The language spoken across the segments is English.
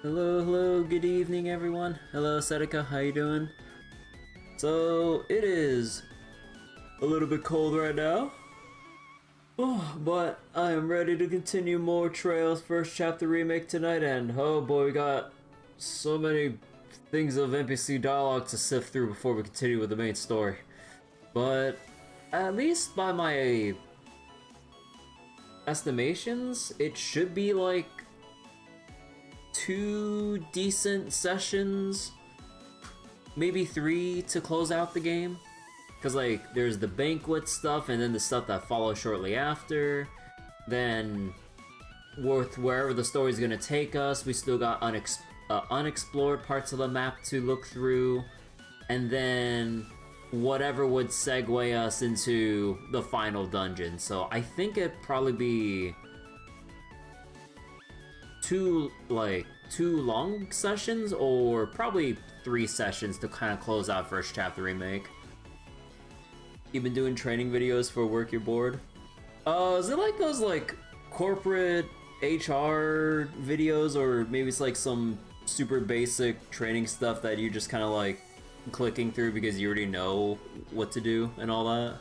Hello, good evening everyone. Hello Seneca, how you doing? So, it is a little bit cold right now. Oh, but I am ready to continue more Trails first chapter remake tonight, and oh boy, we got so many things of NPC dialogue to sift through before we continue with the main story. But at least by my estimations, it should be like 2 decent sessions, maybe 3 to close out the game. Because like there's the Banquet stuff and then the stuff that follows shortly after. Then with wherever the story's gonna take us, we still got unexplored parts of the map to look through. And then whatever would segue us into the final dungeon. So I think it'd probably be two long sessions, or probably 3 sessions to kind of close out first chapter remake. You've been doing training videos for work you're bored? Is it like those like corporate HR videos, or maybe it's like some super basic training stuff that you're just kind of like clicking through because you already know what to do and all that?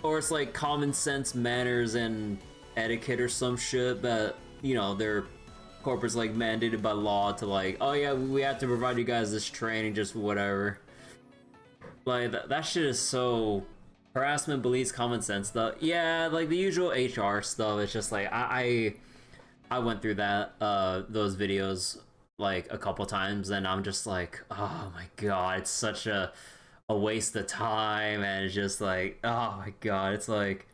Or it's like common sense manners and etiquette or some shit that, you know, they're corporate's like mandated by law to like, oh yeah, we have to provide you guys this training, just whatever. Like, that shit is so harassment, beliefs, common sense stuff. Yeah, like the usual HR stuff. It's just like, I went through that, those videos like a couple times, and I'm just like, oh my god, it's such a waste of time, and it's just like, oh my god, it's like,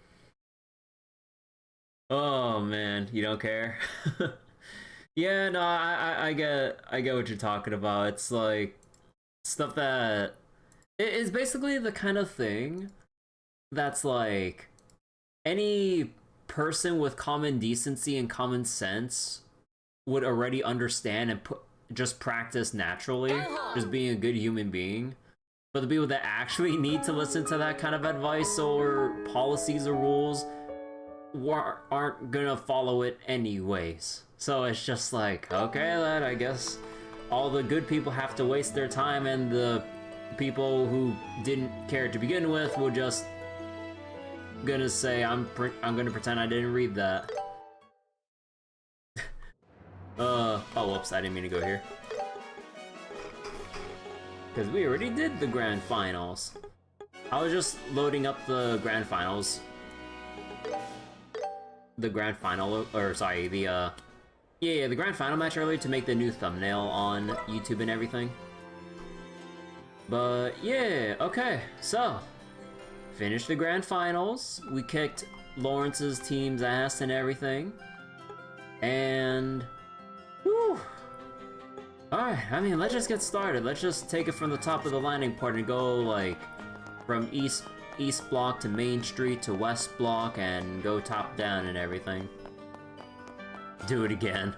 oh man, you don't care? Yeah, no, I get what you're talking about. It's like stuff that it is basically the kind of thing that's like any person with common decency and common sense would already understand and just practice naturally, just being a good human being. But the people that actually need to listen to that kind of advice or policies or rules aren't gonna follow it anyways. So it's just like, okay then, I guess all the good people have to waste their time, and the people who didn't care to begin with will just gonna say, I'm gonna pretend I didn't read that. Oh whoops, I didn't mean to go here. Because we already did the grand finals. I was just loading up the grand finals. The grand final, or sorry, the the grand final match earlier to make the new thumbnail on YouTube and everything. But yeah, okay, so finished the grand finals. We kicked Lawrence's team's ass and everything, and whew. Alright, I mean, let's just get started. Let's just take it from the top of the landing part and go like from east block to Main Street to West block and go top down and everything. Do it again.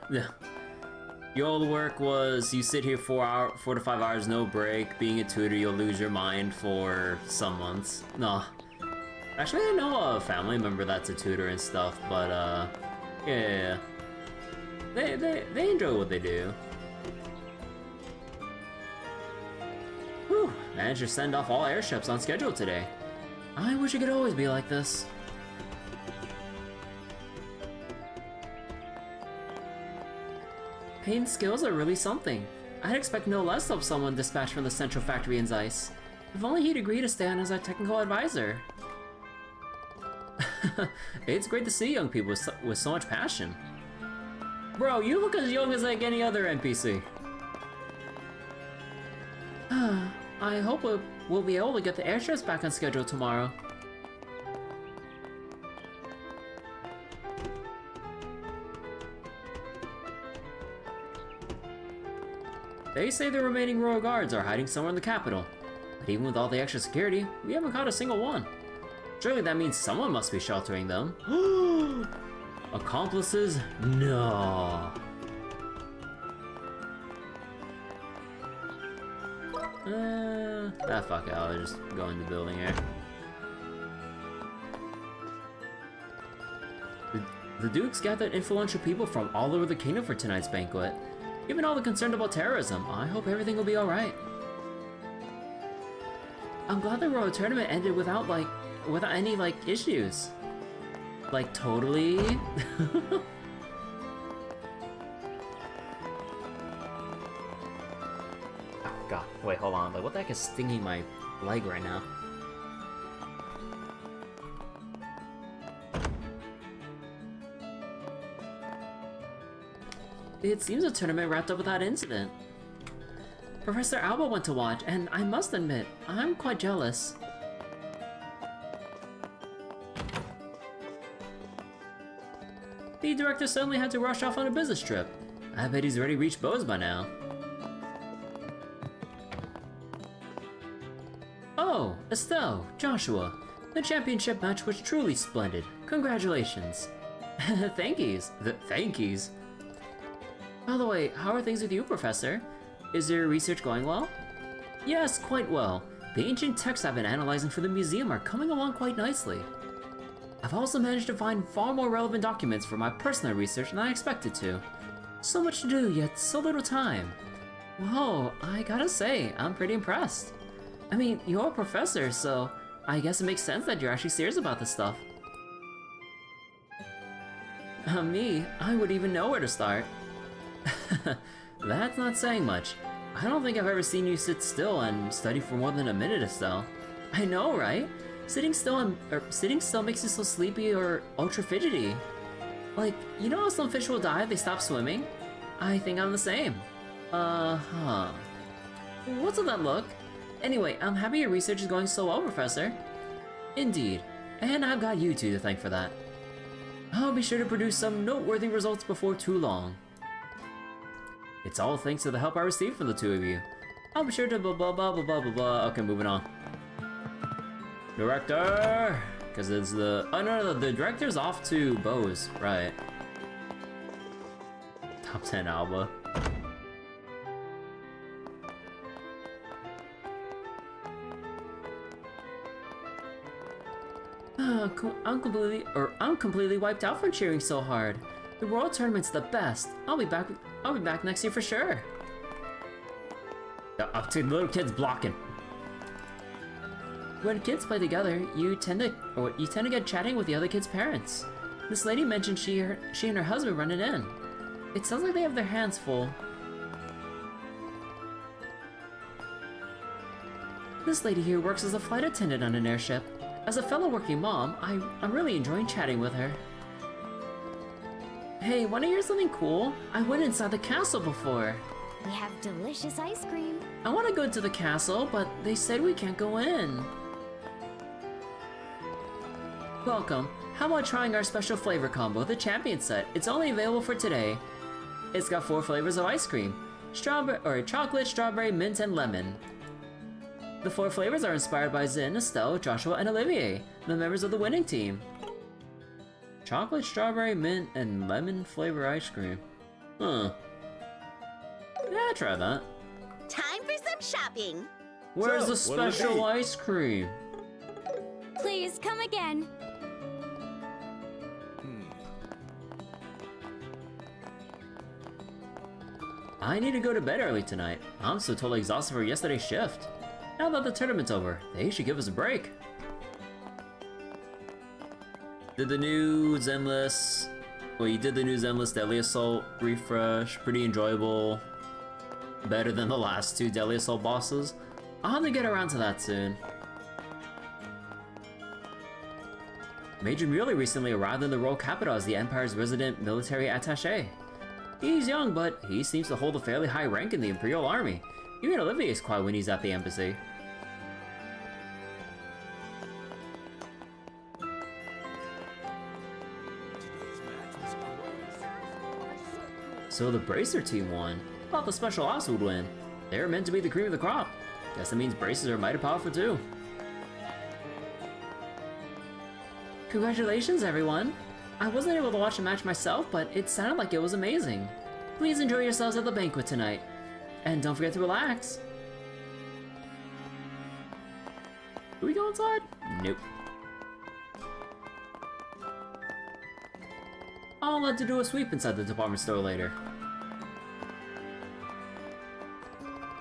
Your old work was you sit here 4 to 5 hours, no break. Being a tutor, you'll lose your mind for some months. No. Actually, I know a family member that's a tutor and stuff, but yeah. They enjoy what they do. Whew, managed to send off all airships on schedule today. I wish it could always be like this. Payne's skills are really something. I'd expect no less of someone dispatched from the central factory in Zeiss. If only he'd agree to stay on as our technical advisor. It's great to see young people with so much passion. Bro, you look as young as like any other NPC. I hope we'll be able to get the airships back on schedule tomorrow. They say the remaining royal guards are hiding somewhere in the capital. But even with all the extra security, we haven't caught a single one. Surely that means someone must be sheltering them. Accomplices? No. Fuck it, I'll just go in the building here. The Dukes gathered influential people from all over the kingdom for tonight's banquet. Given all the concern about terrorism, I hope everything will be alright. I'm glad the Royal Tournament ended without any, issues. Like, totally. Oh, God. Wait, hold on. Like, what the heck is stinging my leg right now? It seems the tournament wrapped up without incident. Professor Alba went to watch, and I must admit, I'm quite jealous. The director suddenly had to rush off on a business trip. I bet he's already reached Bose by now. Oh, Estelle, Joshua. The championship match was truly splendid. Congratulations. Thankies. Thankies. By the way, how are things with you, Professor? Is your research going well? Yes, quite well. The ancient texts I've been analyzing for the museum are coming along quite nicely. I've also managed to find far more relevant documents for my personal research than I expected to. So much to do, yet so little time. Whoa, I gotta say, I'm pretty impressed. I mean, you're a professor, so I guess it makes sense that you're actually serious about this stuff. Me, I wouldn't even know where to start. That's not saying much. I don't think I've ever seen you sit still and study for more than a minute, Estelle. I know, right? Sitting still makes you so sleepy or ultra fidgety. Like, you know how some fish will die if they stop swimming? I think I'm the same. What's with that look? Anyway, I'm happy your research is going so well, Professor. Indeed, and I've got you two to thank for that. I'll be sure to produce some noteworthy results before too long. It's all thanks to the help I received from the two of you. I'll be sure to blah blah blah blah blah blah blah. Okay, moving on. Director! Because it's the... Oh no, the director's off to Bose, right. Top 10 Alba. I'm completely wiped out from cheering so hard. The World Tournament's the best. I'll be back next year for sure. Up to the little kids blocking. When kids play together, you tend to get chatting with the other kids' parents. This lady mentioned she and her husband running in. It sounds like they have their hands full. This lady here works as a flight attendant on an airship. As a fellow working mom, I'm really enjoying chatting with her. Hey, wanna hear something cool? I went inside the castle before. We have delicious ice cream. I wanna go to the castle, but they said we can't go in. Welcome. How about trying our special flavor combo, the champion set? It's only available for today. It's got 4 flavors of ice cream. Chocolate, strawberry, mint, and lemon. The 4 flavors are inspired by Zin, Estelle, Joshua, and Olivier, the members of the winning team. Chocolate, strawberry, mint, and lemon flavor ice cream. Huh. Yeah, try that. Time for some shopping. Where's the special ice cream? Please come again. I need to go to bed early tonight. I'm so totally exhausted for yesterday's shift. Now that the tournament's over, they should give us a break. Did the new Zenless... Well, you did the new Zenless Deadly Assault refresh. Pretty enjoyable. Better than the last 2 Deadly Assault bosses. I'll have to get around to that soon. Major Muley recently arrived in the royal capital as the Empire's resident military attaché. He's young, but he seems to hold a fairly high rank in the Imperial Army. Even Olivier is quiet when he's at the embassy. So the Bracer team won. Thought the Special Ops would win. They were meant to be the cream of the crop. Guess that means Bracers are mighty powerful too. Congratulations, everyone! I wasn't able to watch the match myself, but it sounded like it was amazing. Please enjoy yourselves at the banquet tonight. And don't forget to relax. Do we go inside? Nope. I'll have to do a sweep inside the department store later.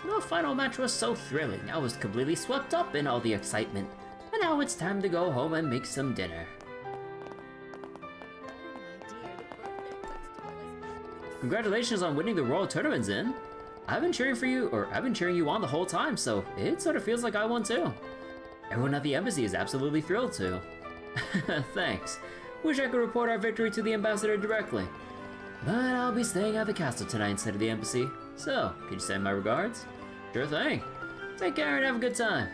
The final match was so thrilling, I was completely swept up in all the excitement. And now it's time to go home and make some dinner. Congratulations on winning the Royal Tournament, Zin. I've been cheering you on the whole time, so it sort of feels like I won too. Everyone at the embassy is absolutely thrilled too. Thanks. Wish I could report our victory to the ambassador directly. But I'll be staying at the castle tonight instead of the embassy. So, could you send my regards? Sure thing. Take care and have a good time.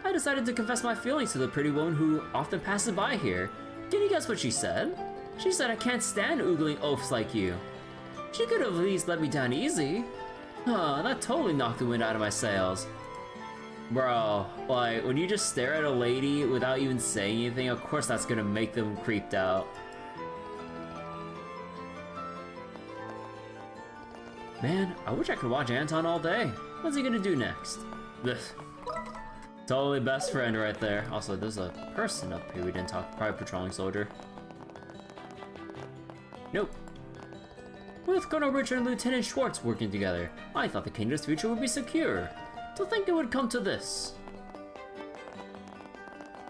I decided to confess my feelings to the pretty woman who often passes by here. Can you guess what she said? She said I can't stand oogling oafs like you. She could have at least let me down easy. Huh, that totally knocked the wind out of my sails. Bro, like, when you just stare at a lady without even saying anything, of course that's gonna make them creeped out. Man, I wish I could watch Anton all day. What's he gonna do next? Ugh. Totally best friend right there. Also, there's a person up here we didn't talk. Private patrolling soldier. Nope. With Colonel Richard and Lieutenant Schwartz working together, I thought the kingdom's future would be secure. To think it would come to this.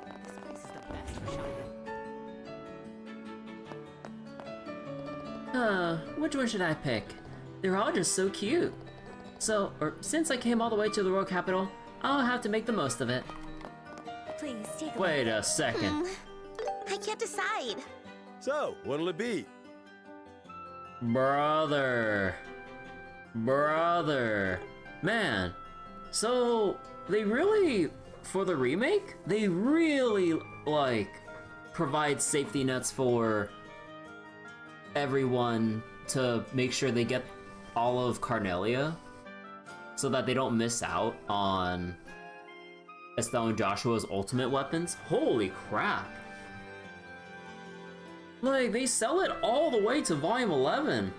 This place is the best for shopping. Which one should I pick? They're all just so cute. So, since I came all the way to the royal capital, I'll have to make the most of it. Please take a Wait a second. I can't decide. So, what'll it be? Brother. Man. So, they really, for the remake, they really, like, provide safety nets for everyone to make sure they get all of Carnelia so that they don't miss out on Estelle and Joshua's ultimate weapons. Holy crap. Like, they sell it all the way to volume 11.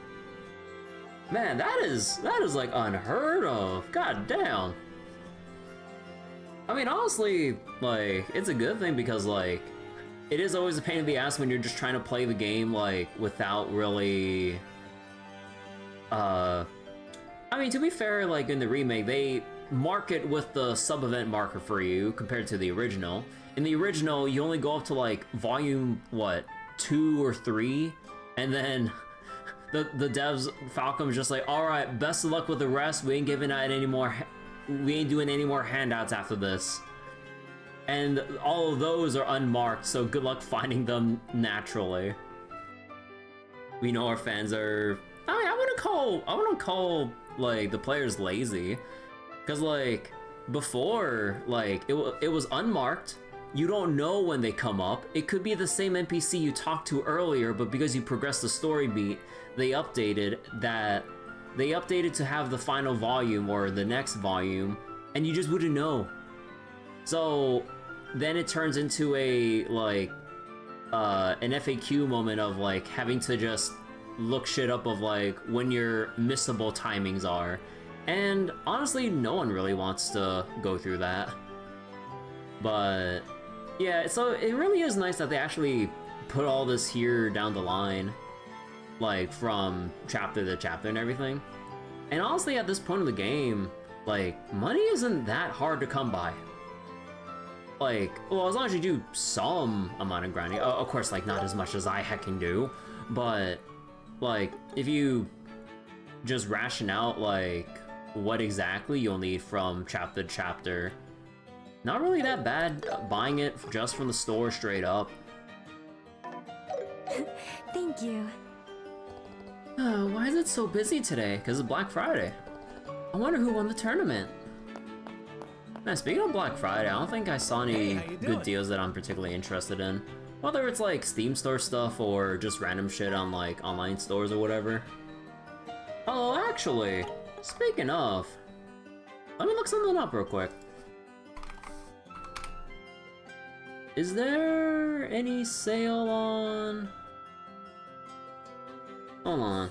Man, that is like unheard of. God damn. I mean, honestly, like, it's a good thing because, like, it is always a pain in the ass when you're just trying to play the game, like, without really, I mean, to be fair, like, in the remake, they mark it with the sub-event marker for you compared to the original. In the original, you only go up to, like, volume, what, 2 or 3, and then the devs, Falcom's just like, alright, best of luck with the rest, we ain't giving out any more, we ain't doing any more handouts after this. And all of those are unmarked, so good luck finding them naturally. We know our fans are, I mean, I wouldn't call, like, the players lazy. Because, like, before, like, it was unmarked. You don't know when they come up. It could be the same NPC you talked to earlier, but because you progressed the story beat, they updated to have the final volume or the next volume, and you just wouldn't know. So then it turns into a, like, an FAQ moment of, like, having to just look shit up of, like, when your missable timings are. And honestly, no one really wants to go through that. But yeah, so it really is nice that they actually put all this here down the line, like, from chapter to chapter and everything. And honestly, at this point of the game, like, money isn't that hard to come by. Like, well, as long as you do some amount of grinding. Of course, like, not as much as I heckin' do, but, like, if you just ration out, like, what exactly you'll need from chapter to chapter, not really that bad buying it just from the store straight up. Thank you. Why is it so busy today? Because it's Black Friday. I wonder who won the tournament. Now, speaking of Black Friday, I don't think I saw any good deals that I'm particularly interested in. Whether it's like Steam store stuff or just random shit on like online stores or whatever. Oh, actually, speaking of, let me look something up real quick. Is there any sale on... Hold on.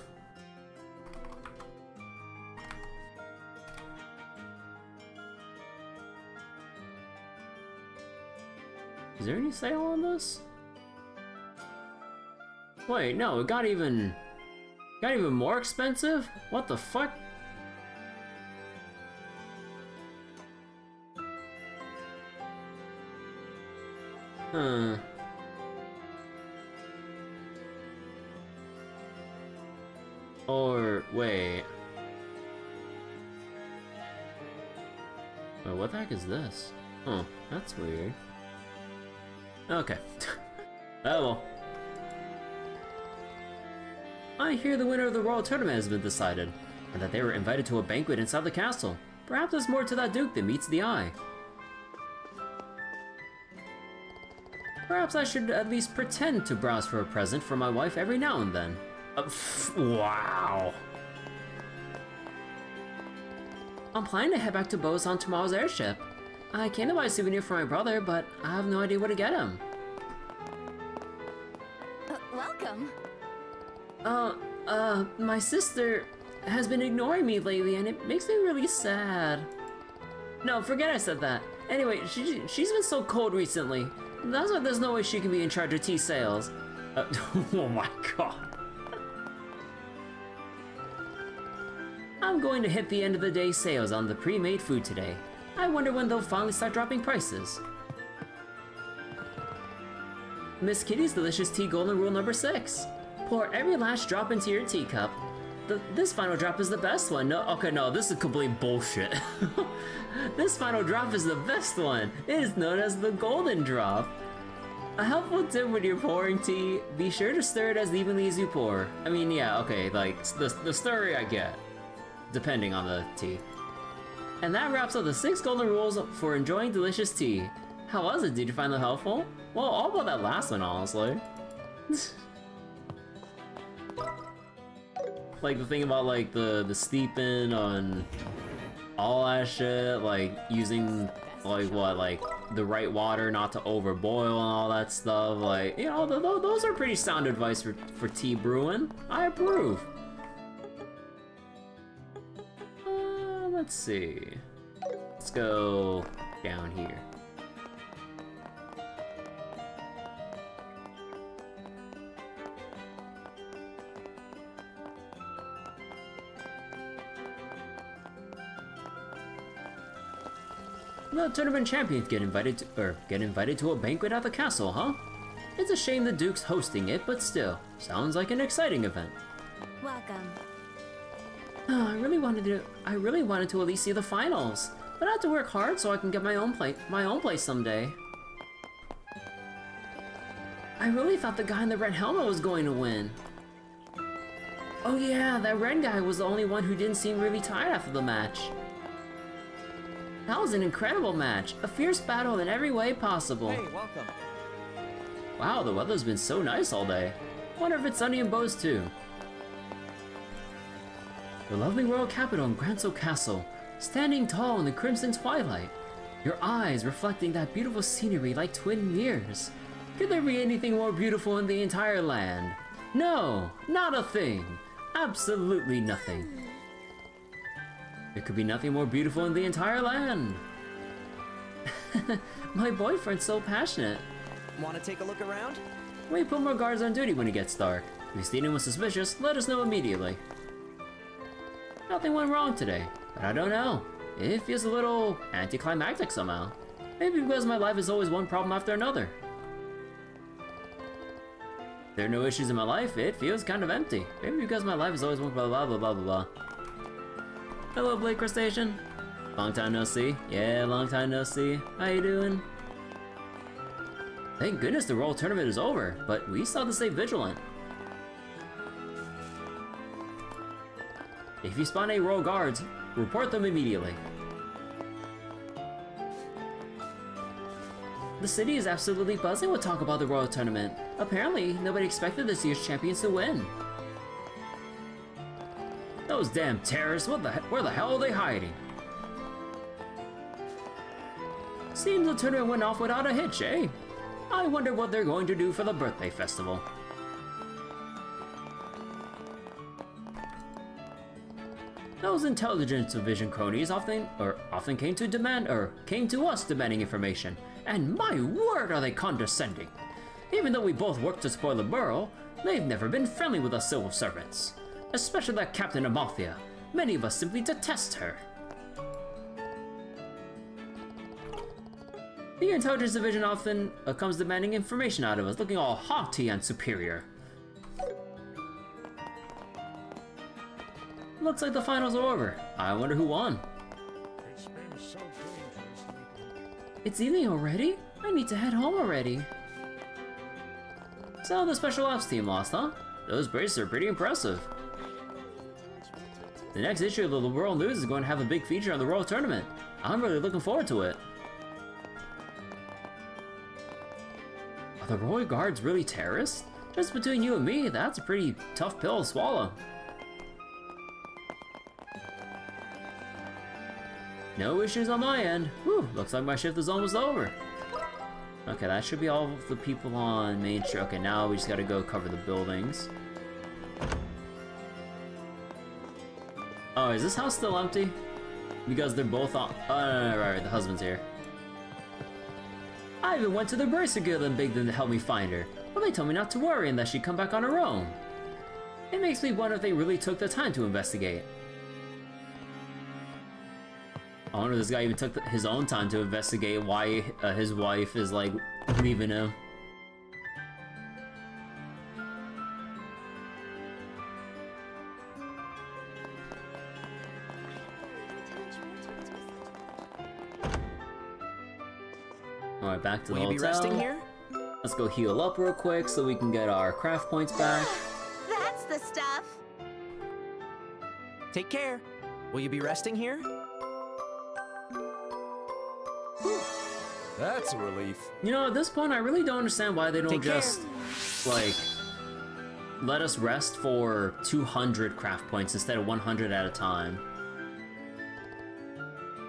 Is there any sale on this? Wait, no, it got even Got even more expensive? What the fuck? Huh. Or, wait. Wait, what the heck is this? Oh, that's weird. Okay. Oh well. I hear the winner of the Royal Tournament has been decided, and that they were invited to a banquet inside the castle. Perhaps there's more to that Duke than meets the eye. Perhaps I should at least pretend to browse for a present for my wife every now and then. Wow. I'm planning to head back to Bose on tomorrow's airship. I came to buy a souvenir for my brother, but I have no idea where to get him. Welcome. My sister has been ignoring me lately, and it makes me really sad. No, forget I said that. Anyway, she's been so cold recently. That's why there's no way she can be in charge of tea sales. Oh my god. I'm going to hit the end of the day sales on the pre-made food today. I wonder when they'll finally start dropping prices. Miss Kitty's Delicious Tea Golden Rule number 6. Pour every last drop into your teacup. This final drop is the best one. No, okay, no, this is complete bullshit. This final drop is the best one. It is known as the golden drop. A helpful tip when you're pouring tea, be sure to stir it as evenly as you pour. I mean, yeah, okay, like, the story I get, depending on the tea. And that wraps up the 6 golden rules for enjoying delicious tea. How was it? Did you find them helpful? Well, all about that last one, honestly. Like the thing about like the steeping on all that shit, like using like what, like the right water not to overboil and all that stuff. Like, you know, those are pretty sound advice for tea brewing. I approve. Let's see. Let's go down here. The tournament champions get invited to a banquet at the castle, huh? It's a shame the Duke's hosting it, but still, sounds like an exciting event. Welcome. Oh, I really wanted to at least see the finals, but I have to work hard so I can get my own place someday. I really thought the guy in the red helmet was going to win. Oh yeah, that red guy was the only one who didn't seem really tired after the match. That was an incredible match, a fierce battle in every way possible. Hey, welcome. Wow, the weather's been so nice all day. Wonder if it's sunny in Bose too. The lovely royal capital in Grancel Castle, standing tall in the crimson twilight. Your eyes reflecting that beautiful scenery like twin mirrors. Could there be anything more beautiful in the entire land? No, not a thing. Absolutely nothing. There could be nothing more beautiful in the entire land. My boyfriend's so passionate. Want to take a look around? We put more guards on duty when it gets dark. If you see anyone suspicious, let us know immediately. Nothing went wrong today, but I don't know. It feels a little anticlimactic somehow. Maybe because my life is always one problem after another. If there are no issues in my life, it feels kind of empty. Maybe because my life is always one blah blah blah blah blah blah. Hello, Blake Crustacean. Long time no see. Yeah, long time no see. How you doing? Thank goodness the Royal Tournament is over, but we still have to stay vigilant. If you spawn any Royal Guards, report them immediately. The city is absolutely buzzing with talk about the Royal Tournament. Apparently, nobody expected this year's champions to win. Those damn terrorists, where the hell are they hiding? Seems the tournament went off without a hitch, eh? I wonder what they're going to do for the birthday festival. Those intelligence division cronies often came to us demanding information, and my word are they condescending. Even though we both work to spoil the Liberl, they've never been friendly with us civil servants. Especially that Captain Amalthea. Many of us simply detest her. The intelligence division often comes demanding information out of us, looking all haughty and superior. Looks like the finals are over. I wonder who won. It's been so dangerous lately. It's evening already? I need to head home already. So the special ops team lost, huh? Those braces are pretty impressive. The next issue of the Liberl News is going to have a big feature on the World Tournament. I'm really looking forward to it. Are the Royal Guards really terrorists? Just between you and me, that's a pretty tough pill to swallow. No issues on my end. Whew, looks like my shift is almost over. Okay, that should be all of the people on Main Street. Okay, now we just gotta go cover the buildings. Oh, is this house still empty? Because they're both on. Oh, no, right, the husband's here. I even went to the Bracer Guild and begged them to help me find her, but they told me not to worry and that she'd come back on her own. It makes me wonder if they really took the time to investigate. I wonder if this guy even took his own time to investigate why his wife is, like, leaving him. Alright, back to the hotel. Will you be resting here? Let's go heal up real quick so we can get our craft points back. That's the stuff. Take care. Will you be resting here? That's a relief. You know, at this point, I really don't understand why they don't Take care. just, like, let us rest for 200 craft points instead of 100 at a time.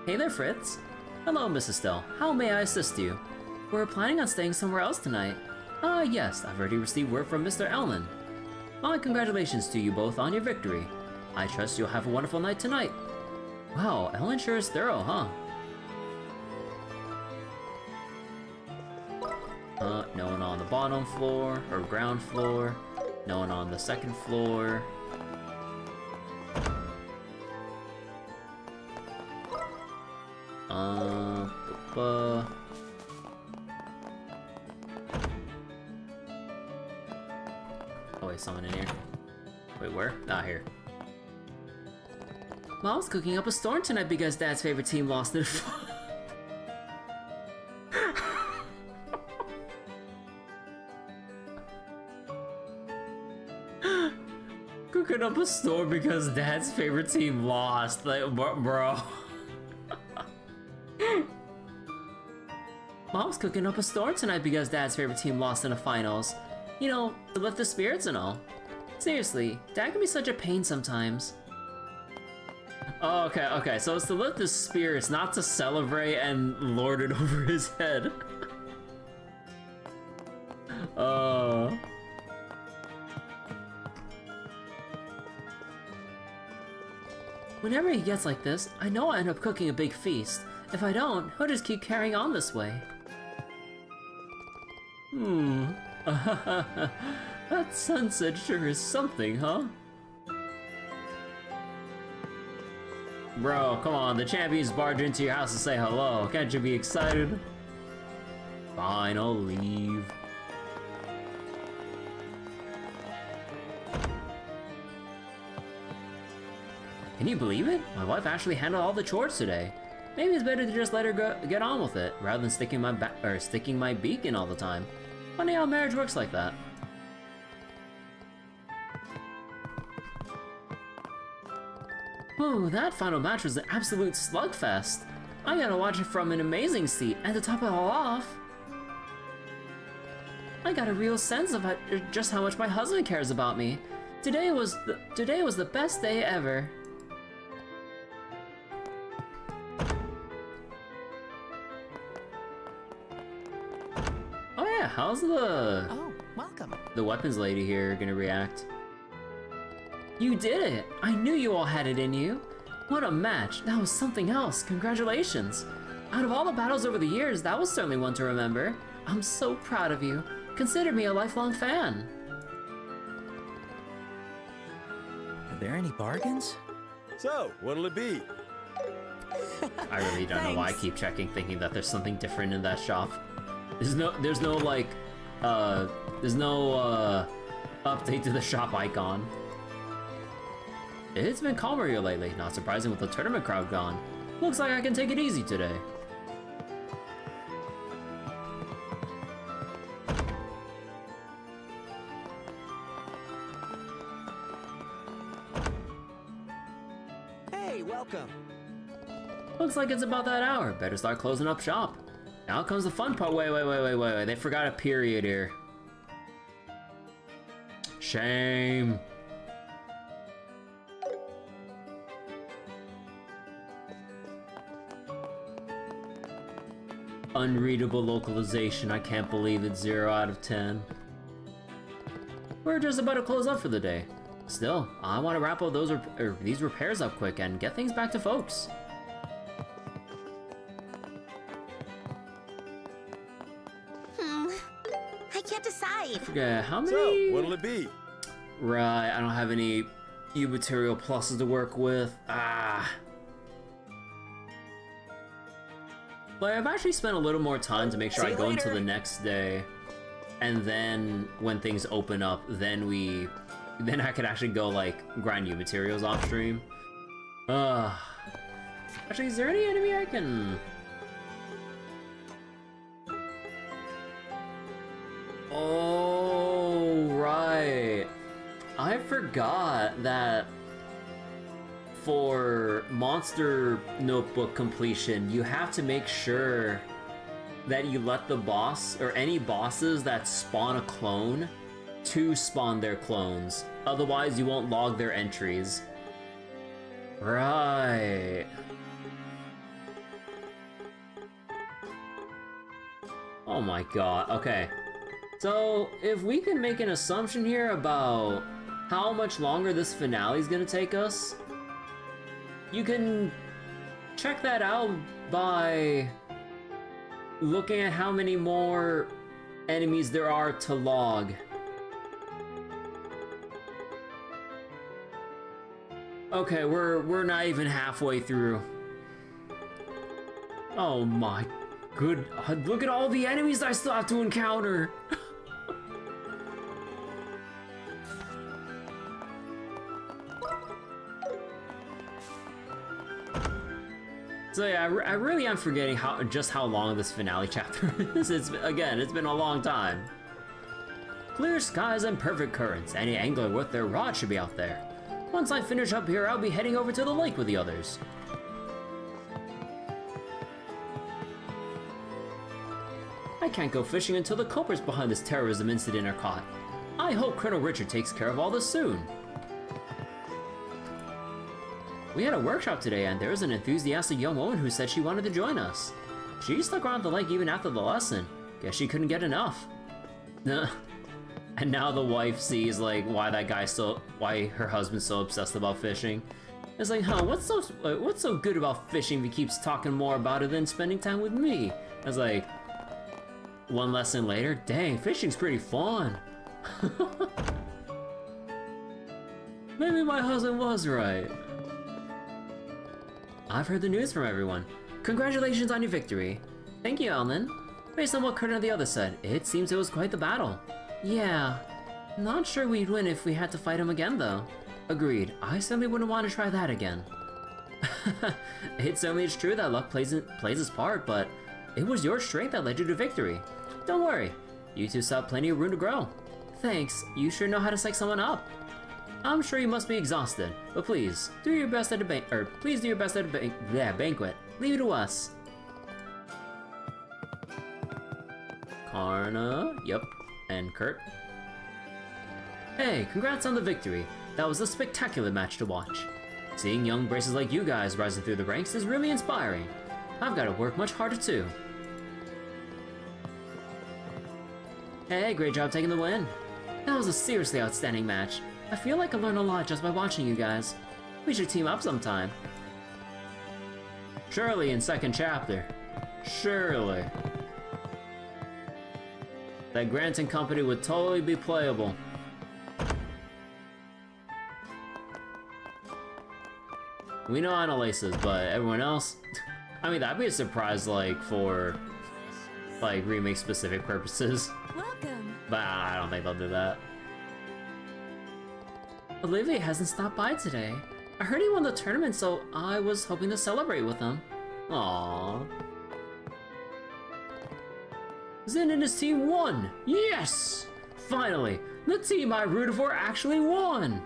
Hey there, Fritz. Hello, Miss Estelle. How may I assist you? We're planning on staying somewhere else tonight. Ah, yes, I've already received word from Mr. Ellen. My congratulations to you both on your victory. I trust you'll have a wonderful night tonight. Wow, Ellen sure is thorough, huh? No one on the bottom floor, or ground floor. No one on the second floor. Oh wait, someone in here. Wait, where? Ah, here. Mom's cooking up a storm tonight because Dad's favorite team lost it. Cooking up a storm because Dad's favorite team lost. Like, bro. Mom's cooking up a storm tonight because Dad's favorite team lost in the finals. You know, to lift the spirits and all. Seriously, Dad can be such a pain sometimes. Oh, okay, so it's to lift his spirits, not to celebrate and lord it over his head. Whenever he gets like this, I know I end up cooking a big feast. If I don't, he'll just keep carrying on this way. That sunset sure is something, huh? Bro, come on, the champions barge into your house to say hello. Can't you be excited? Fine, I'll leave. Can you believe it? My wife actually handled all the chores today. Maybe it's better to just let her get on with it, rather than sticking my beak in all the time. Funny how marriage works like that. Whoa, that final match was an absolute slugfest. I gotta watch it from an amazing seat, and to top it all off, I got a real sense of just how much my husband cares about me. Today was the best day ever. Oh yeah, how's Oh, welcome. the weapons lady here gonna react? You did it! I knew you all had it in you! What a match! That was something else! Congratulations! Out of all the battles over the years, that was certainly one to remember. I'm so proud of you. Consider me a lifelong fan. there any bargains? So, what'll it be? I really don't know why I keep checking, thinking that there's something different in that shop. There's no update to the shop icon. It's been calmer here lately, not surprising with the tournament crowd gone. Looks like I can take it easy today. Hey, welcome. Looks like it's about that hour. Better start closing up shop. Now comes the fun part. Wait. They forgot a period here. Shame. Unreadable localization. I can't believe it's 0 out of 10. We're just about to close up for the day. Still, I want to wrap up these repairs up quick and get things back to folks. I can't decide. Forget how many. So, what'll it be? Right, I don't have any material pluses to work with. But I've actually spent a little more time to make sure I go into the next day, and then when things open up, then I could actually go like grind new materials off stream. Actually, is there any enemy I can? Oh, right. I forgot that for monster notebook completion, you have to make sure that you let the boss, or any bosses that spawn a clone, to spawn their clones. Otherwise, you won't log their entries. Right. Oh my god, okay. So, if we can make an assumption here about how much longer this finale is gonna take us, you can check that out by looking at how many more enemies there are to log. Okay, we're not even halfway through. Oh my good, look at all the enemies I still have to encounter. So yeah, I really am forgetting just how long this finale chapter is. It's been a long time. Clear skies and perfect currents. Any angler with their rod should be out there. Once I finish up here, I'll be heading over to the lake with the others. I can't go fishing until the culprits behind this terrorism incident are caught. I hope Colonel Richard takes care of all this soon. We had a workshop today, and there was an enthusiastic young woman who said she wanted to join us. She stuck around the lake even after the lesson. Guess she couldn't get enough. And now the wife sees like why her husband's so obsessed about fishing. It's like, huh, what's so good about fishing if he keeps talking more about it than spending time with me? I was like, one lesson later, dang, fishing's pretty fun. Maybe my husband was right. I've heard the news from everyone. Congratulations on your victory. Thank you, Alman. Based on what Colonel and the others said, it seems it was quite the battle. Yeah. Not sure we'd win if we had to fight him again, though. Agreed. I certainly wouldn't want to try that again. It certainly is true that luck plays its part, but it was your strength that led you to victory. Don't worry. You two still have plenty of room to grow. Thanks. You sure know how to psych someone up. I'm sure you must be exhausted, but please do your best at the banquet. Leave it to us. Karna, yep, and Kurt. Hey, congrats on the victory. That was a spectacular match to watch. Seeing young braces like you guys rising through the ranks is really inspiring. I've got to work much harder too. Hey, great job taking the win. That was a seriously outstanding match. I feel like I learned a lot just by watching you guys. We should team up sometime. Surely in second chapter. Surely. That Grant and company would totally be playable. We know Annalisa's, but everyone else? I mean, that'd be a surprise, like, for, like, remake-specific purposes. Welcome. But I don't think they'll do that. Olivia hasn't stopped by today. I heard he won the tournament, so I was hoping to celebrate with him. Aww. Zen and his team won! Yes! Finally, the team I rooted for actually won!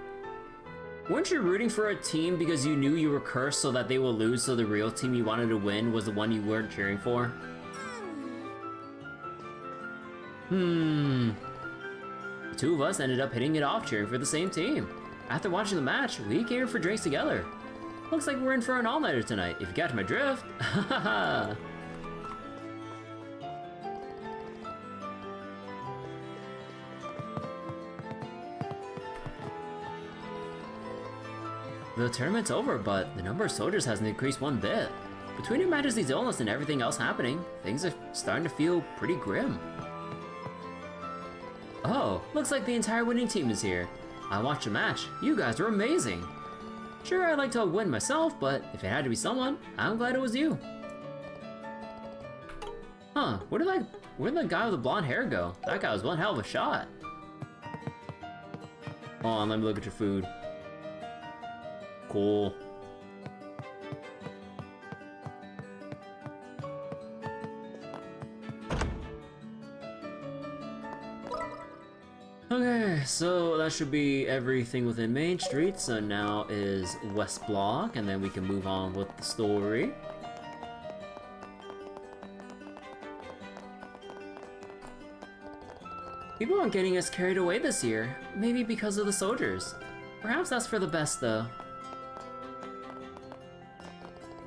Weren't you rooting for a team because you knew you were cursed so that they will lose, so the real team you wanted to win was the one you weren't cheering for? The two of us ended up hitting it off cheering for the same team. After watching the match, we came here for drinks together. Looks like we're in for an all-nighter tonight, if you got my drift. Hahaha. The tournament's over, but the number of soldiers hasn't increased one bit. Between Her Majesty's illness and everything else happening, things are starting to feel pretty grim. Oh, looks like the entire winning team is here. I watched the match. You guys were amazing. Sure, I'd like to win myself, but if it had to be someone, I'm glad it was you. Huh, where'd the guy with the blonde hair go? That guy was one hell of a shot. Hold on, let me look at your food. Cool. Okay, so that should be everything within Main Street, so now is West Block, and then we can move on with the story. People aren't getting us carried away this year, maybe because of the soldiers. Perhaps that's for the best, though.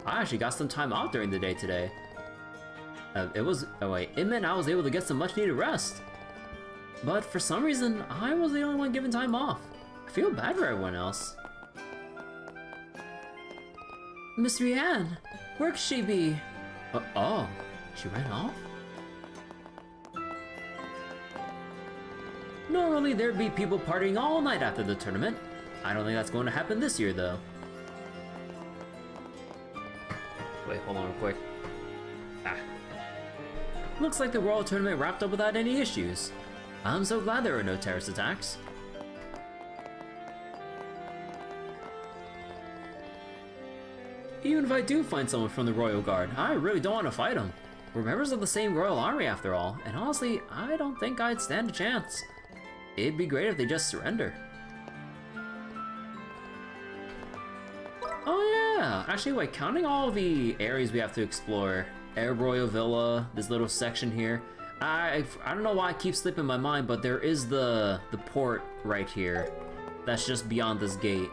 I actually got some time off during the day today. It meant I was able to get some much needed rest. But for some reason, I was the only one given time off. I feel bad for everyone else. Miss Rianne, where could she be? Oh, she ran off? Normally there'd be people partying all night after the tournament. I don't think that's going to happen this year, though. Wait, hold on real quick. Looks like the Royal Tournament wrapped up without any issues. I'm so glad there were no terrorist attacks. Even if I do find someone from the Royal Guard, I really don't want to fight them. We're members of the same Royal Army after all, and honestly, I don't think I'd stand a chance. It'd be great if they just surrender. Oh yeah, actually wait, counting all the areas we have to explore, Air Royal Villa, this little section here, I don't know why I keep slipping my mind, but there is the port right here. That's just beyond this gate.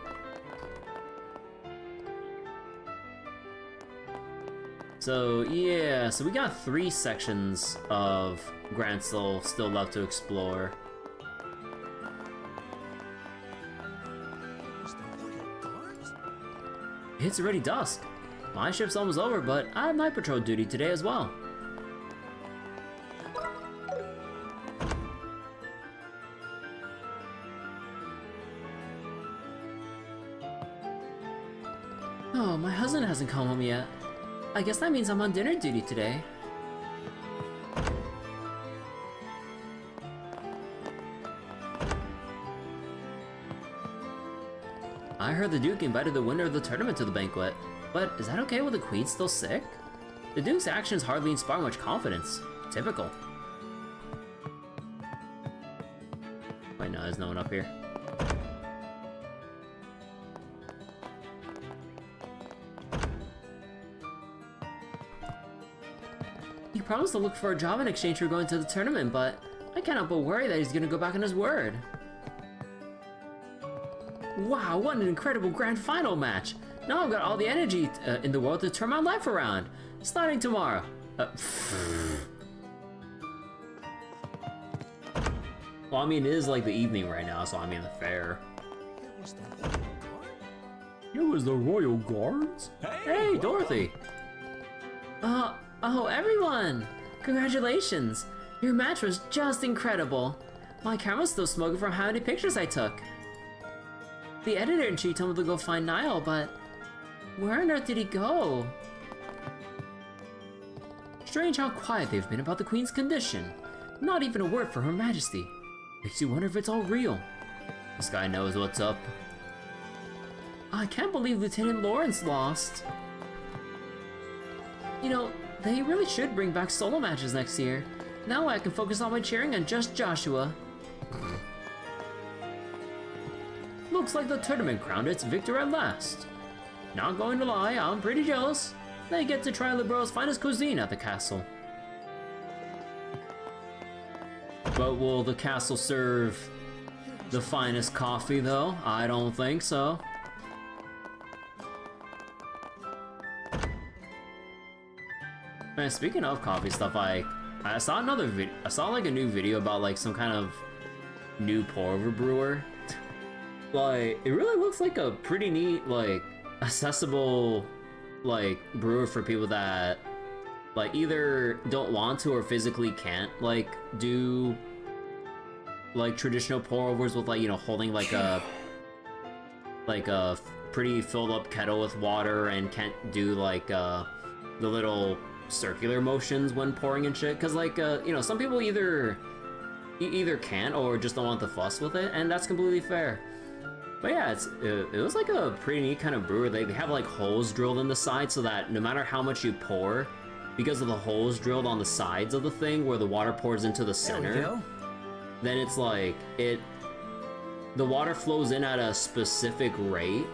So yeah, so we got 3 sections of Grancel still left to explore. It's already dusk. My shift's almost over, but I have night patrol duty today as well. Oh, my husband hasn't come home yet. I guess that means I'm on dinner duty today. I heard the Duke invited the winner of the tournament to the banquet, but is that okay with the Queen still sick? The Duke's actions hardly inspire much confidence. Typical. Wait, no, there's no one up here. He promised to look for a job in exchange for going to the tournament, but I can't help but worry that he's gonna go back on his word. Wow, what an incredible grand final match! Now I've got all the energy in the world to turn my life around. Starting tomorrow. Well, I mean, it is like the evening right now, so I mean the fair. It was the Royal Guards? Hey, Dorothy! Oh, everyone! Congratulations! Your match was just incredible. My camera's still smoking from how many pictures I took. The editor-in-chief told me to go find Niall, but Where on earth did he go? Strange how quiet they've been about the Queen's condition. Not even a word for Her Majesty. Makes you wonder if it's all real. This guy knows what's up. I can't believe Lieutenant Lawrence lost. You know, they really should bring back solo matches next year. Now I can focus all my cheering on just Joshua. Looks like the tournament crowned its victor at last. Not going to lie, I'm pretty jealous. They get to try Liberl's finest cuisine at the castle. But will the castle serve the finest coffee though? I don't think so. Man, speaking of coffee stuff, I saw another video. I saw like a new video about like some kind of new pour-over brewer. Like, it really looks like a pretty neat, like, accessible, like, brewer for people that, like, either don't want to or physically can't, like, do, like, traditional pour-overs with, like, you know, holding, like a pretty filled up kettle with water and can't do, like, the little circular motions when pouring and shit. Because, like, you know, some people either can't or just don't want the fuss with it, and that's completely fair. But yeah, it was like a pretty neat kind of brewer. They have like holes drilled in the side so that no matter how much you pour, because of the holes drilled on the sides of the thing where the water pours into the center, then it's like the water flows in at a specific rate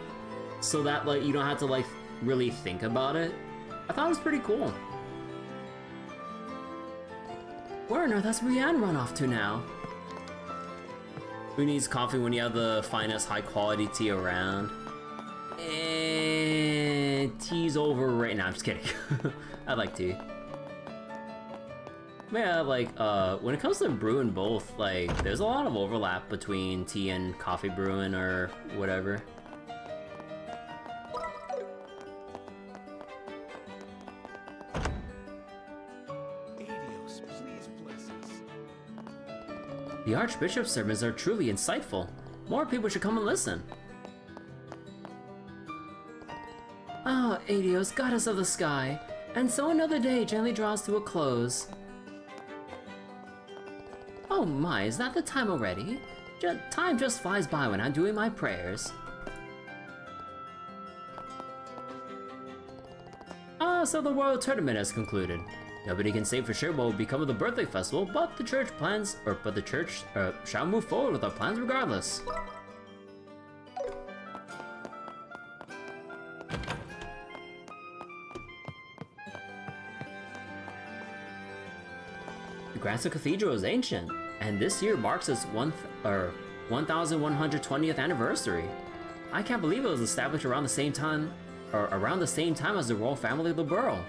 so that like you don't have to like really think about it. I thought it was pretty cool. Where on earth has Rianne run off to now? Who needs coffee when you have the finest high quality tea around? Tea's overrated. Nah, I'm just kidding. I like tea. But yeah, like, when it comes to brewing both, like, there's a lot of overlap between tea and coffee brewing or whatever. The Archbishop's sermons are truly insightful. More people should come and listen. Ah, Adios, goddess of the sky. And so another day gently draws to a close. Oh my, is that the time already? Time just flies by when I'm doing my prayers. Ah, so the Royal Tournament has concluded. Nobody can say for sure what will become of the birthday festival, but the church shall move forward with our plans regardless. The Grancel Cathedral is ancient, and this year marks its 1120th anniversary. I can't believe it was established around the same time as the royal family of Liberl.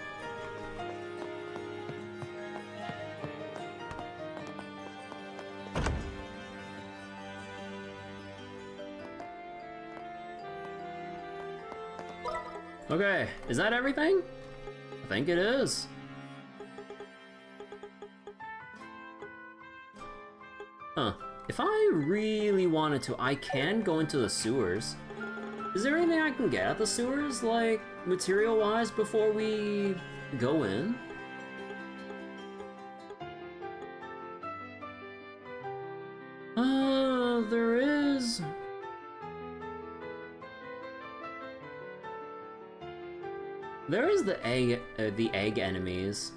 Okay, is that everything? I think it is. Huh. If I really wanted to, I can go into the sewers. Is there anything I can get at the sewers, like, material-wise, before we go in? There is... There is the egg enemies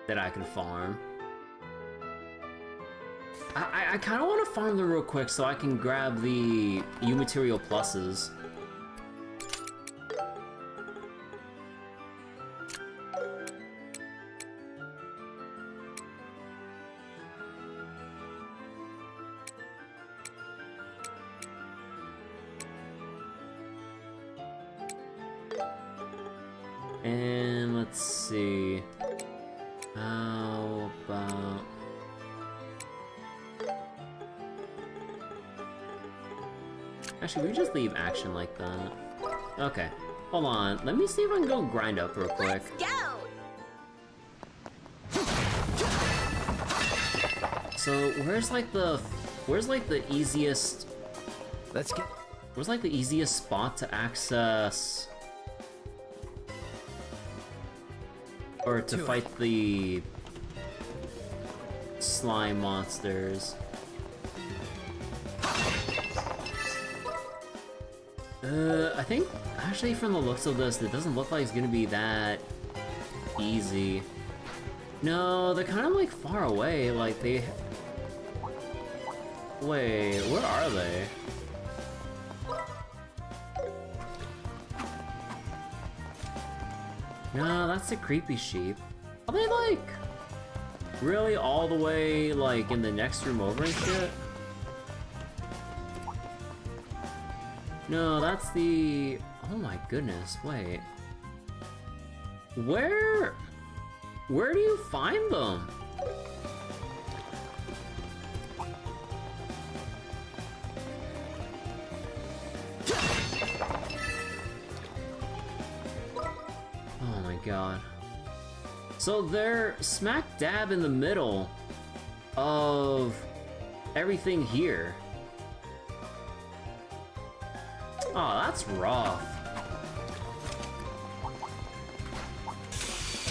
that I can farm. I kind of want to farm them real quick so I can grab the U material pluses. And let's see. How about... Actually, we just leave action like that. Okay, hold on. Let me see if I can go grind up real quick. Let's go! So where's like the easiest? Let's get. Where's like the easiest spot to access Or to fight the slime monsters. I think, actually from the looks of this, it doesn't look like it's gonna be that easy. No, they're kind of like far away, like they... Wait, where are they? No, that's the creepy sheep. Are they like really all the way like in the next room over and shit? No, that's the... Oh my goodness, wait. Where do you find them? Oh my god. So they're smack dab in the middle of everything here. Oh, that's rough.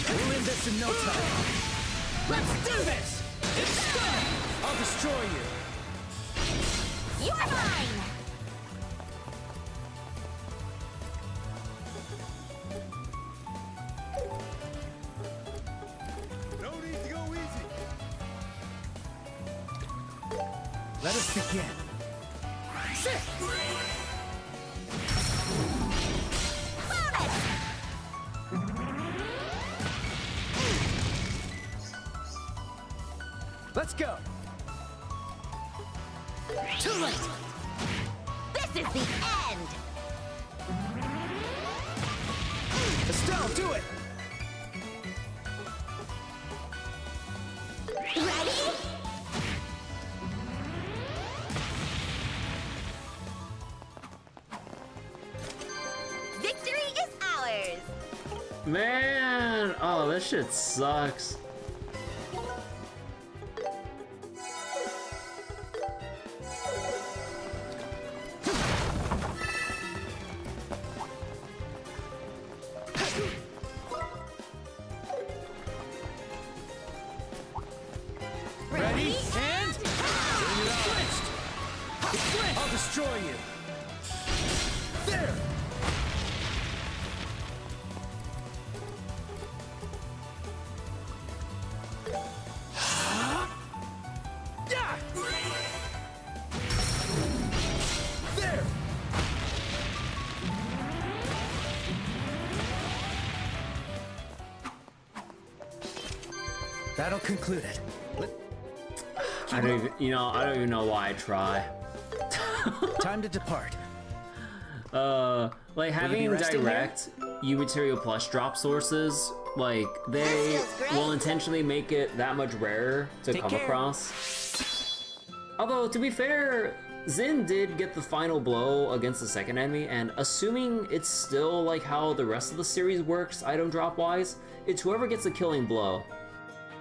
We'll end this in no time. Let's do this! It's done! I'll destroy you. You're mine! No need to go easy. Let us begin. Sit! Let's go! Too late! This is the end! Estelle, do it! Ready? Victory is ours! Man, oh, this shit sucks. Ready? And... Switched! I'll destroy you! There! Yeah! There! That'll conclude it. I don't even, I don't even know why I try. Time to depart. Like having resting direct U-Material Plus drop sources, like they This feels great. will intentionally make it that much rarer to Take come care. across. Although, to be fair, Xin did get the final blow against the second enemy, and assuming it's still like how the rest of the series works, item drop wise, it's whoever gets the killing blow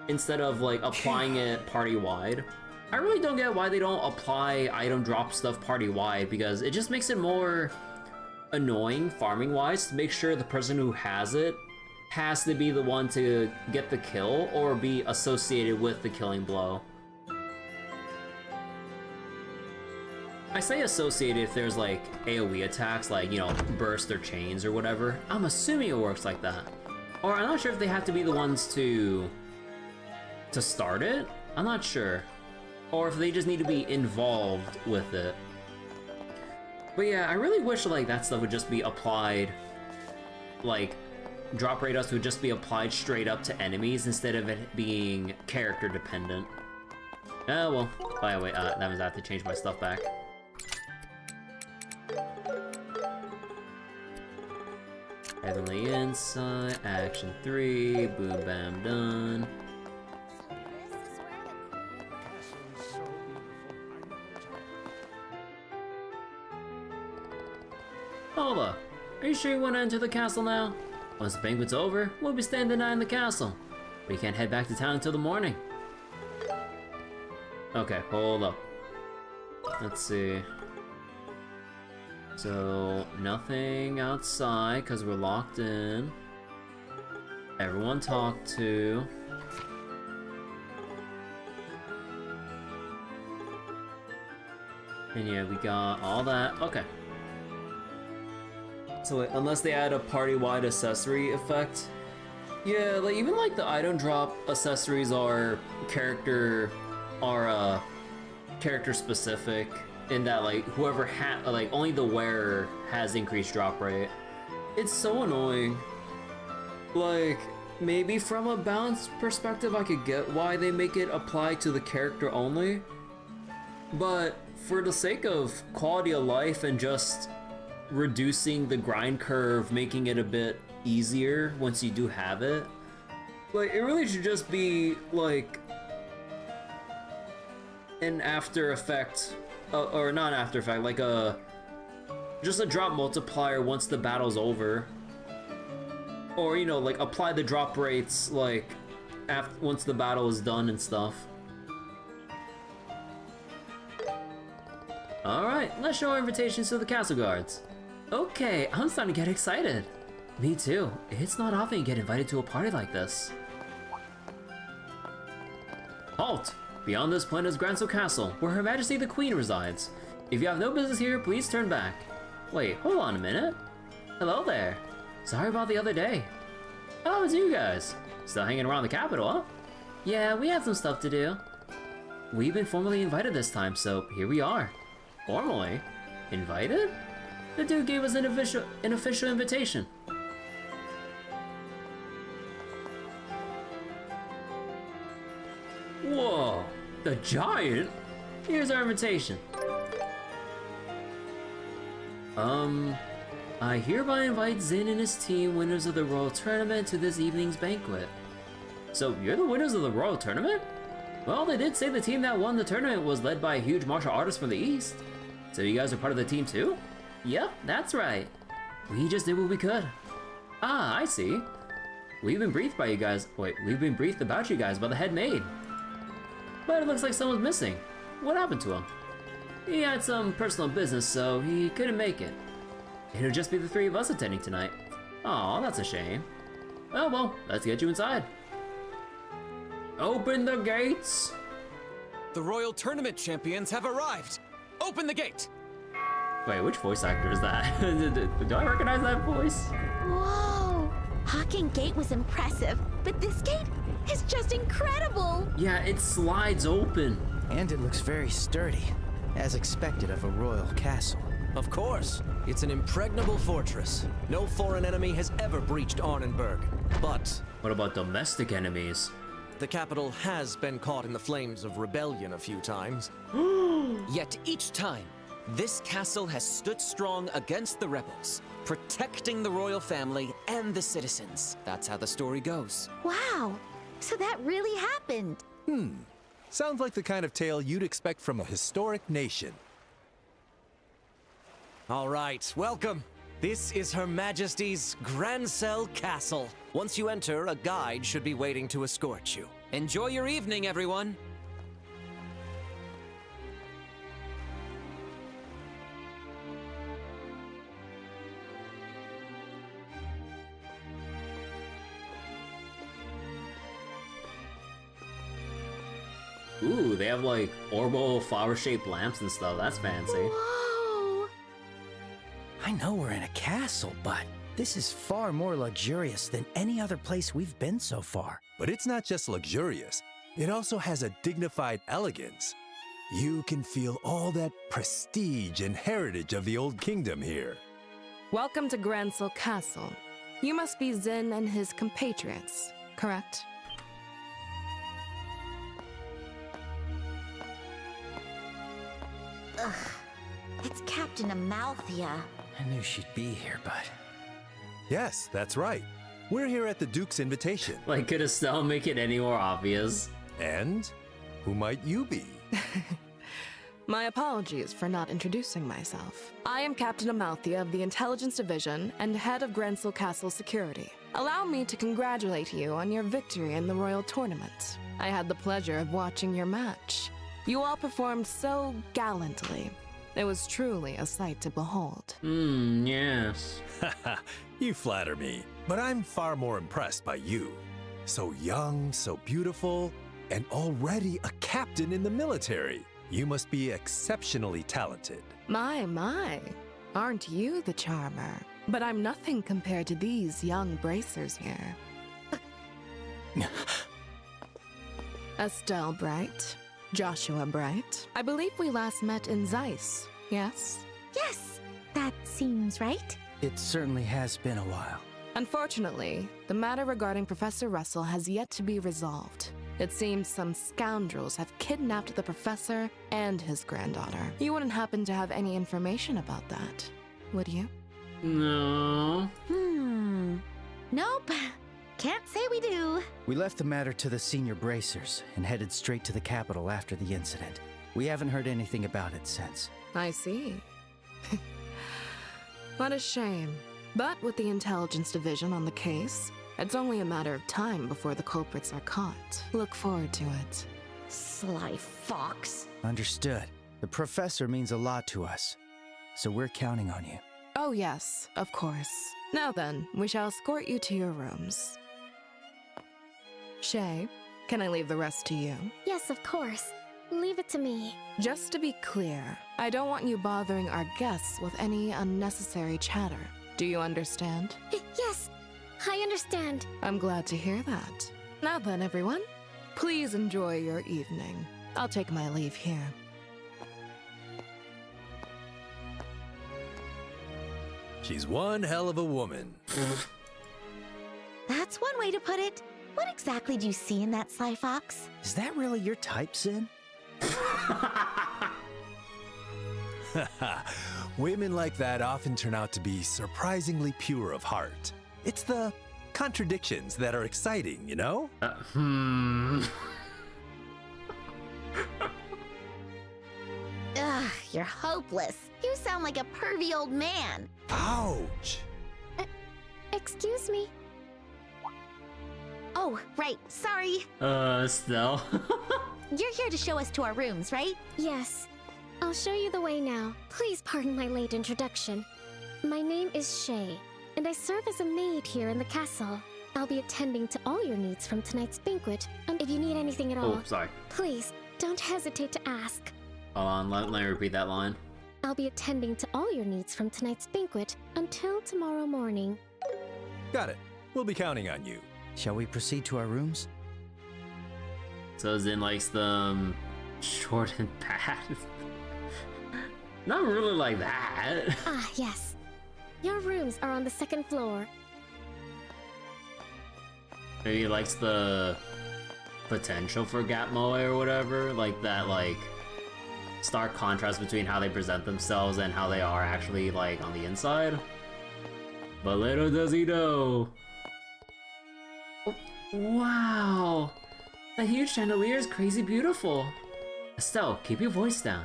instead of like applying it party-wide. I really don't get why they don't apply item drop stuff party-wide, because it just makes it more annoying farming-wise to make sure the person who has it has to be the one to get the kill or be associated with the killing blow. I say associated if there's like AoE attacks, like, burst or chains or whatever. I'm assuming it works like that. Or I'm not sure if they have to be the ones to start it. I'm not sure. Or if they just need to be involved with it. But yeah, I really wish like that stuff would just be applied, like drop rate ups would just be applied straight up to enemies instead of it being character dependent. Oh well, by the way, that means I have to change my stuff back. Heavenly Insight, Action 3, boom bam done. Hilda, are you sure you want to enter the castle now? Once the banquet's over, we'll be staying the night in the castle. We can't head back to town until the morning. Okay, hold up. Let's see. So, nothing outside because we're locked in. Everyone talk to. And yeah, we got all that. Okay. So wait, unless they add a party-wide accessory effect. Yeah, like even like the item drop accessories are character specific in that like whoever like only the wearer has increased drop rate. It's so annoying. Like maybe from a balance perspective I could get why they make it apply to the character only. But for the sake of quality of life and just reducing the grind curve, making it a bit easier once you do have it, like it really should just be like an after effect, or not after effect, like just a drop multiplier once the battle's over, or you know, like apply the drop rates like once the battle is done and stuff. Alright, let's show our invitations to the castle guards. Okay, I'm starting to get excited. Me too. It's not often you get invited to a party like this. Halt! Beyond this point is Grancel Castle, where Her Majesty the Queen resides. If you have no business here, please turn back. Wait, hold on a minute. Hello there. Sorry about the other day. Oh, it's you guys. Still hanging around the capital, huh? Yeah, we had some stuff to do. We've been formally invited this time, so here we are. Formally? Invited? The dude gave us an official invitation. Whoa, the giant? Here's our invitation. I hereby invite Zin and his team, winners of the Royal Tournament, to this evening's banquet. So, you're the winners of the Royal Tournament? Well, they did say the team that won the tournament was led by a huge martial artist from the East. So you guys are part of the team too? Yep, that's right. We just did what we could. Ah, I see. We've been briefed about you guys by the head maid. But it looks like someone's missing. What happened to him? He had some personal business, so he couldn't make it. It'll just be the three of us attending tonight. Aw, that's a shame. Oh well, let's get you inside. Open the gates! The Royal Tournament champions have arrived! Open the gate! Wait, which voice actor is that? Do I recognize that voice? Whoa! Hawking Gate was impressive, but this gate is just incredible! Yeah, it slides open. And it looks very sturdy, as expected of a royal castle. Of course, it's an impregnable fortress. No foreign enemy has ever breached Arnenberg. But What about domestic enemies? the capital has been caught in the flames of rebellion a few times. Yet each time, this castle has stood strong against the rebels, protecting the royal family and the citizens. That's how the story goes. Wow! So that really happened! Sounds like the kind of tale you'd expect from a historic nation. All right, welcome. This is Her Majesty's Grancel Castle. Once you enter, a guide should be waiting to escort you. Enjoy your evening, everyone. Ooh, they have like orbital flower-shaped lamps and stuff. That's fancy. Whoa! I know we're in a castle, but this is far more luxurious than any other place we've been so far. But it's not just luxurious, it also has a dignified elegance. You can feel all that prestige and heritage of the old kingdom here. Welcome to Grancel Castle. You must be Zin and his compatriots, correct? Ugh. It's Captain Amalthea. I knew she'd be here, but... Yes, that's right. We're here at the Duke's invitation. Like, could Estelle make it any more obvious? And who might you be? My apologies for not introducing myself. I am Captain Amalthea of the Intelligence Division and head of Grancel Castle Security. Allow me to congratulate you on your victory in the Royal Tournament. I had the pleasure of watching your match. You all performed so gallantly. It was truly a sight to behold. Yes. You flatter me, but I'm far more impressed by you. So young, so beautiful, and already a captain in the military. You must be exceptionally talented. My. Aren't you the charmer? But I'm nothing compared to these young bracers here. Estelle Bright, Joshua Bright. I believe we last met in Zeiss, yes? Yes, that seems right. It certainly has been a while. Unfortunately, the matter regarding Professor Russell has yet to be resolved. It seems some scoundrels have kidnapped the professor and his granddaughter. You wouldn't happen to have any information about that, would you? No. Nope. Can't say we do. We left the matter to the senior bracers and headed straight to the capital after the incident. We haven't heard anything about it since. I see. What a shame. But with the intelligence division on the case, it's only a matter of time before the culprits are caught. Look forward to it. Sly fox. Understood. The professor means a lot to us, so we're counting on you. Oh yes, of course. Now then, we shall escort you to your rooms. Shay, can I leave the rest to you? Yes, of course. Leave it to me. Just to be clear, I don't want you bothering our guests with any unnecessary chatter. Do you understand? Yes, I understand. I'm glad to hear that. Now then, everyone, please enjoy your evening. I'll take my leave here. She's one hell of a woman. That's one way to put it. What exactly do you see in that sly fox? Is that really your type, Sin? Women like that often turn out to be surprisingly pure of heart. It's the contradictions that are exciting, you know? Ugh, you're hopeless. You sound like a pervy old man. Ouch! Excuse me. Oh, right. Sorry. Estelle. You're here to show us to our rooms, right? Yes. I'll show you the way now. Please pardon my late introduction. My name is Shay, and I serve as a maid here in the castle. I'll be attending to all your needs from tonight's banquet, and if you need anything at all, Oh, sorry. please don't hesitate to ask. Hold on, let me repeat that line. I'll be attending to all your needs from tonight's banquet until tomorrow morning. Got it. We'll be counting on you. Shall we proceed to our rooms? So Zin likes them short and bad. Not really like that. Ah, yes. Your rooms are on the second floor. Maybe he likes the potential for gap moe or whatever, like that, like stark contrast between how they present themselves and how they are actually like on the inside. But little does he know. Oh, wow, that huge chandelier is crazy beautiful. Estelle, keep your voice down.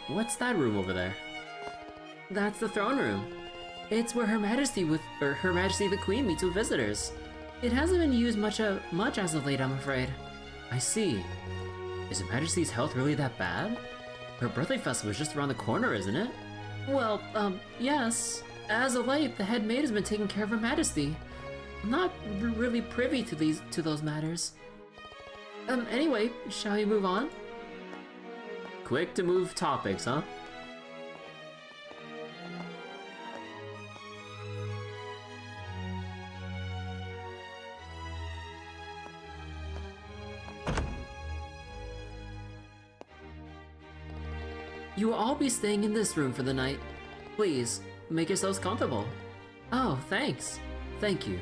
What's that room over there? That's the throne room. It's where Her Majesty the Queen meets with visitors. It hasn't been used much as of late, I'm afraid. I see. Is Her Majesty's health really that bad? Her birthday festival is just around the corner, isn't it? Well, yes. As of late, the head maid has been taking care of Her Majesty. I'm not really privy to those matters. Anyway, shall we move on? Quick to move topics, huh? You will all be staying in this room for the night. Please, make yourselves comfortable. Oh, thanks. Thank you.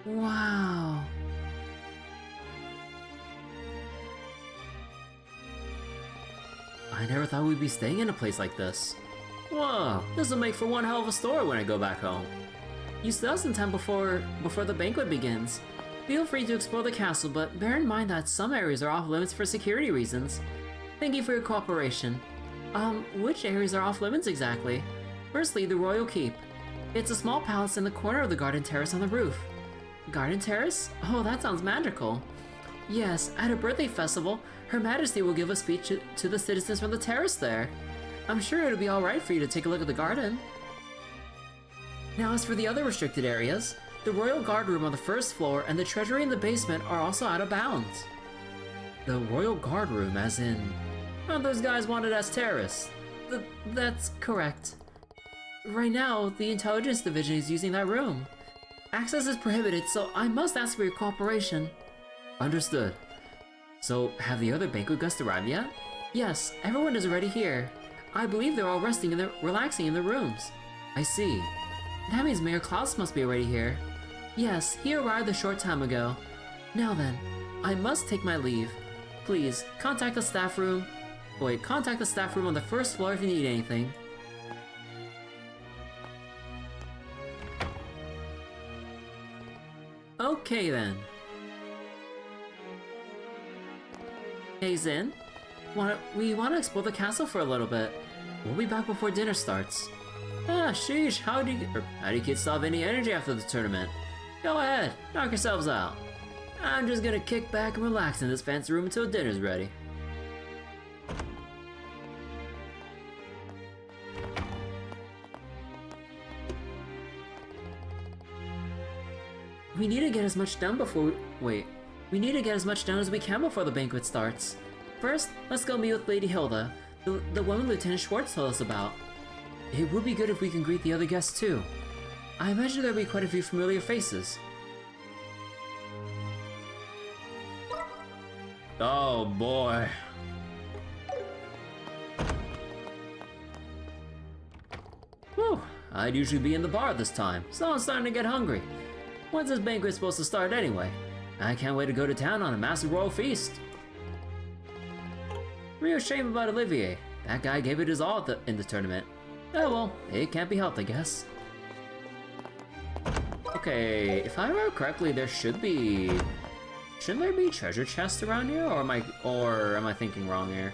Wow. I never thought we'd be staying in a place like this. Whoa, this will make for one hell of a story when I go back home. You still have some time before the banquet begins. Feel free to explore the castle, but bear in mind that some areas are off limits for security reasons. Thank you for your cooperation. Which areas are off limits exactly? Firstly, the Royal Keep. It's a small palace in the corner of the garden terrace on the roof. Garden terrace? Oh, that sounds magical. Yes, at a birthday festival, Her Majesty will give a speech to the citizens from the terrace there. I'm sure it'll be alright for you to take a look at the garden. Now as for the other restricted areas, the Royal Guard Room on the first floor and the Treasury in the basement are also out of bounds. The Royal Guard Room as in... Oh, those guys wanted as Terrace. That's correct. Right now, the Intelligence Division is using that room. Access is prohibited, so I must ask for your cooperation. Understood. So, have the other banquet guests arrived yet? Yes, everyone is already here. I believe they're all relaxing in their rooms. I see. That means Mayor Klaus must be already here. Yes, he arrived a short time ago. Now then, I must take my leave. Please, contact the staff room. Contact the staff room on the first floor if you need anything. Okay then. Hey Zin, we want to explore the castle for a little bit. We'll be back before dinner starts. Ah, sheesh, how do you kids still have any energy after the tournament? Go ahead, knock yourselves out. I'm just gonna kick back and relax in this fancy room until dinner's ready. We need to get as much done before we need to get as much done as we can before the banquet starts. First, let's go meet with Lady Hilda, the woman Lieutenant Schwartz told us about. It would be good if we can greet the other guests too. I imagine there'll be quite a few familiar faces. Oh boy. Whew, I'd usually be in the bar at this time, so I'm starting to get hungry. When's this banquet supposed to start anyway? I can't wait to go to town on a massive royal feast. Real shame about Olivier. That guy gave it his all in the tournament. Oh well, it can't be helped, I guess. Okay, if I remember correctly, shouldn't there be treasure chests around here, or am I thinking wrong here?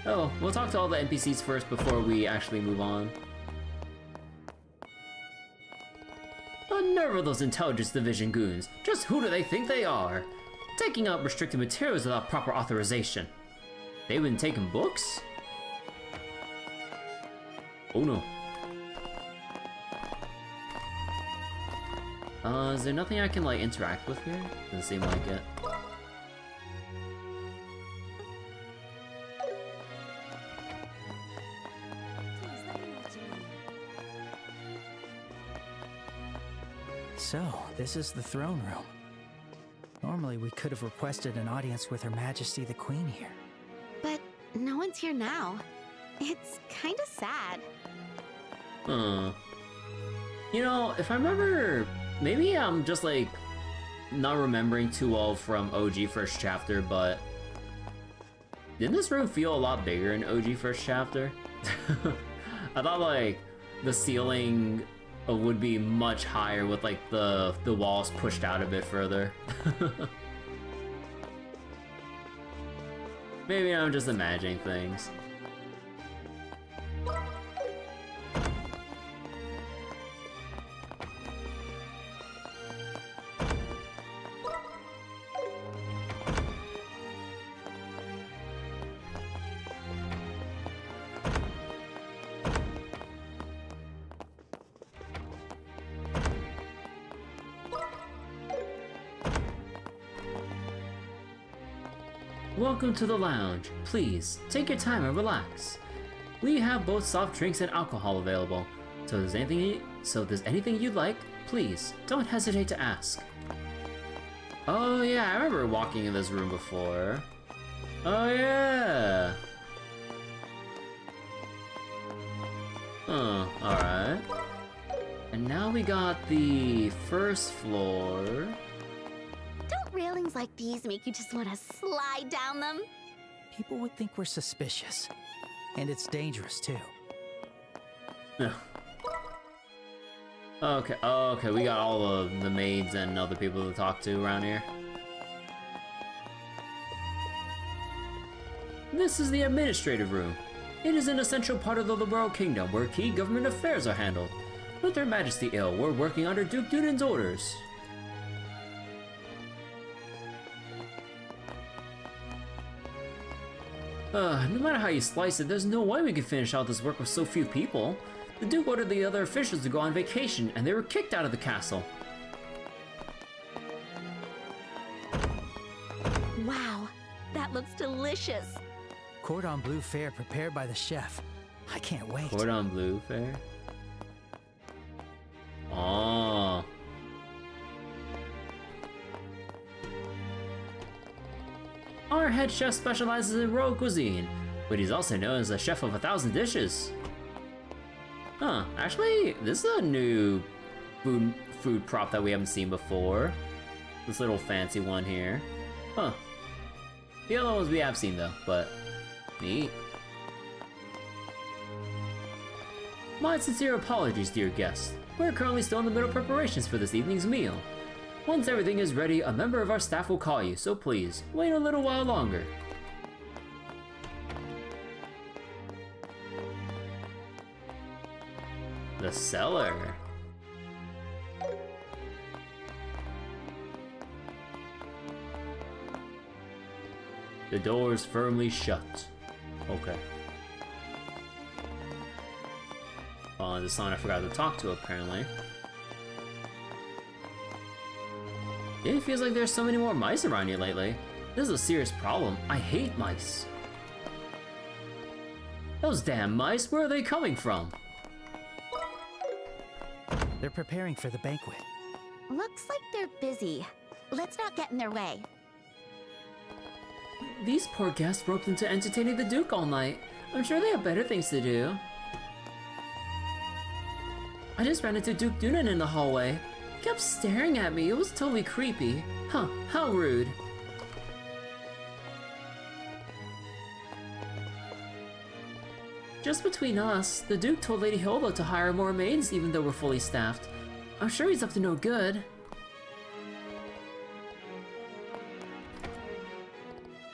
Oh, we'll talk to all the NPCs first before we actually move on. The nerve of those Intelligence Division goons. Just who do they think they are? Taking out restricted materials without proper authorization. They've been taking books? Oh no. Is there nothing I can like interact with here? Doesn't seem like it. So, this is the throne room. Normally we could have requested an audience with Her Majesty the Queen here. But no one's here now. It's kind of sad. You know, if I remember, maybe I'm just like not remembering too well from OG first chapter, but didn't this room feel a lot bigger in OG first chapter? I thought like the ceiling would be much higher with like the walls pushed out a bit further. Maybe I'm just imagining things. Welcome to the lounge. Please, take your time and relax. We have both soft drinks and alcohol available. So if there's anything you'd like, please, don't hesitate to ask. Oh yeah, I remember walking in this room before. Oh yeah! Oh, alright. And now we got the first floor. Don't railings like these make you just want to slide down them? People would think we're suspicious. And it's dangerous, too. Okay, we got all of the maids and other people to talk to around here. This is the administrative room. It is an essential part of the Liberl Kingdom where key government affairs are handled. With Their Majesty ill, we're working under Duke Dunan's orders. No matter how you slice it, there's no way we can finish out this work with so few people. The Duke ordered the other officials to go on vacation, and they were kicked out of the castle. Wow, that looks delicious. Cordon bleu fare prepared by the chef. I can't wait. Cordon bleu fare? Oh. Our head chef specializes in royal cuisine, but he's also known as the chef of 1,000 dishes. Huh, actually, this is a new food prop that we haven't seen before. This little fancy one here. Huh. The other ones we have seen though, but neat. My sincere apologies, dear guests. We're currently still in the middle of preparations for this evening's meal. Once everything is ready, a member of our staff will call you, so please, wait a little while longer. The cellar. The door is firmly shut. Okay. Oh, this someone I forgot to talk to, apparently. It feels like there's so many more mice around here lately. This is a serious problem. I hate mice. Those damn mice, where are they coming from? They're preparing for the banquet. Looks like they're busy. Let's not get in their way. These poor guests roped into entertaining the Duke all night. I'm sure they have better things to do. I just ran into Duke Dunan in the hallway. He kept staring at me. It was totally creepy. Huh, how rude. Just between us, the Duke told Lady Hilda to hire more maids even though we're fully staffed. I'm sure he's up to no good.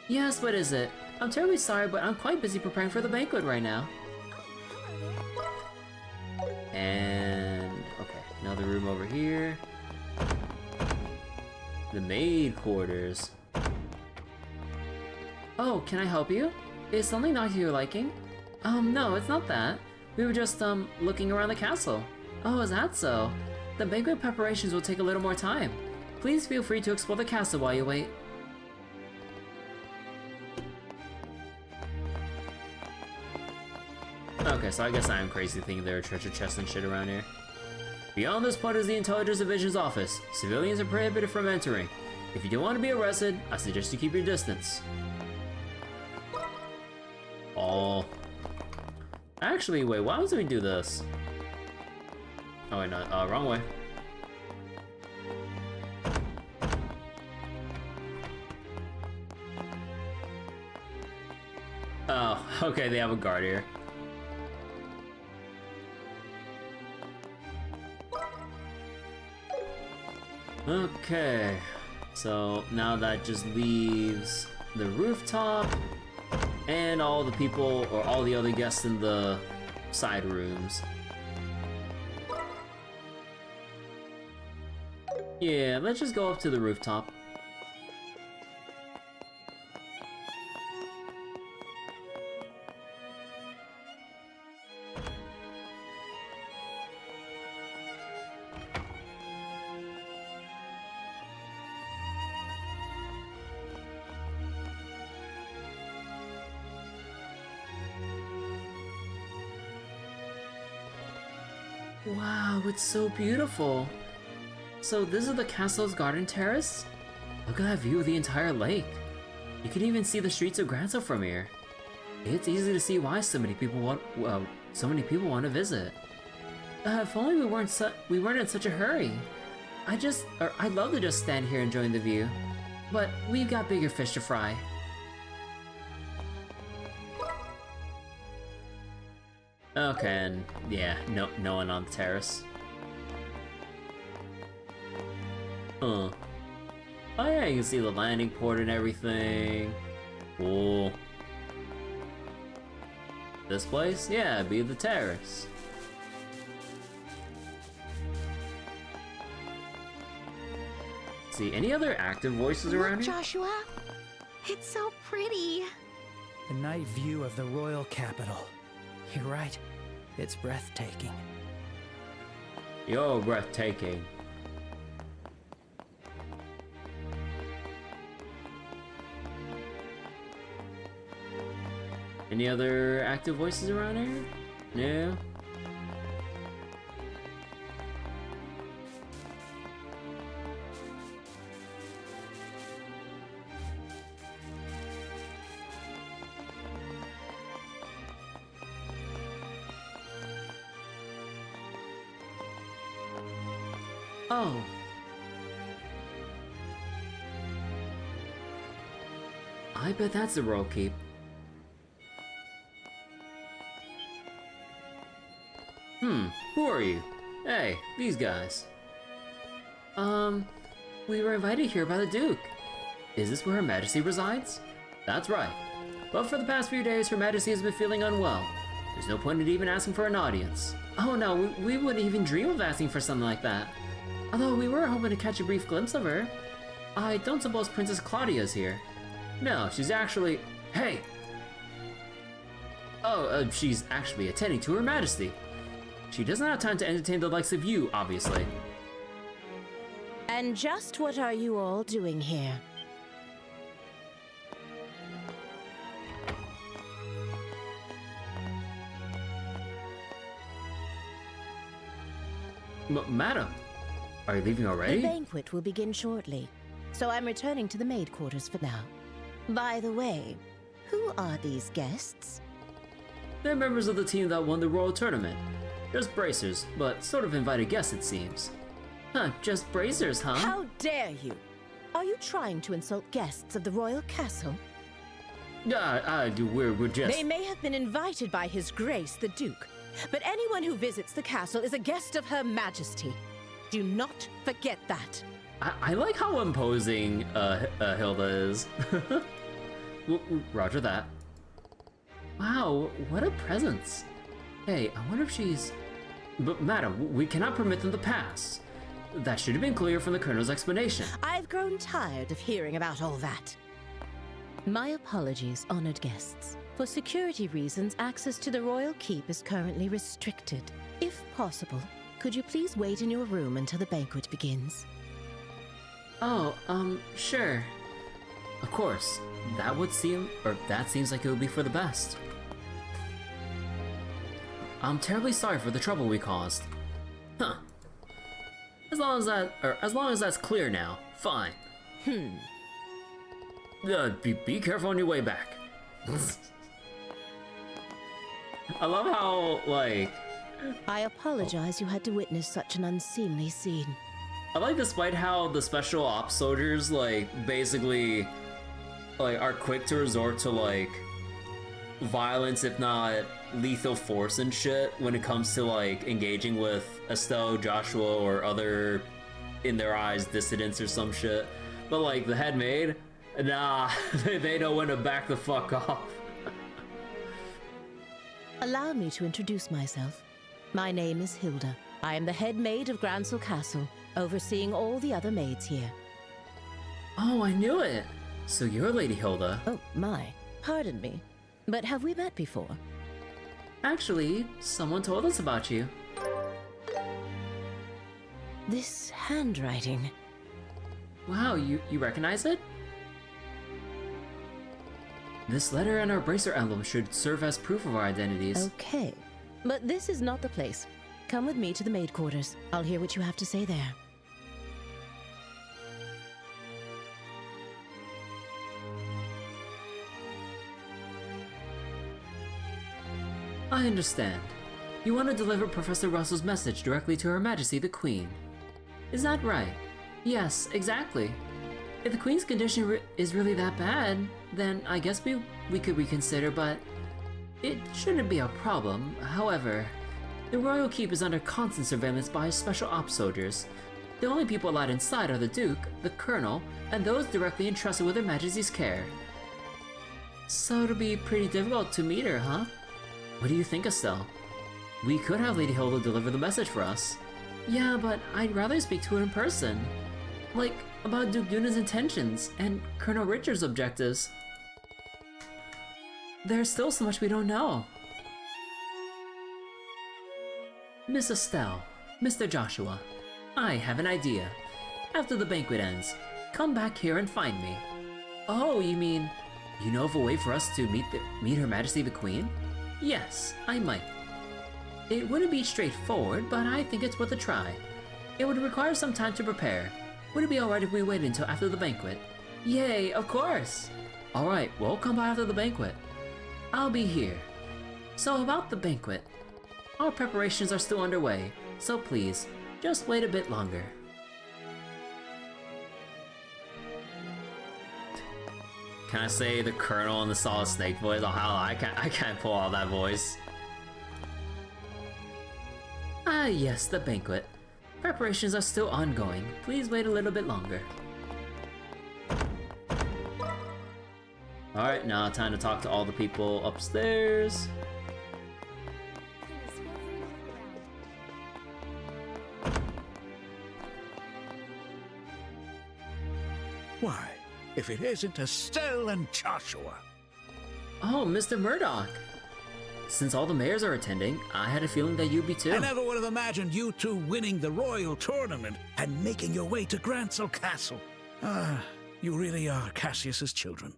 Yes, what is it? I'm terribly sorry, but I'm quite busy preparing for the banquet right now. And... okay, another room over here. The maid quarters. Oh, can I help you? Is something not to your liking? No, it's not that. We were just, looking around the castle. Oh, is that so? The banquet preparations will take a little more time. Please feel free to explore the castle while you wait. Okay, so I guess I am crazy thinking there are treasure chests and shit around here. Beyond this point is the Intelligence Division's office. Civilians are prohibited from entering. If you don't want to be arrested, I suggest you keep your distance. Oh. Actually, wait, why was we do this? Oh wait, no, wrong way. Oh, okay, they have a guard here. Okay, so now that just leaves the rooftop and all the people or all the other guests in the side rooms. Yeah, let's just go up to the rooftop. Wow, it's so beautiful. So this is the castle's garden terrace? Look at that view of the entire lake. You can even see the streets of Grancel from here. It's easy to see why so many people want to visit. If only we weren't in such a hurry. I'd love to just stand here enjoying the view, but we've got bigger fish to fry. Okay, and yeah, no one on the terrace. Huh. Oh yeah, you can see the landing port and everything. Cool. This place? Yeah, be the Terrace. See, any other active voices around Look, here? Joshua. It's so pretty. The night view of the royal capital. You're right. It's breathtaking. You're breathtaking. Any other active voices around here? No? Oh. I bet that's the royal keep. Who are you? Hey, these guys. We were invited here by the Duke. Is this where Her Majesty resides? That's right. But for the past few days, Her Majesty has been feeling unwell. There's no point in even asking for an audience. Oh no, we wouldn't even dream of asking for something like that. Although we were hoping to catch a brief glimpse of her. I don't suppose Princess Claudia's here. No, she's actually... Hey! Oh, she's actually attending to Her Majesty. She doesn't have time to entertain the likes of you, obviously. And just what are you all doing here? Madam, are you leaving already? The banquet will begin shortly, so I'm returning to the maid quarters for now. By the way, who are these guests? They're members of the team that won the Royal Tournament. Just bracers, but sort of invited guests, it seems. Huh, just bracers, huh? How dare you! Are you trying to insult guests of the royal castle? We're just... They may have been invited by His Grace, the Duke, but anyone who visits the castle is a guest of Her Majesty. Do not forget that. I like how imposing Hilda is. Roger that. Wow, what a presence. Hey, I wonder if she's... But madam, we cannot permit them to pass. That should have been clear from the Colonel's explanation. I've grown tired of hearing about all that. My apologies, honored guests. For security reasons, access to the royal keep is currently restricted. If possible, could you please wait in your room until the banquet begins? Oh, sure. Of course. That seems like it would be for the best. I'm terribly sorry for the trouble we caused. Huh. As long as that's clear now, fine. Be careful on your way back. I love how, like... I apologize you had to witness such an unseemly scene. I like despite how the special ops soldiers, like, basically, like, are quick to resort to, like, violence, if not lethal force and shit when it comes to, like, engaging with Estelle, Joshua, or other, in their eyes, dissidents or some shit. But, like, the head maid, nah, they know when to back the fuck off. Allow me to introduce myself. My name is Hilda. I am the head maid of Grancel Castle, overseeing all the other maids here. Oh, I knew it! So you're Lady Hilda. Oh, my. Pardon me. But have we met before? Actually, someone told us about you. This handwriting. Wow, you recognize it? This letter and our bracer emblem should serve as proof of our identities. Okay. But this is not the place. Come with me to the maid quarters. I'll hear what you have to say there. I understand. You want to deliver Professor Russell's message directly to Her Majesty the Queen. Is that right? Yes, exactly. If the Queen's condition is really that bad, then I guess we could reconsider, but it shouldn't be a problem. However, the Royal Keep is under constant surveillance by special ops soldiers. The only people allowed inside are the Duke, the Colonel, and those directly entrusted with Her Majesty's care. So it'll be pretty difficult to meet her, huh? What do you think, Estelle? We could have Lady Hilda deliver the message for us. Yeah, but I'd rather speak to her in person. Like, about Duke Duna's intentions and Colonel Richard's objectives. There's still so much we don't know. Miss Estelle, Mr. Joshua, I have an idea. After the banquet ends, come back here and find me. Oh, you mean, you know of a way for us to meet Her Majesty the Queen? Yes, I might. It wouldn't be straightforward, but I think it's worth a try. It would require some time to prepare. Would it be alright if we waited until after the banquet? Yay, of course! Alright, we'll come by after the banquet. I'll be here. So about the banquet. Our preparations are still underway, so please, just wait a bit longer. Can I say the Colonel and the Solid Snake voice? Oh, hell, I can't pull out that voice. Ah, yes, the banquet. Preparations are still ongoing. Please wait a little bit longer. Alright, now time to talk to all the people upstairs. Why, if it isn't Estelle and Joshua. Oh, Mr. Murdoch. Since all the mayors are attending, I had a feeling that you'd be too. I never would have imagined you two winning the royal tournament and making your way to Grancel Castle. Ah, you really are Cassius's children.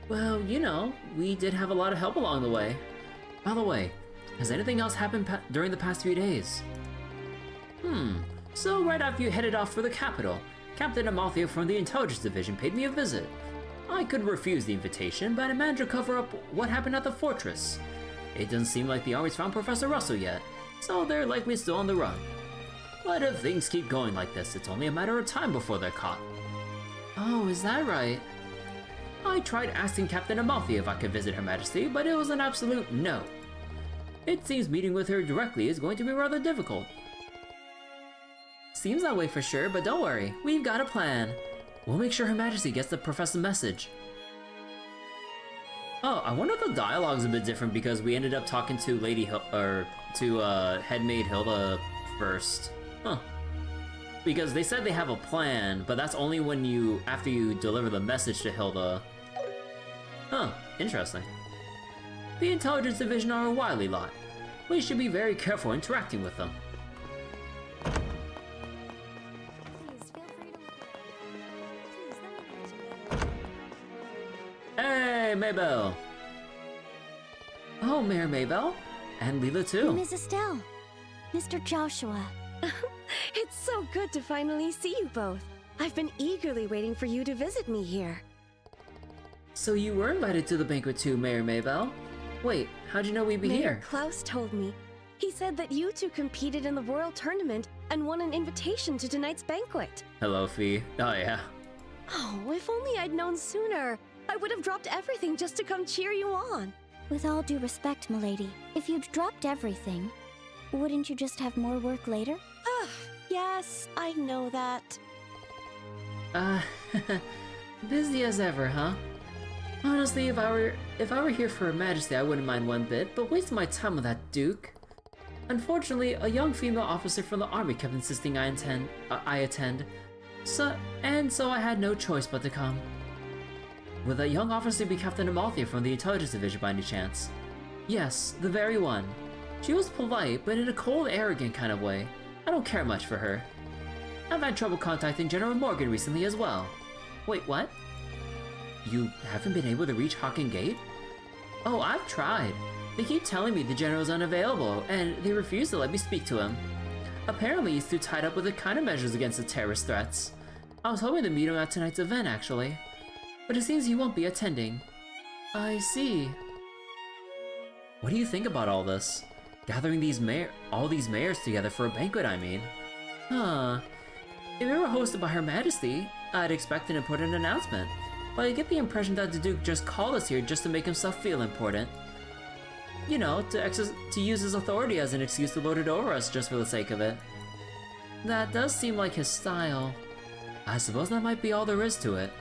Well, you know, we did have a lot of help along the way. By the way, has anything else happened during the past few days? So right after you headed off for the capital, Captain Amalthea from the Intelligence Division paid me a visit. I could refuse the invitation, but I managed to cover up what happened at the fortress. It doesn't seem like the army's found Professor Russell yet, so they're likely still on the run. But if things keep going like this, it's only a matter of time before they're caught. Oh, is that right? I tried asking Captain Amalthea if I could visit Her Majesty, but it was an absolute no. It seems meeting with her directly is going to be rather difficult. Seems that way for sure, but don't worry, we've got a plan. We'll make sure Her Majesty gets the professor's message. Oh, I wonder if the dialogue's a bit different because we ended up talking to Head Maid Hilda first. Huh. Because they said they have a plan, but that's only when after you deliver the message to Hilda. Huh, interesting. The Intelligence Division are a wily lot. We should be very careful interacting with them. Hey, Maybell! Oh, Mayor Maybell? And Leela too. Miss Estelle, Mr. Joshua. It's so good to finally see you both. I've been eagerly waiting for you to visit me here. So you were invited to the banquet too, Mayor Maybell? Wait, how'd you know we'd be Mayor here? Klaus told me. He said that you two competed in the Royal Tournament and won an invitation to tonight's banquet. Hello, Fee. Oh, yeah. Oh, if only I'd known sooner. I would have dropped everything just to come cheer you on. With all due respect, milady, if you'd dropped everything, wouldn't you just have more work later? Yes, I know that. Busy as ever, huh? Honestly, if I were here for Her Majesty, I wouldn't mind one bit, but wasting my time with that Duke. Unfortunately, a young female officer from the army kept insisting I attend. So I had no choice but to come. Would that young officer be Captain Amalthea from the Intelligence Division by any chance? Yes, the very one. She was polite, but in a cold, arrogant kind of way. I don't care much for her. I've had trouble contacting General Morgan recently as well. Wait, what? You haven't been able to reach Hawken Gate? Oh, I've tried. They keep telling me the General's unavailable, and they refuse to let me speak to him. Apparently he's too tied up with the countermeasures against the terrorist threats. I was hoping to meet him at tonight's event, actually. But it seems he won't be attending. I see. What do you think about all this? Gathering all these mayors together for a banquet, I mean. Huh. If it were hosted by Her Majesty, I'd expect an important announcement. But I get the impression that the Duke just called us here just to make himself feel important. You know, to use his authority as an excuse to lord it over us just for the sake of it. That does seem like his style. I suppose that might be all there is to it.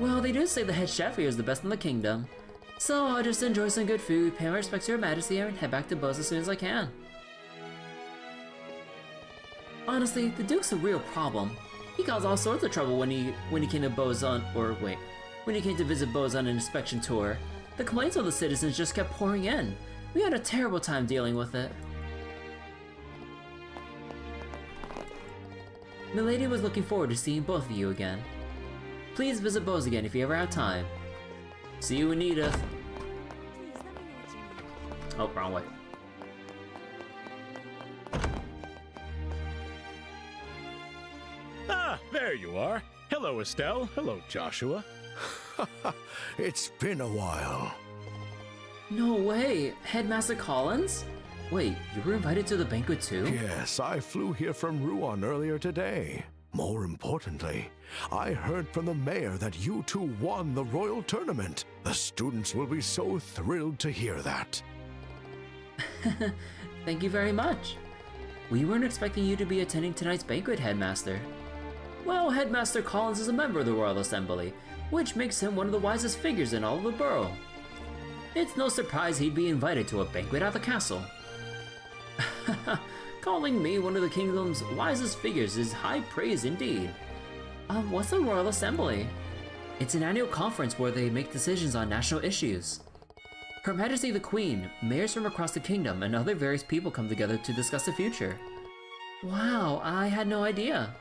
Well, they do say the head chef here is the best in the kingdom. So I'll just enjoy some good food, pay my respects to Her Majesty, and head back to Buzz as soon as I can. Honestly, the Duke's a real problem. He caused all sorts of trouble when he came to when he came to visit Bose on an inspection tour. The complaints of the citizens just kept pouring in. We had a terrible time dealing with it. Milady was looking forward to seeing both of you again. Please visit Bose again if you ever have time. See you in Edith. Oh, wrong way. Ah, there you are. Hello, Estelle. Hello, Joshua. It's been a while. No way! Headmaster Collins? Wait, you were invited to the banquet too? Yes, I flew here from Rouen earlier today. More importantly, I heard from the mayor that you two won the royal tournament. The students will be so thrilled to hear that. Thank you very much. We weren't expecting you to be attending tonight's banquet, Headmaster. Well, Headmaster Collins is a member of the Royal Assembly, which makes him one of the wisest figures in all of the borough. It's no surprise he'd be invited to a banquet at the castle. Calling me one of the kingdom's wisest figures is high praise indeed. What's the Royal Assembly? It's an annual conference where they make decisions on national issues. Her Majesty the Queen, mayors from across the kingdom, and other various people come together to discuss the future. Wow, I had no idea.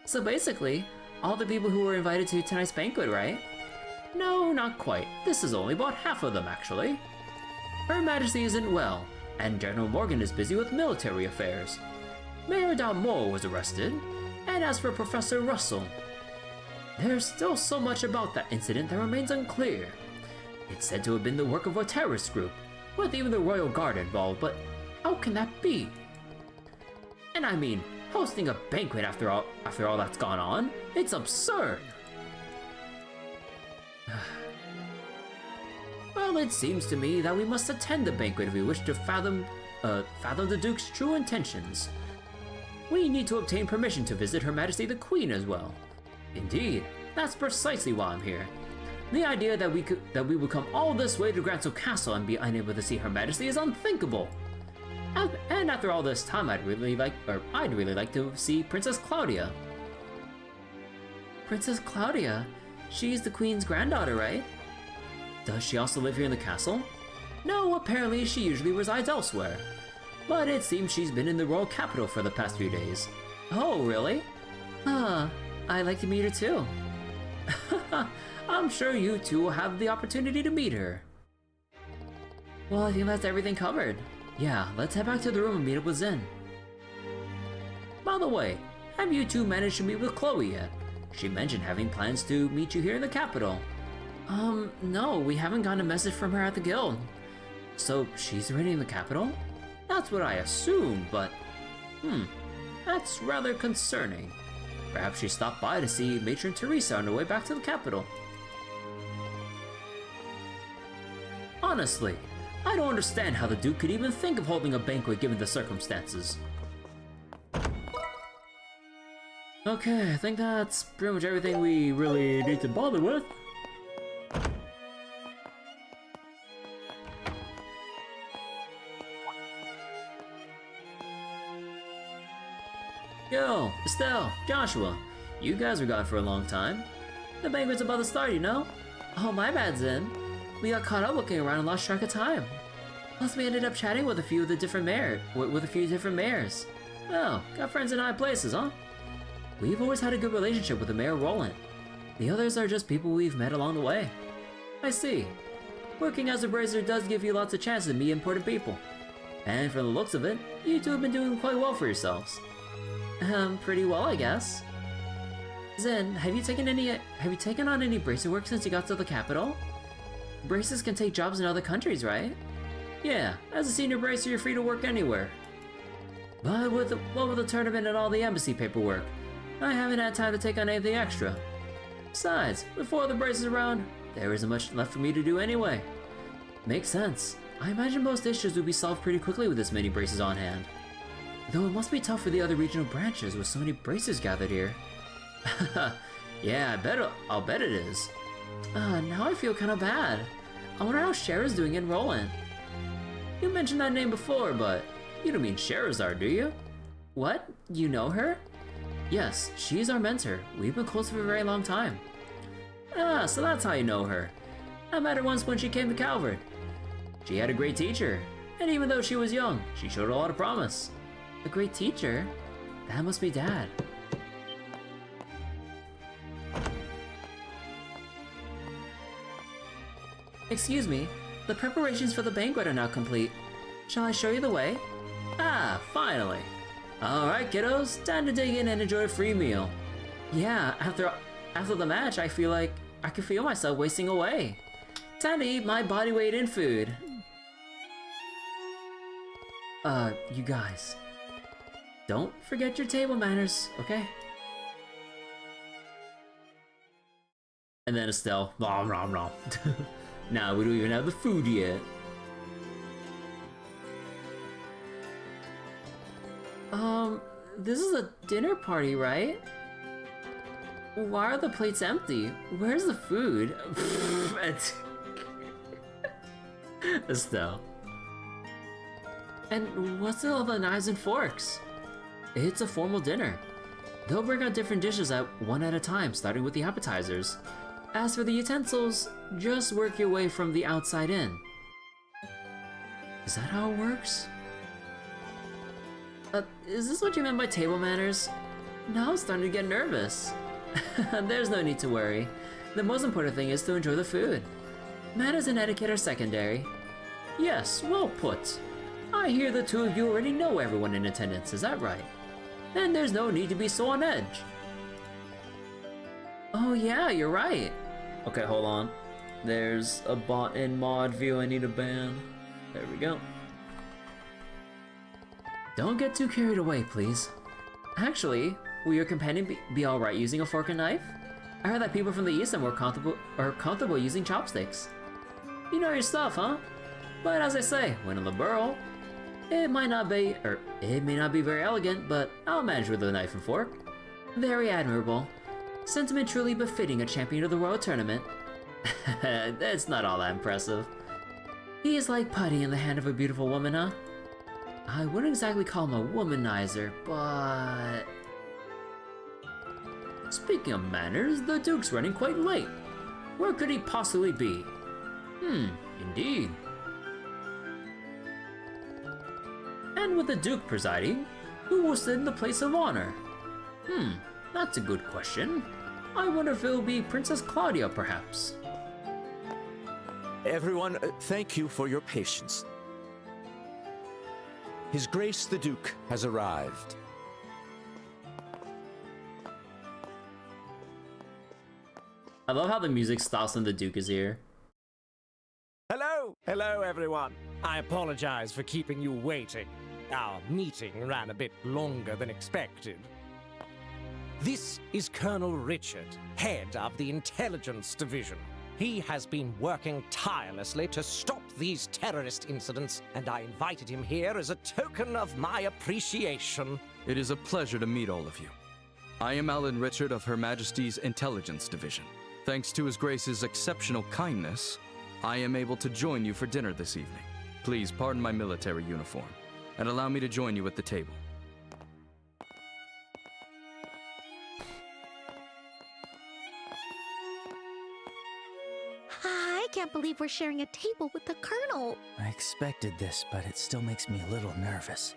So basically, all the people who were invited to tonight's banquet, right? No, not quite. This is only about half of them, actually. Her Majesty isn't well, and General Morgan is busy with military affairs. Mayor Dalmore was arrested, and as for Professor Russell, there's still so much about that incident that remains unclear. It's said to have been the work of a terrorist group, with even the Royal Guard involved, but how can that be? And I mean, hosting a banquet after all that's gone on, it's absurd! Well, it seems to me that we must attend the banquet if we wish to fathom the Duke's true intentions. We need to obtain permission to visit Her Majesty the Queen as well. Indeed, that's precisely why I'm here. The idea that we would come all this way to Grancel Castle and be unable to see Her Majesty is unthinkable. And after all this time, I'd really like to see Princess Claudia. Princess Claudia? She's the Queen's granddaughter, right? Does she also live here in the castle? No, apparently she usually resides elsewhere. But it seems she's been in the royal capital for the past few days. Oh, really? I'd like to meet her too. I'm sure you two will have the opportunity to meet her. Well, I think that's everything covered. Yeah, let's head back to the room and meet up with Zen. By the way, have you two managed to meet with Chloe yet? She mentioned having plans to meet you here in the capital. No, we haven't gotten a message from her at the guild. So, she's already in the capital? That's what I assumed, but... that's rather concerning. Perhaps she stopped by to see Matron Teresa on her way back to the capital. Honestly, I don't understand how the Duke could even think of holding a banquet given the circumstances. Okay, I think that's pretty much everything we really need to bother with. Yo, Estelle, Joshua, you guys were gone for a long time. The banquet's about to start, you know? Oh, my bad, Zen. We got caught up looking around and lost track of time. Plus, we ended up chatting with a few different mayors. Oh, got friends in high places, huh? We've always had a good relationship with the Mayor Roland. The others are just people we've met along the way. I see. Working as a brazier does give you lots of chances to meet important people. And from the looks of it, you two have been doing quite well for yourselves. Pretty well, I guess. Zen, have you taken on any bracer work since you got to the capital? Bracers can take jobs in other countries, right? Yeah, as a senior bracer, you're free to work anywhere. But with the tournament and all the embassy paperwork, I haven't had time to take on anything extra. Besides, with 4 other bracers around, there isn't much left for me to do anyway. Makes sense. I imagine most issues would be solved pretty quickly with this many braces on hand. Though it must be tough for the other regional branches with so many bracers gathered here. Yeah, I'll bet it is. Now I feel kind of bad. I wonder how Cher's doing in Roland. You mentioned that name before, but you don't mean Scheherazade, do you? What? You know her? Yes, she's our mentor. We've been close for a very long time. Ah, so that's how you know her. I met her once when she came to Calvard. She had a great teacher, and even though she was young, she showed a lot of promise. A great teacher? That must be Dad. Excuse me, the preparations for the banquet are now complete. Shall I show you the way? Ah, finally. Alright, kiddos, time to dig in and enjoy a free meal. Yeah, after the match, I feel like I can feel myself wasting away. Time to eat my body weight in food. You guys, don't forget your table manners, okay? And then Estelle, nom nom nom. Nah, we don't even have the food yet. This is a dinner party, right? Why are the plates empty? Where's the food? Estelle. And what's with all the knives and forks? It's a formal dinner. They'll bring out different dishes one at a time, starting with the appetizers. As for the utensils, just work your way from the outside in. Is that how it works? Is this what you meant by table manners? Now I'm starting to get nervous. There's no need to worry. The most important thing is to enjoy the food. Manners and etiquette are secondary. Yes, well put. I hear the two of you already know everyone in attendance, is that right? Then there's no need to be so on edge. Oh yeah, you're right. Okay, hold on. There's a bot in mod view I need to ban. There we go. Don't get too carried away, please. Actually, will your companion be alright using a fork and knife? I heard that people from the East are more comfortable using chopsticks. You know your stuff, huh? But as I say, when in Liberl, it may not be very elegant, but I'll manage with a knife and fork. Very admirable. Sentiment truly befitting a champion of the Royal Tournament. It's not all that impressive. He is like putty in the hand of a beautiful woman, huh? I wouldn't exactly call him a womanizer, but... Speaking of manners, the Duke's running quite late. Where could he possibly be? Indeed. And with the Duke presiding, who will sit in the place of honor? That's a good question. I wonder if it'll be Princess Claudia, perhaps. Everyone, thank you for your patience. His Grace the Duke has arrived. I love how the music stops when the Duke is here. Hello! Hello, everyone. I apologize for keeping you waiting. Our meeting ran a bit longer than expected. This is Colonel Richard, head of the Intelligence Division. He has been working tirelessly to stop these terrorist incidents, and I invited him here as a token of my appreciation. It is a pleasure to meet all of you. I am Alan Richard of Her Majesty's Intelligence Division. Thanks to His Grace's exceptional kindness, I am able to join you for dinner this evening. Please pardon my military uniform, and allow me to join you at the table. I can't believe we're sharing a table with the Colonel. I expected this, but it still makes me a little nervous.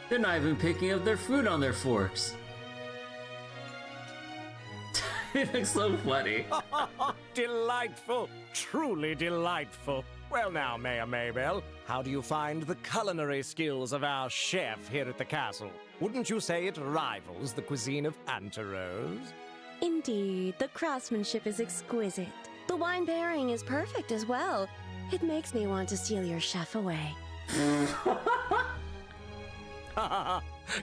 They're not even picking up their food on their forks. It looks so funny. Delightful. Truly delightful. Well now, Mayor Maybell, how do you find the culinary skills of our chef here at the castle? Wouldn't you say it rivals the cuisine of Anterose? Indeed, the craftsmanship is exquisite. The wine pairing is perfect as well. It makes me want to steal your chef away.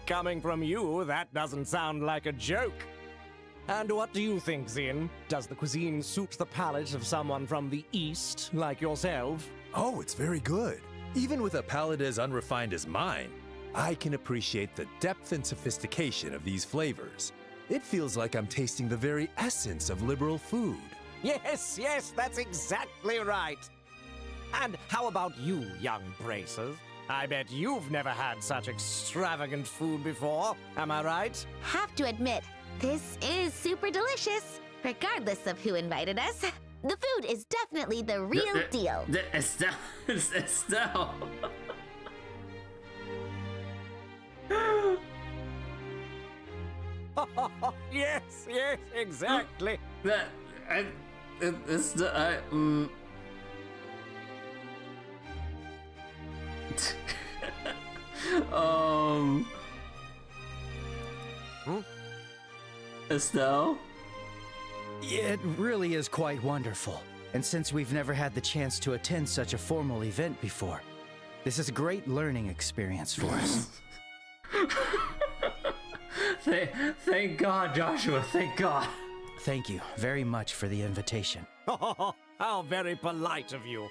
Coming from you, that doesn't sound like a joke. And what do you think, Zin? Does the cuisine suit the palate of someone from the East, like yourself? Oh, it's very good. Even with a palate as unrefined as mine, I can appreciate the depth and sophistication of these flavors. It feels like I'm tasting the very essence of liberal food. Yes, yes, that's exactly right. And how about you, young bracers? I bet you've never had such extravagant food before, am I right? Have to admit, this is super delicious. Regardless of who invited us, the food is definitely the real deal. Estelle. Estelle. Yes, yes, exactly. Estelle? It really is quite wonderful. And since we've never had the chance to attend such a formal event before, this is a great learning experience for us. Thank God, Joshua, thank God. Thank you very much for the invitation. Oh, how very polite of you.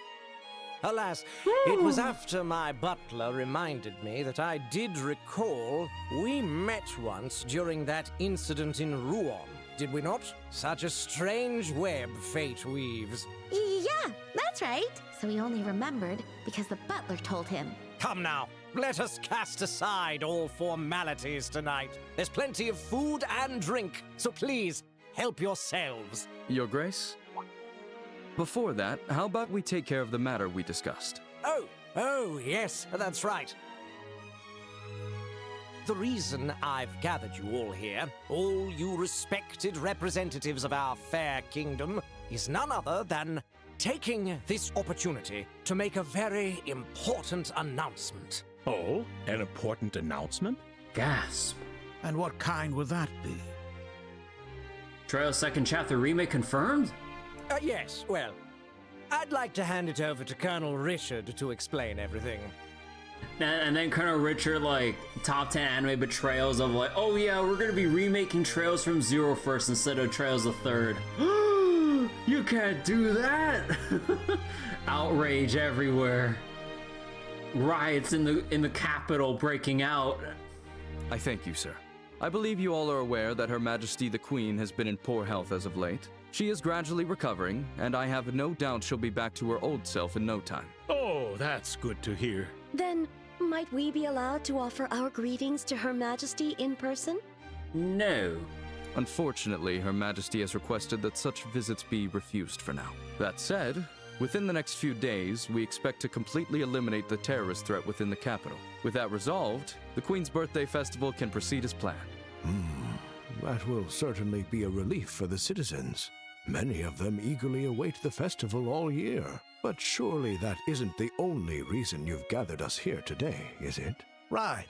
Alas, it was after my butler reminded me that I did recall we met once during that incident in Rouen, did we not? Such a strange web fate weaves. Yeah, that's right. So he only remembered because the butler told him. Come now, let us cast aside all formalities tonight. There's plenty of food and drink, so please, help yourselves. Your Grace? Before that, how about we take care of the matter we discussed? Oh, yes, that's right. The reason I've gathered you all here, all you respected representatives of our fair kingdom, is none other than taking this opportunity to make a very important announcement. Oh, an important announcement? Gasp. And what kind would that be? Trail's second chapter remake confirmed? Yes, well, I'd like to hand it over to Colonel Richard to explain everything. And then Colonel Richard, like, top 10 anime betrayals of like, oh yeah, we're gonna be remaking Trails from Zero first instead of Trails the Third. You can't do that! Outrage everywhere. Riots in the capital breaking out. I thank you, sir. I believe you all are aware that Her Majesty the Queen has been in poor health as of late. She is gradually recovering, and I have no doubt she'll be back to her old self in no time. Oh, that's good to hear. Then, might we be allowed to offer our greetings to Her Majesty in person? No. Unfortunately, Her Majesty has requested that such visits be refused for now. That said, within the next few days, we expect to completely eliminate the terrorist threat within the capital. With that resolved, the Queen's Birthday Festival can proceed as planned. That will certainly be a relief for the citizens. Many of them eagerly await the festival all year. But surely that isn't the only reason you've gathered us here today, is it? Right.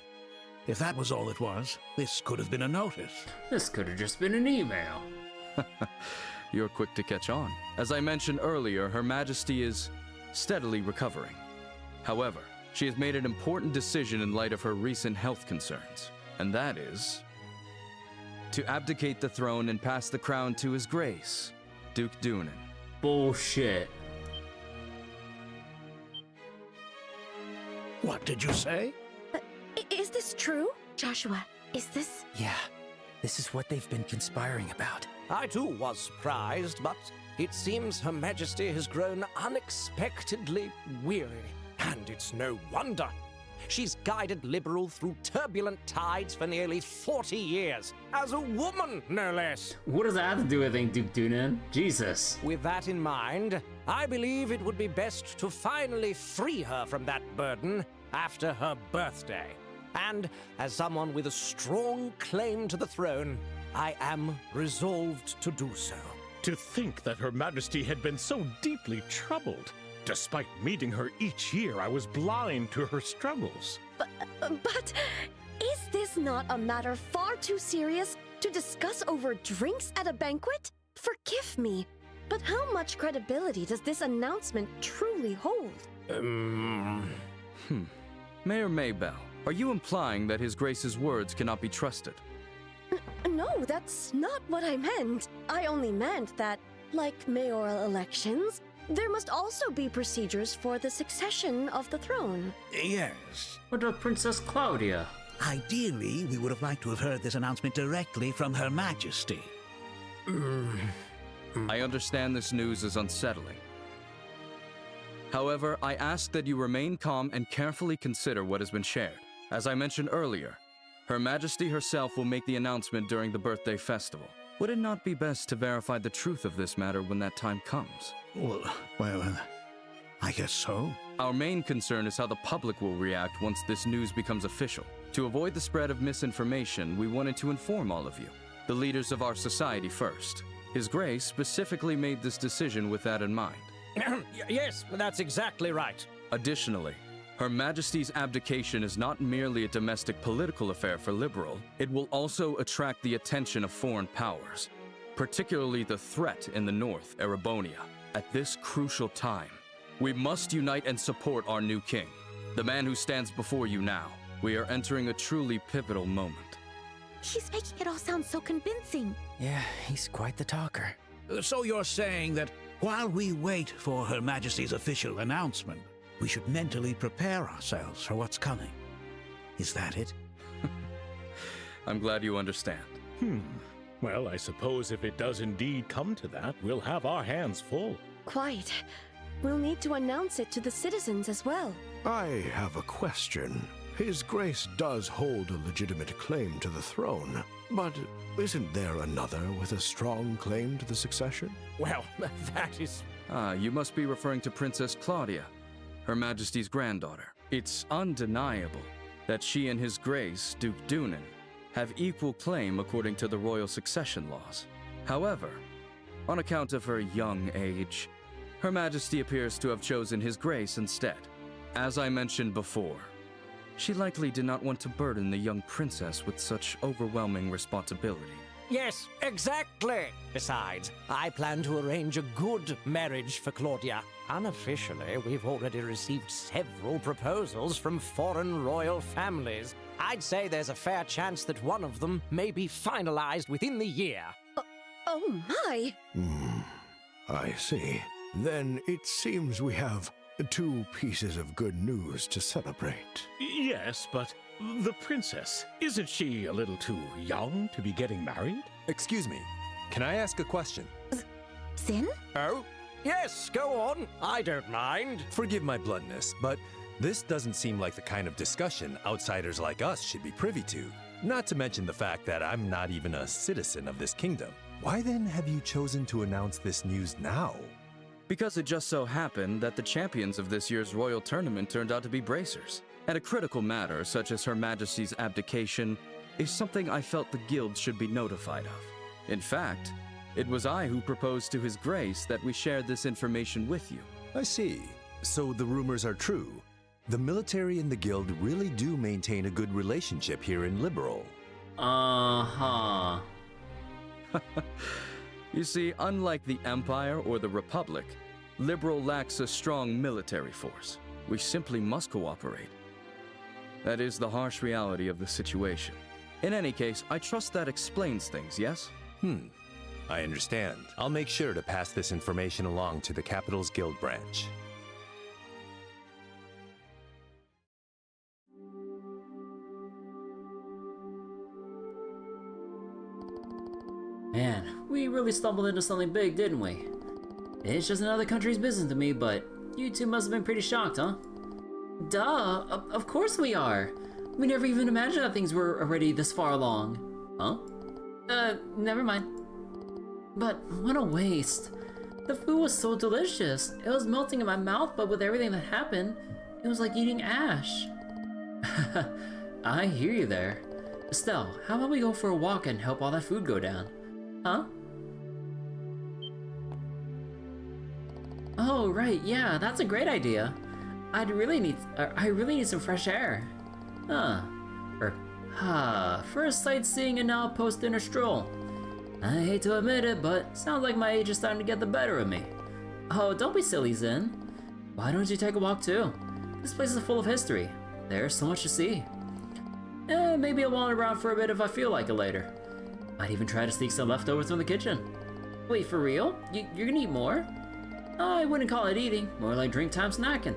If that was all it was, this could have been a notice. This could have just been an email. You're quick to catch on. As I mentioned earlier, Her Majesty is steadily recovering. However, she has made an important decision in light of her recent health concerns, and that is to abdicate the throne and pass the crown to His Grace, Duke Dunan. Bullshit. What did you say? Is this true? Joshua, is this... Yeah, this is what they've been conspiring about. I too was surprised, but it seems Her Majesty has grown unexpectedly weary. And it's no wonder. She's guided Liberl through turbulent tides for nearly 40 years. As a woman, no less. What does that have to do with anything, Duke Dunan? Jesus. With that in mind, I believe it would be best to finally free her from that burden after her birthday. And as someone with a strong claim to the throne, I am resolved to do so. To think that Her Majesty had been so deeply troubled. Despite meeting her each year, I was blind to her struggles. But is this not a matter far too serious to discuss over drinks at a banquet? Forgive me, but how much credibility does this announcement truly hold? Mayor Maybell, are you implying that His Grace's words cannot be trusted? No, that's not what I meant. I only meant that, like mayoral elections, there must also be procedures for the succession of the throne. Yes. What of Princess Claudia? Ideally, we would have liked to have heard this announcement directly from Her Majesty. I understand this news is unsettling. However, I ask that you remain calm and carefully consider what has been shared. As I mentioned earlier, Her Majesty herself will make the announcement during the birthday festival. Would it not be best to verify the truth of this matter when that time comes? Well, I guess so. Our main concern is how the public will react once this news becomes official. To avoid the spread of misinformation, we wanted to inform all of you, the leaders of our society first. His Grace specifically made this decision with that in mind. Yes, that's exactly right. Additionally, Her Majesty's abdication is not merely a domestic political affair for Liberl, it will also attract the attention of foreign powers, particularly the threat in the north, Erebonia. At this crucial time, we must unite and support our new king, the man who stands before you now. We are entering a truly pivotal moment. She's making it all sound so convincing. Yeah, he's quite the talker. So you're saying that while we wait for Her Majesty's official announcement, we should mentally prepare ourselves for what's coming. Is that it? I'm glad you understand. Well, I suppose if it does indeed come to that, we'll have our hands full. Quite. We'll need to announce it to the citizens as well. I have a question. His Grace does hold a legitimate claim to the throne, but isn't there another with a strong claim to the succession? Well, that is... You must be referring to Princess Claudia, Her Majesty's granddaughter. It's undeniable that she and His Grace, Duke Dunan, have equal claim according to the royal succession laws. However, on account of her young age, Her Majesty appears to have chosen His Grace instead. As I mentioned before, she likely did not want to burden the young princess with such overwhelming responsibility. Yes, exactly. Besides, I plan to arrange a good marriage for Claudia. Unofficially, we've already received several proposals from foreign royal families. I'd say there's a fair chance that one of them may be finalized within the year. Oh my! I see. Then it seems we have 2 pieces of good news to celebrate. Yes, but the princess, isn't she a little too young to be getting married? Excuse me, can I ask a question? Sin? Oh? Yes, go on. I don't mind. Forgive my bluntness, but this doesn't seem like the kind of discussion outsiders like us should be privy to. Not to mention the fact that I'm not even a citizen of this kingdom. Why then have you chosen to announce this news now? Because it just so happened that the champions of this year's royal tournament turned out to be bracers. And a critical matter, such as Her Majesty's abdication, is something I felt the guild should be notified of. In fact, it was I who proposed to His Grace that we share this information with you. I see. So the rumors are true. The military and the guild really do maintain a good relationship here in Liberl. Uh-huh. You see, unlike the Empire or the Republic, Liberl lacks a strong military force. We simply must cooperate. That is the harsh reality of the situation. In any case, I trust that explains things, yes? I understand. I'll make sure to pass this information along to the Capital's Guild branch. Man, we really stumbled into something big, didn't we? It's just another country's business to me, but you two must have been pretty shocked, huh? Duh, of course we are. We never even imagined that things were already this far along. Huh? Never mind. But what a waste. The food was so delicious. It was melting in my mouth, but with everything that happened, it was like eating ash. I hear you there. Estelle, how about we go for a walk and help all that food go down? Huh? Oh, right, yeah, that's a great idea. I really need some fresh air. First sightseeing and now a post-dinner stroll. I hate to admit it, but sounds like my age is starting to get the better of me. Oh, don't be silly, Zen. Why don't you take a walk too? This place is full of history. There's so much to see. Maybe I'll wander around for a bit if I feel like it later. Might even try to sneak some leftovers from the kitchen. Wait, for real? You're gonna eat more? I wouldn't call it eating, more like drink time snacking.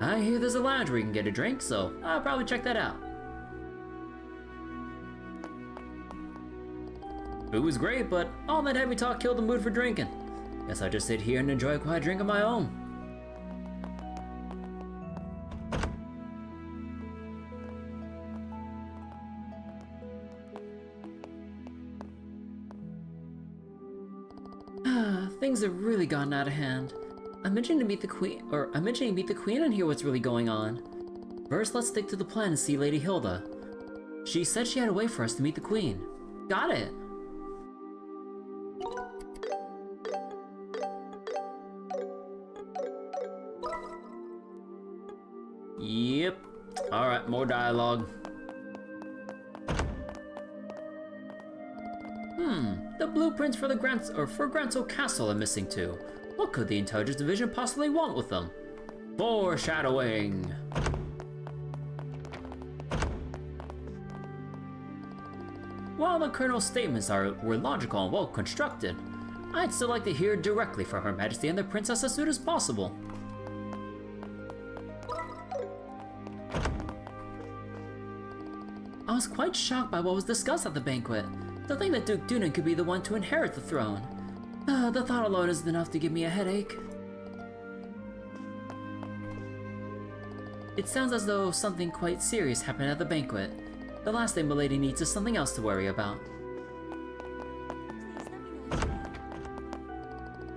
I hear there's a lounge where you can get a drink, so I'll probably check that out. Food was great, but all that heavy talk killed the mood for drinking. Guess I'll just sit here and enjoy a quiet drink of my own. Things have really gotten out of hand. I'm mentioning to meet the queen and hear what's really going on. First, let's stick to the plan and see Lady Hilda. She said she had a way for us to meet the queen. Got it. Yep. Alright, more dialogue. The blueprints for the Grancel Castle are missing too. What could the Intelligence Division possibly want with them? Foreshadowing. While the Colonel's statements were logical and well constructed, I'd still like to hear directly from Her Majesty and the Princess as soon as possible. I was quite shocked by what was discussed at the banquet. To think that Duke Dunan could be the one to inherit the throne. The thought alone is enough to give me a headache. It sounds as though something quite serious happened at the banquet. The last thing Milady needs is something else to worry about.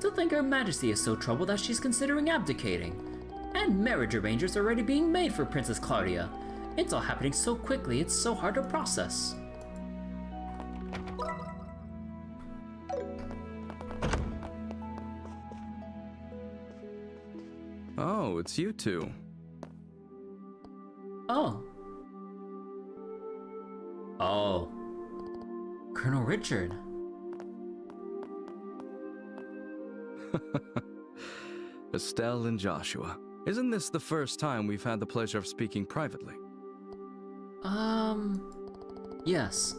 To think Her Majesty is so troubled that she's considering abdicating. And marriage arrangements are already being made for Princess Claudia. It's all happening so quickly, it's so hard to process. Oh, it's you two. Oh. Oh. Colonel Richard. Estelle and Joshua. Isn't this the first time we've had the pleasure of speaking privately? Yes.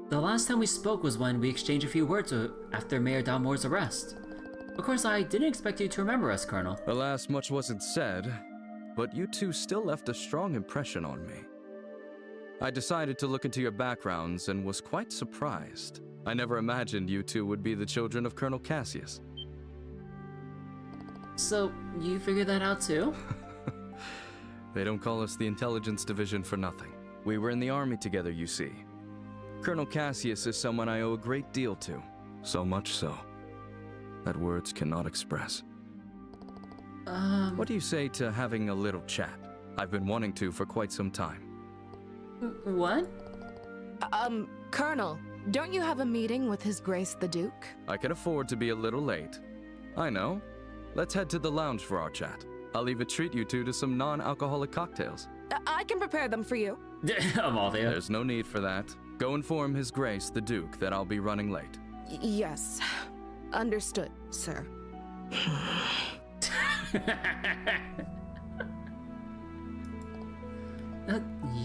The last time we spoke was when we exchanged a few words after Mayor Dalmore's arrest. Of course, I didn't expect you to remember us, Colonel. Alas, much wasn't said, but you two still left a strong impression on me. I decided to look into your backgrounds and was quite surprised. I never imagined you two would be the children of Colonel Cassius. So, you figured that out too? They don't call us the Intelligence Division for nothing. We were in the army together, you see. Colonel Cassius is someone I owe a great deal to. So much so that words cannot express. What do you say to having a little chat? I've been wanting to for quite some time. What? Colonel, don't you have a meeting with His Grace the Duke? I can afford to be a little late. I know. Let's head to the lounge for our chat. I'll even treat you two to some non-alcoholic cocktails. I can prepare them for you. Amalthea. There's no need for that. Go inform His Grace the Duke that I'll be running late. Yes. Understood, sir.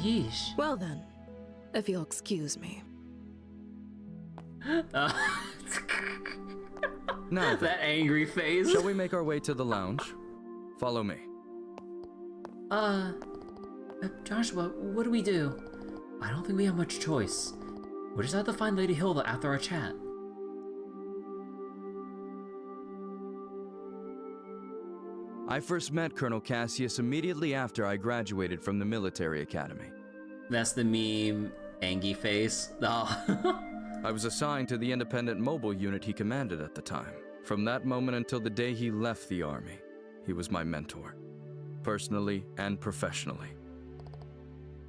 Yeesh. Well then, if you'll excuse me. Now that angry face. Shall we make our way to the lounge? Follow me. Joshua, what do we do? I don't think we have much choice. We'll just have to find Lady Hilda after our chat. I first met Colonel Cassius immediately after I graduated from the military academy. That's the meme, Angie face. Oh. I was assigned to the independent mobile unit he commanded at the time. From that moment until the day he left the army, he was my mentor, personally and professionally.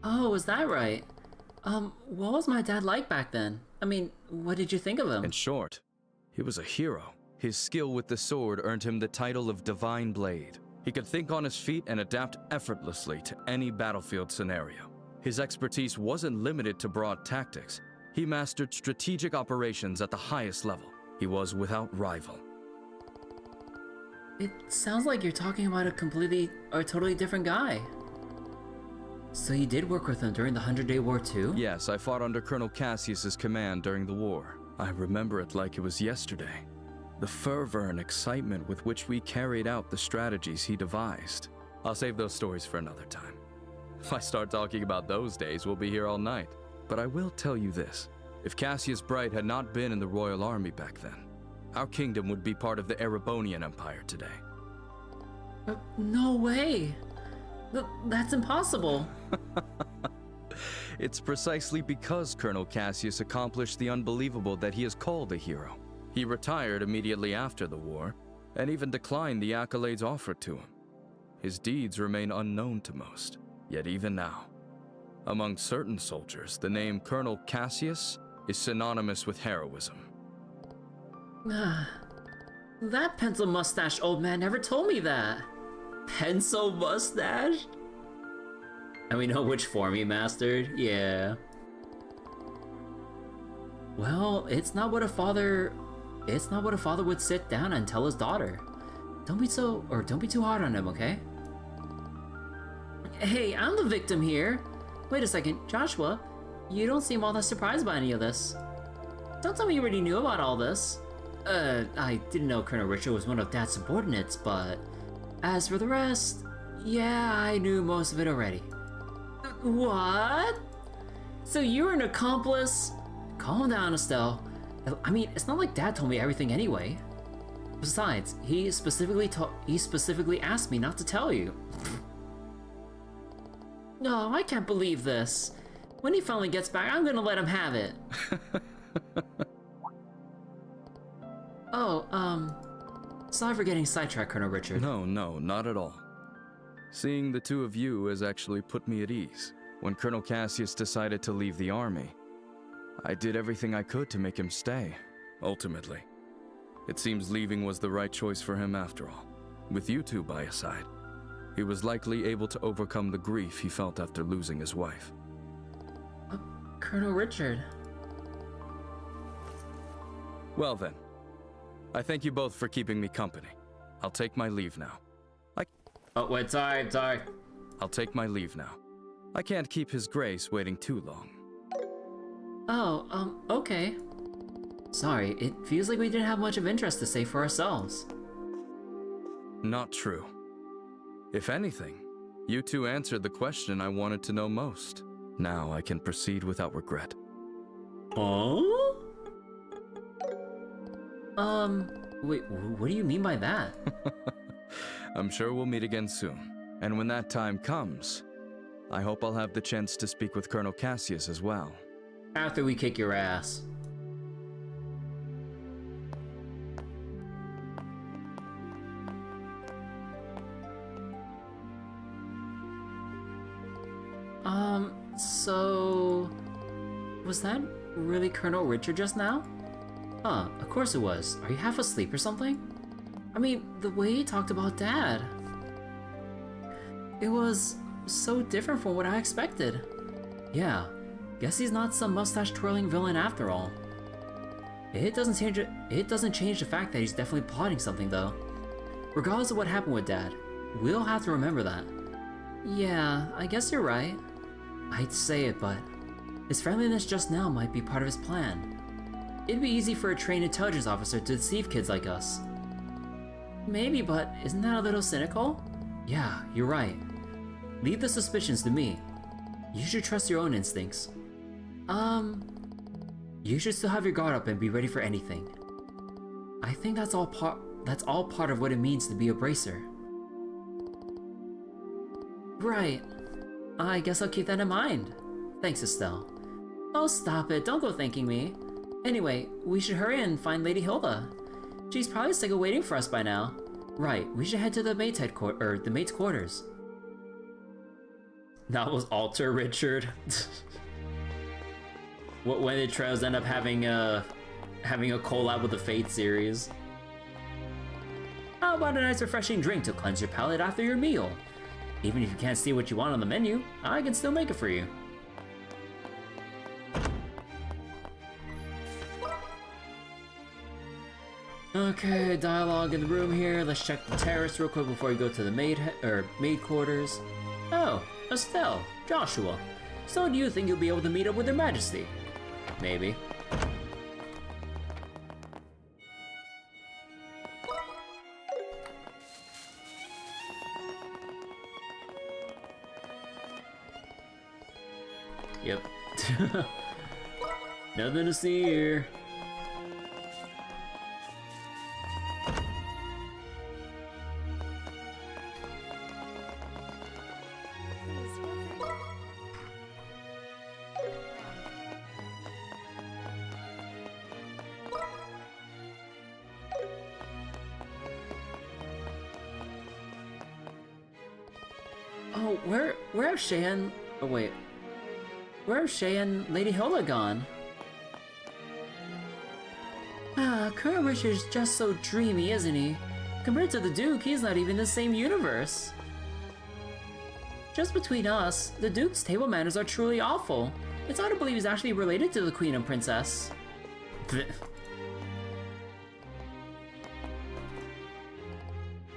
Oh, is that right? What was my dad like back then? I mean, what did you think of him? In short, he was a hero. His skill with the sword earned him the title of Divine Blade. He could think on his feet and adapt effortlessly to any battlefield scenario. His expertise wasn't limited to broad tactics. He mastered strategic operations at the highest level. He was without rival. It sounds like you're talking about a totally different guy. So you did work with him during the 100-Day War too? Yes, I fought under Colonel Cassius's command during the war. I remember it like it was yesterday. The fervor and excitement with which we carried out the strategies he devised. I'll save those stories for another time. If I start talking about those days, we'll be here all night. But I will tell you this. If Cassius Bright had not been in the royal army back then, our kingdom would be part of the Erebonian Empire today. No way! That's impossible! It's precisely because Colonel Cassius accomplished the unbelievable that he is called a hero. He retired immediately after the war, and even declined the accolades offered to him. His deeds remain unknown to most, yet even now, among certain soldiers, the name Colonel Cassius is synonymous with heroism. That pencil mustache old man never told me that. Pencil mustache? And we know which form he mastered, yeah. Well, it's not what a father would sit down and tell his daughter. Don't be too hard on him, okay? Hey, I'm the victim here. Wait a second, Joshua, you don't seem all that surprised by any of this. Don't tell me you already knew about all this. I didn't know Colonel Richard was one of Dad's subordinates, but as for the rest, yeah, I knew most of it already. What? So you're an accomplice? Calm down, Estelle. I mean, it's not like Dad told me everything anyway. Besides, he specifically asked me not to tell you. No, I can't believe this. When he finally gets back, I'm gonna let him have it. Sorry for getting sidetracked, Colonel Richard. No, not at all. Seeing the two of you has actually put me at ease. When Colonel Cassius decided to leave the army, I did everything I could to make him stay, ultimately. It seems leaving was the right choice for him after all. With you two by his side, he was likely able to overcome the grief he felt after losing his wife. Colonel Richard. Well then, I thank you both for keeping me company. I'll take my leave now. Oh, wait, sorry. I'll take my leave now. I can't keep His Grace waiting too long. Oh, okay. Sorry, it feels like we didn't have much of interest to say for ourselves. Not true. If anything, you two answered the question I wanted to know most. Now I can proceed without regret. Oh? Wait, what do you mean by that? I'm sure we'll meet again soon. And when that time comes, I hope I'll have the chance to speak with Colonel Cassius as well. After we kick your ass. So... was that really Colonel Richard just now? Huh, of course it was. Are you half asleep or something? I mean, the way he talked about Dad. It was so different from what I expected. Yeah, guess he's not some mustache-twirling villain after all. It doesn't change the fact that he's definitely plotting something though. Regardless of what happened with Dad, we'll have to remember that. Yeah, I guess you're right. I hate to say it, but his friendliness just now might be part of his plan. It'd be easy for a trained intelligence officer to deceive kids like us. Maybe, but isn't that a little cynical? Yeah, you're right. Leave the suspicions to me. You should trust your own instincts. You should still have your guard up and be ready for anything. I think that's all part of what it means to be a bracer. Right. I guess I'll keep that in mind. Thanks, Estelle. Oh, stop it. Don't go thanking me. Anyway, we should hurry and find Lady Hilda. She's probably sick of waiting for us by now. Right, we should head to the maid's quarters. That was Alter Richard. When did Trails end up having a collab with the Fate series? How about a nice refreshing drink to cleanse your palate after your meal? Even if you can't see what you want on the menu, I can still make it for you. Okay, dialogue in the room here. Let's check the terrace real quick before we go to the maid quarters. Oh, Estelle, Joshua. So do you think you'll be able to meet up with Her Majesty? Maybe. Yep. Nothing to see here. Oh, where have Shay and... Oh, wait. Where have Shay and Lady Hilda gone? Ah, Colonel Richard's just so dreamy, isn't he? Compared to the Duke, he's not even in the same universe. Just between us, the Duke's table manners are truly awful. It's hard to believe he's actually related to the Queen and Princess.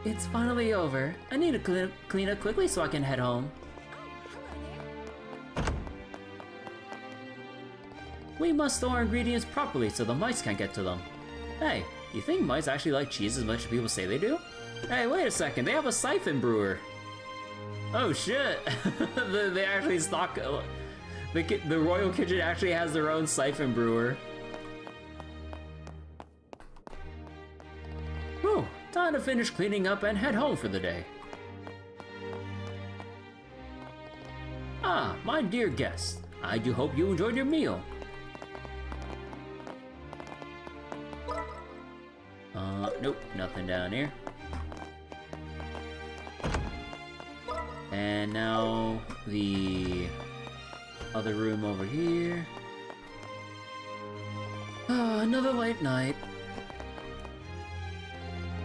It's finally over. I need to clean up quickly so I can head home. We must store our ingredients properly so the mice can't get to them. Hey, you think mice actually like cheese as much as people say they do? Hey, wait a second, they have a siphon brewer. Oh shit! They actually stock... The Royal Kitchen actually has their own siphon brewer. Whew, time to finish cleaning up and head home for the day. Ah, my dear guests, I do hope you enjoyed your meal. Nope, nothing down here. And now the other room over here. Ah, another late night.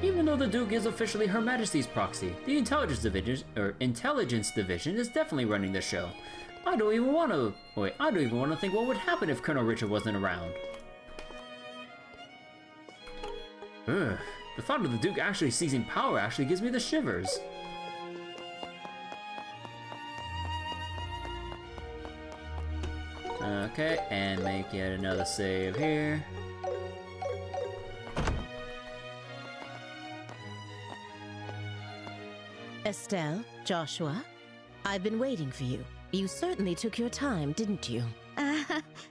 Even though the Duke is officially Her Majesty's proxy, the Intelligence Division is definitely running the show. I don't even want to think what would happen if Colonel Richard wasn't around. Ugh, the thought of the Duke actually seizing power actually gives me the shivers. Okay, and make yet another save here. Estelle, Joshua, I've been waiting for you. You certainly took your time, didn't you?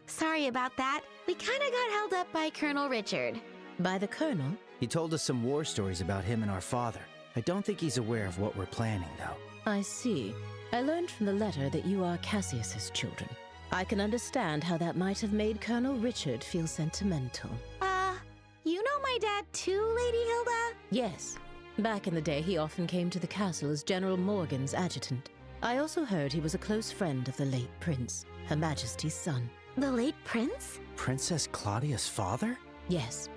Sorry about that. We kinda got held up by Colonel Richard. By the Colonel? He told us some war stories about him and our father. I don't think he's aware of what we're planning, though. I see. I learned from the letter that you are Cassius's children. I can understand how that might have made Colonel Richard feel sentimental. You know my dad too, Lady Hilda? Yes. Back in the day, he often came to the castle as General Morgan's adjutant. I also heard he was a close friend of the late Prince, Her Majesty's son. The late Prince? Princess Claudia's father? Yes.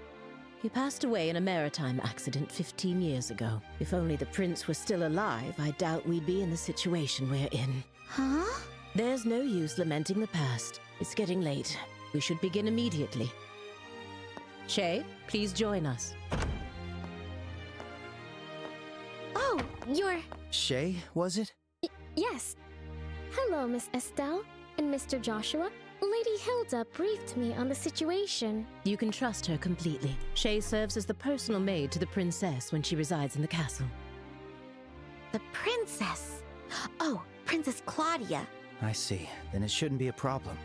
He passed away in a maritime accident 15 years ago. If only the prince were still alive, I doubt we'd be in the situation we're in. Huh? There's no use lamenting the past. It's getting late. We should begin immediately. Shay, please join us. Oh, you're... Shay, was it? Yes. Hello, Miss Estelle and Mr. Joshua. Lady Hilda briefed me on the situation. You can trust her completely. Shay serves as the personal maid to the princess when she resides in the castle. The princess? Oh, Princess Claudia. I see. Then it shouldn't be a problem.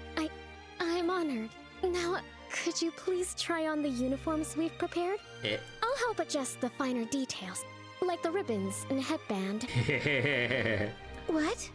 I'm honored. Now, could you please try on the uniforms we've prepared? I'll help adjust the finer details, like the ribbons and headband. What?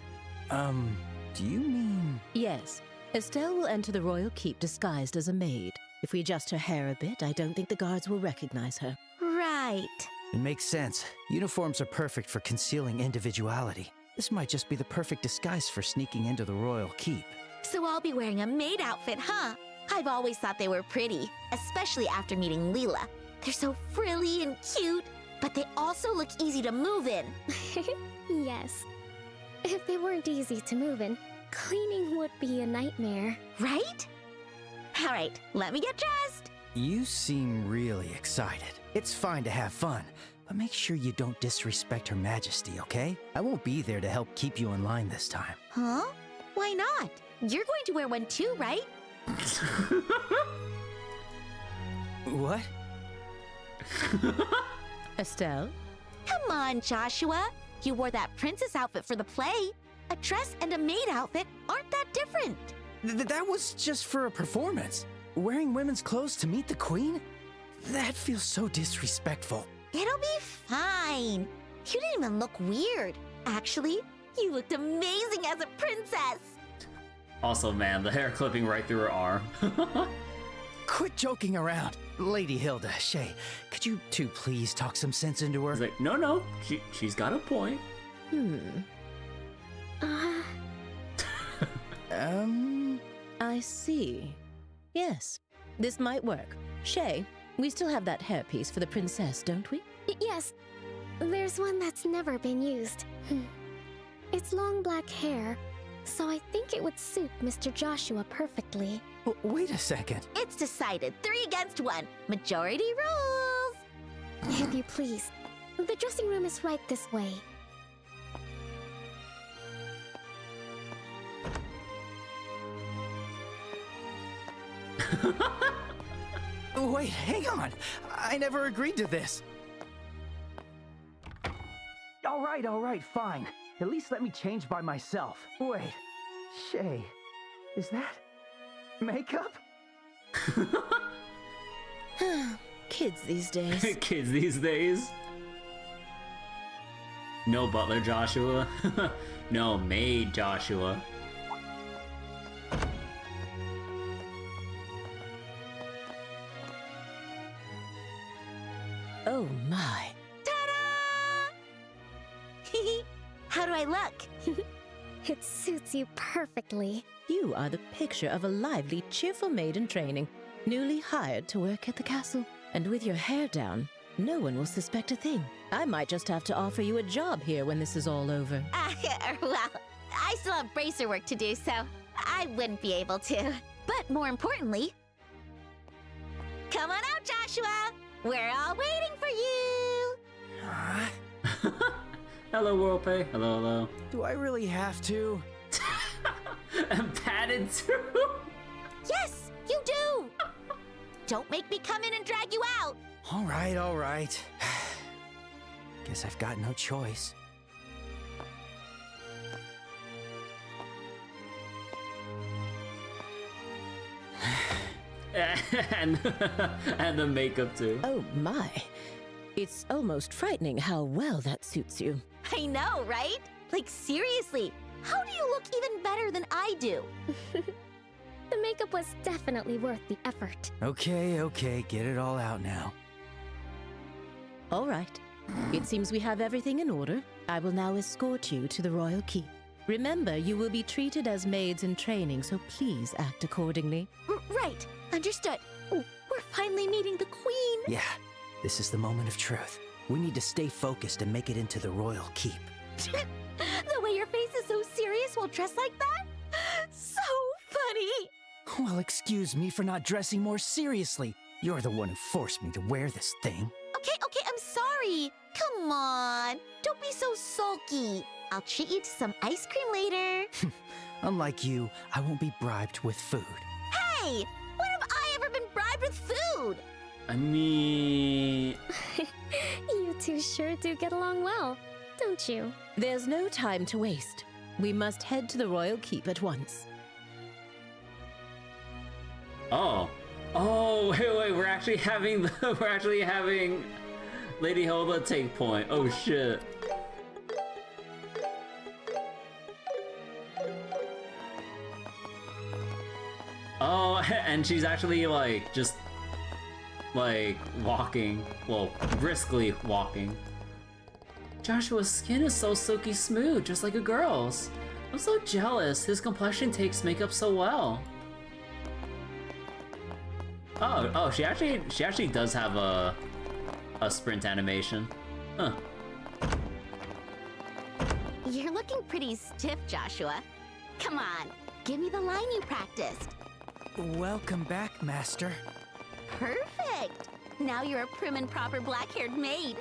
Do you mean... Yes. Estelle will enter the royal keep disguised as a maid. If we adjust her hair a bit, I don't think the guards will recognize her. Right. It makes sense. Uniforms are perfect for concealing individuality. This might just be the perfect disguise for sneaking into the royal keep. So I'll be wearing a maid outfit, huh? I've always thought they were pretty, especially after meeting Leela. They're so frilly and cute, but they also look easy to move in. Yes. If they weren't easy to move in, cleaning would be a nightmare. Right? All right, let me get dressed. You seem really excited. It's fine to have fun, but make sure you don't disrespect Her Majesty, okay? I won't be there to help keep you in line this time. Huh? Why not? You're going to wear one too, right? What? Estelle? Come on, Joshua. You wore that princess outfit for the play. A dress and a maid outfit aren't that different. That was just for a performance. Wearing women's clothes to meet the queen? That feels so disrespectful. It'll be fine. You didn't even look weird. Actually, you looked amazing as a princess. Also, man, the hair clipping right through her arm. Quit joking around. Lady Hilda, Shay, could you two please talk some sense into her? He's like, no, she's got a point. I see. Yes, this might work. Shay, we still have that hairpiece for the princess, don't we? Yes, there's one that's never been used. It's long black hair, so I think it would suit Mr. Joshua perfectly. Wait a second. It's decided. 3 against 1. Majority rules. If you please. The dressing room is right this way. Wait, hang on. I never agreed to this. All right, fine. At least let me change by myself. Wait, Shay, is that makeup? Kids these days. Kids these days. No butler Joshua. No maid Joshua. Oh my. Ta-da! How do I look? It suits you perfectly. You are the picture of a lively, cheerful maid in training, newly hired to work at the castle. And with your hair down, no one will suspect a thing. I might just have to offer you a job here when this is all over. Well, I still have bracer work to do, so I wouldn't be able to. But more importantly, come on out, Joshua! We're all waiting for you! Hello, WorldPay. Hello. Do I really have to? I'm padded too. Yes, you do! Don't make me come in and drag you out! All right. Guess I've got no choice. and the makeup too. Oh my. It's almost frightening how well that suits you. I know, right? Like, seriously, how do you look even better than I do? The makeup was definitely worth the effort. Okay, get it all out now. All right. It seems we have everything in order. I will now escort you to the royal keep. Remember, you will be treated as maids in training, so please act accordingly. Right, understood. We're finally meeting the queen. Yeah, this is the moment of truth. We need to stay focused and make it into the royal keep. The way your face is so serious while dressed like that? So funny! Well, excuse me for not dressing more seriously. You're the one who forced me to wear this thing. Okay, I'm sorry. Come on, don't be so sulky. I'll treat you to some ice cream later. Unlike you, I won't be bribed with food. Hey, when have I ever been bribed with food? I mean... You two sure do get along well, don't you? There's no time to waste. We must head to the royal keep at once. Oh, wait, we're actually having Lady Hilda take point. Oh shit. Oh, and she's actually like just like walking, well, briskly walking. Joshua's skin is so silky smooth, just like a girl's. I'm so jealous. His complexion takes makeup so well. Oh, she actually does have a sprint animation. Huh. You're looking pretty stiff, Joshua. Come on, give me the line you practiced. Welcome back, Master. Perfect! Now you're a prim and proper black-haired maid.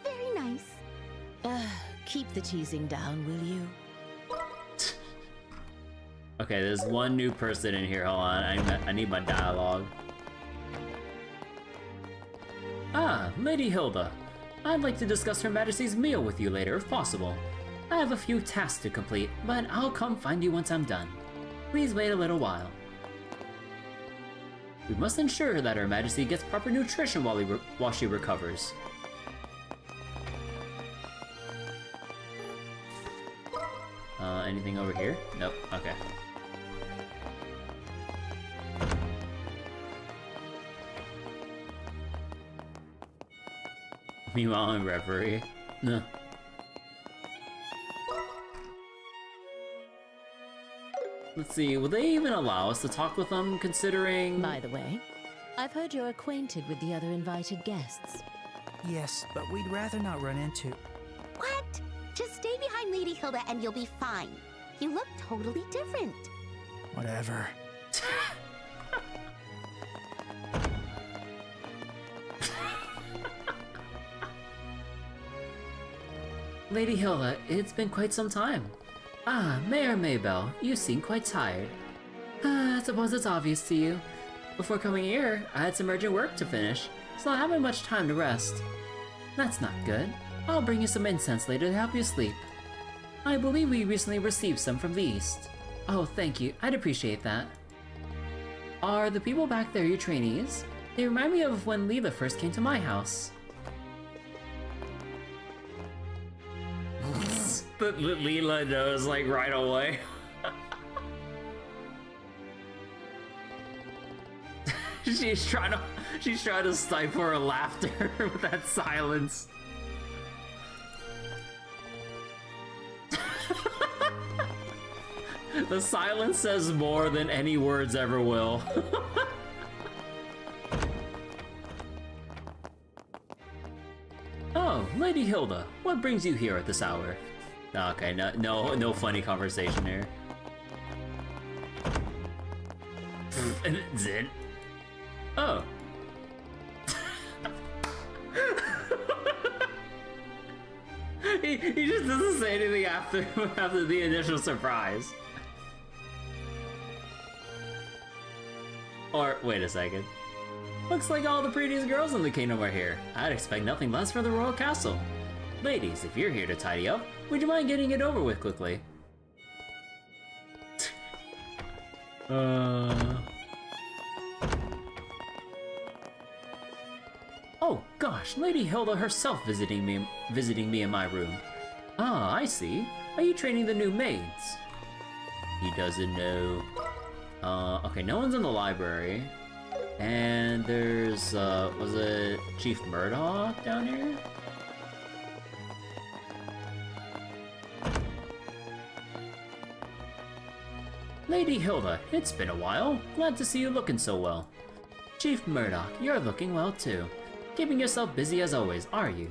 Very nice. Keep the teasing down, will you? Okay, there's one new person in here. Hold on, I need my dialogue. Ah, Lady Hilda. I'd like to discuss Her Majesty's meal with you later, if possible. I have a few tasks to complete, but I'll come find you once I'm done. Please wait a little while. We must ensure that Her Majesty gets proper nutrition while she recovers. Anything over here? Nope, okay. Meanwhile, in reverie. No. Let's see, will they even allow us to talk with them, considering... By the way, I've heard you're acquainted with the other invited guests. Yes, but we'd rather not run into... What? Just stay behind Lady Hilda and you'll be fine. You look totally different. Whatever. Lady Hilda, it's been quite some time. Ah, Mayor Maybell, you seem quite tired. I suppose it's obvious to you. Before coming here, I had some urgent work to finish, so I haven't much time to rest. That's not good. I'll bring you some incense later to help you sleep. I believe we recently received some from the east. Oh, thank you. I'd appreciate that. Are the people back there your trainees? They remind me of when Leela first came to my house. Leela knows, like, right away. She's trying to stifle her laughter with that silence. The silence says more than any words ever will. Oh, Lady Hilda, what brings you here at this hour? Okay, no funny conversation here. Zin. Oh. he just doesn't say anything after the initial surprise. Or, wait a second. Looks like all the prettiest girls in the kingdom are here. I'd expect nothing less for the royal castle. Ladies, if you're here to tidy up, would you mind getting it over with quickly? Oh gosh, Lady Hilda herself visiting me in my room. Ah, I see. Are you training the new maids? He doesn't know. Okay, no one's in the library. And there's, was it Chief Murdoch down here? Lady Hilda, it's been a while. Glad to see you looking so well. Chief Murdoch, you're looking well too. Keeping yourself busy as always, are you?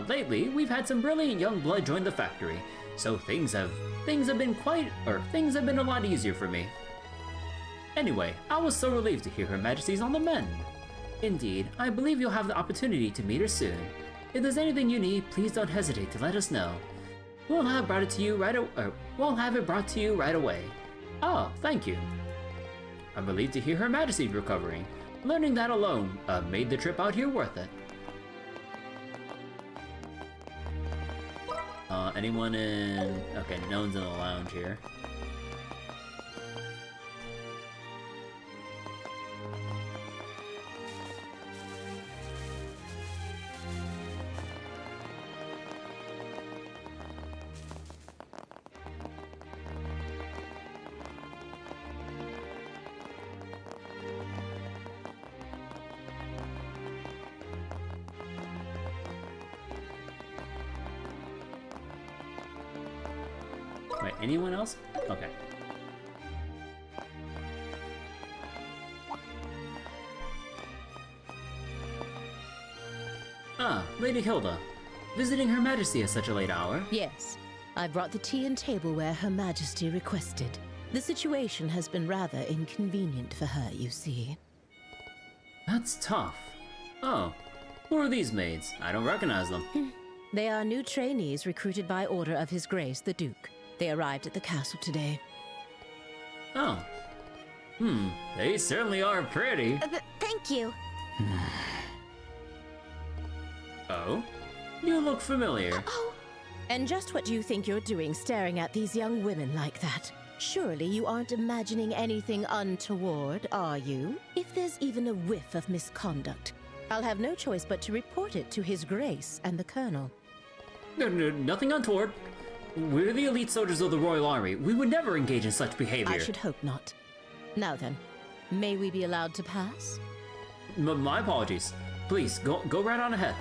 Lately, we've had some brilliant young blood join the factory, so things have been a lot easier for me. Anyway, I was so relieved to hear Her Majesty's on the mend. Indeed, I believe you'll have the opportunity to meet her soon. If there's anything you need, please don't hesitate to let us know. We'll have it brought to you right away. Oh, thank you. I'm relieved to hear Her Majesty's recovering. Learning that alone made the trip out here worth it. Anyone in... Okay, no one's in the lounge here. Wait, anyone else? Okay. Ah, Lady Hilda. Visiting Her Majesty at such a late hour? Yes. I brought the tea and tableware Her Majesty requested. The situation has been rather inconvenient for her, you see. That's tough. Oh, who are these maids? I don't recognize them. They are new trainees recruited by order of His Grace the Duke. They arrived at the castle today. Oh. They certainly are pretty. Thank you. Oh? You look familiar. Oh. And just what do you think you're doing staring at these young women like that? Surely you aren't imagining anything untoward, are you? If there's even a whiff of misconduct, I'll have no choice but to report it to His Grace and the Colonel. No, nothing untoward. We're the elite soldiers of the Royal Army. We would never engage in such behavior. I should hope not. Now then, may we be allowed to pass? My apologies. Please, go right on ahead.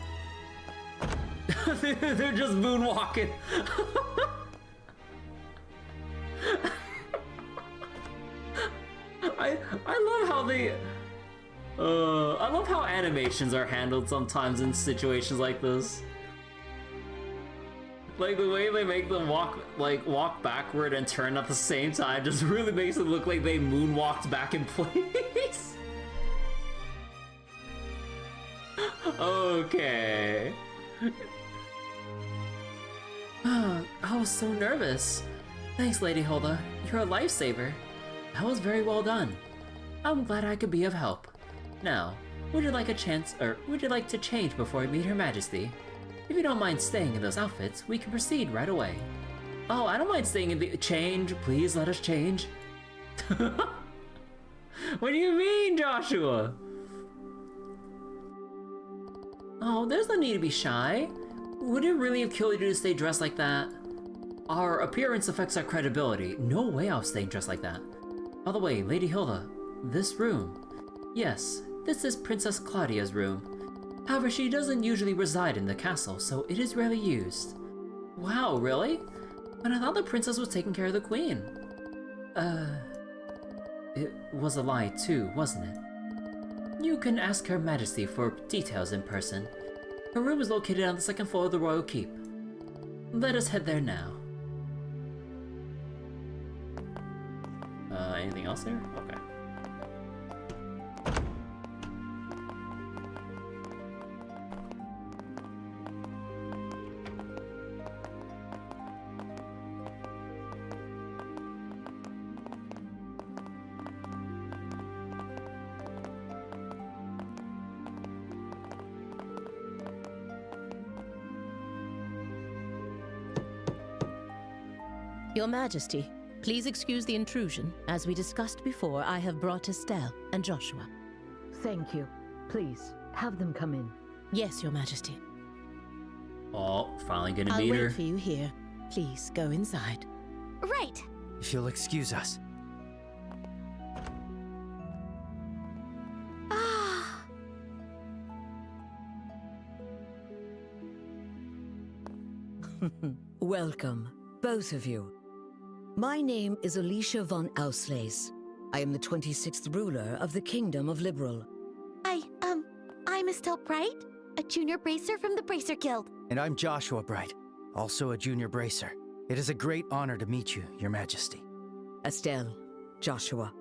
They're just moonwalking. I love how they... I love how animations are handled sometimes in situations like this. Like, the way they make them walk backward and turn at the same time just really makes it look like they moonwalked back in place. Okay. I was so nervous. Thanks, Lady Hilda. You're a lifesaver. That was very well done. I'm glad I could be of help. Now, would you like to change before we meet Her Majesty? If you don't mind staying in those outfits, we can proceed right away. Oh, I don't mind staying in the... Change, please let us change. What do you mean, Joshua? Oh, there's no need to be shy. Would it really have killed you to stay dressed like that? Our appearance affects our credibility. No way I'll stay dressed like that. By the way, Lady Hilda, this room. Yes, this is Princess Claudia's room. However, she doesn't usually reside in the castle, so it is rarely used. Wow, really? But I thought the princess was taking care of the queen. It was a lie too, wasn't it? You can ask Her Majesty for details in person. Her room is located on the second floor of the royal keep. Let us head there now. Anything else there? Okay. Your Majesty, please excuse the intrusion. As we discussed before, I have brought Estelle and Joshua. Thank you. Please, have them come in. Yes, Your Majesty. Oh, finally gonna I'll meet her. wait for you here. Please go inside. Right. If you'll excuse us. Welcome, both of you. My name is Alicia von Ausleys. I am the 26th ruler of the Kingdom of Liberl. I'm Estelle Bright, a junior bracer from the Bracer Guild. And I'm Joshua Bright, also a junior bracer. It is a great honor to meet you, Your Majesty. Estelle, Joshua,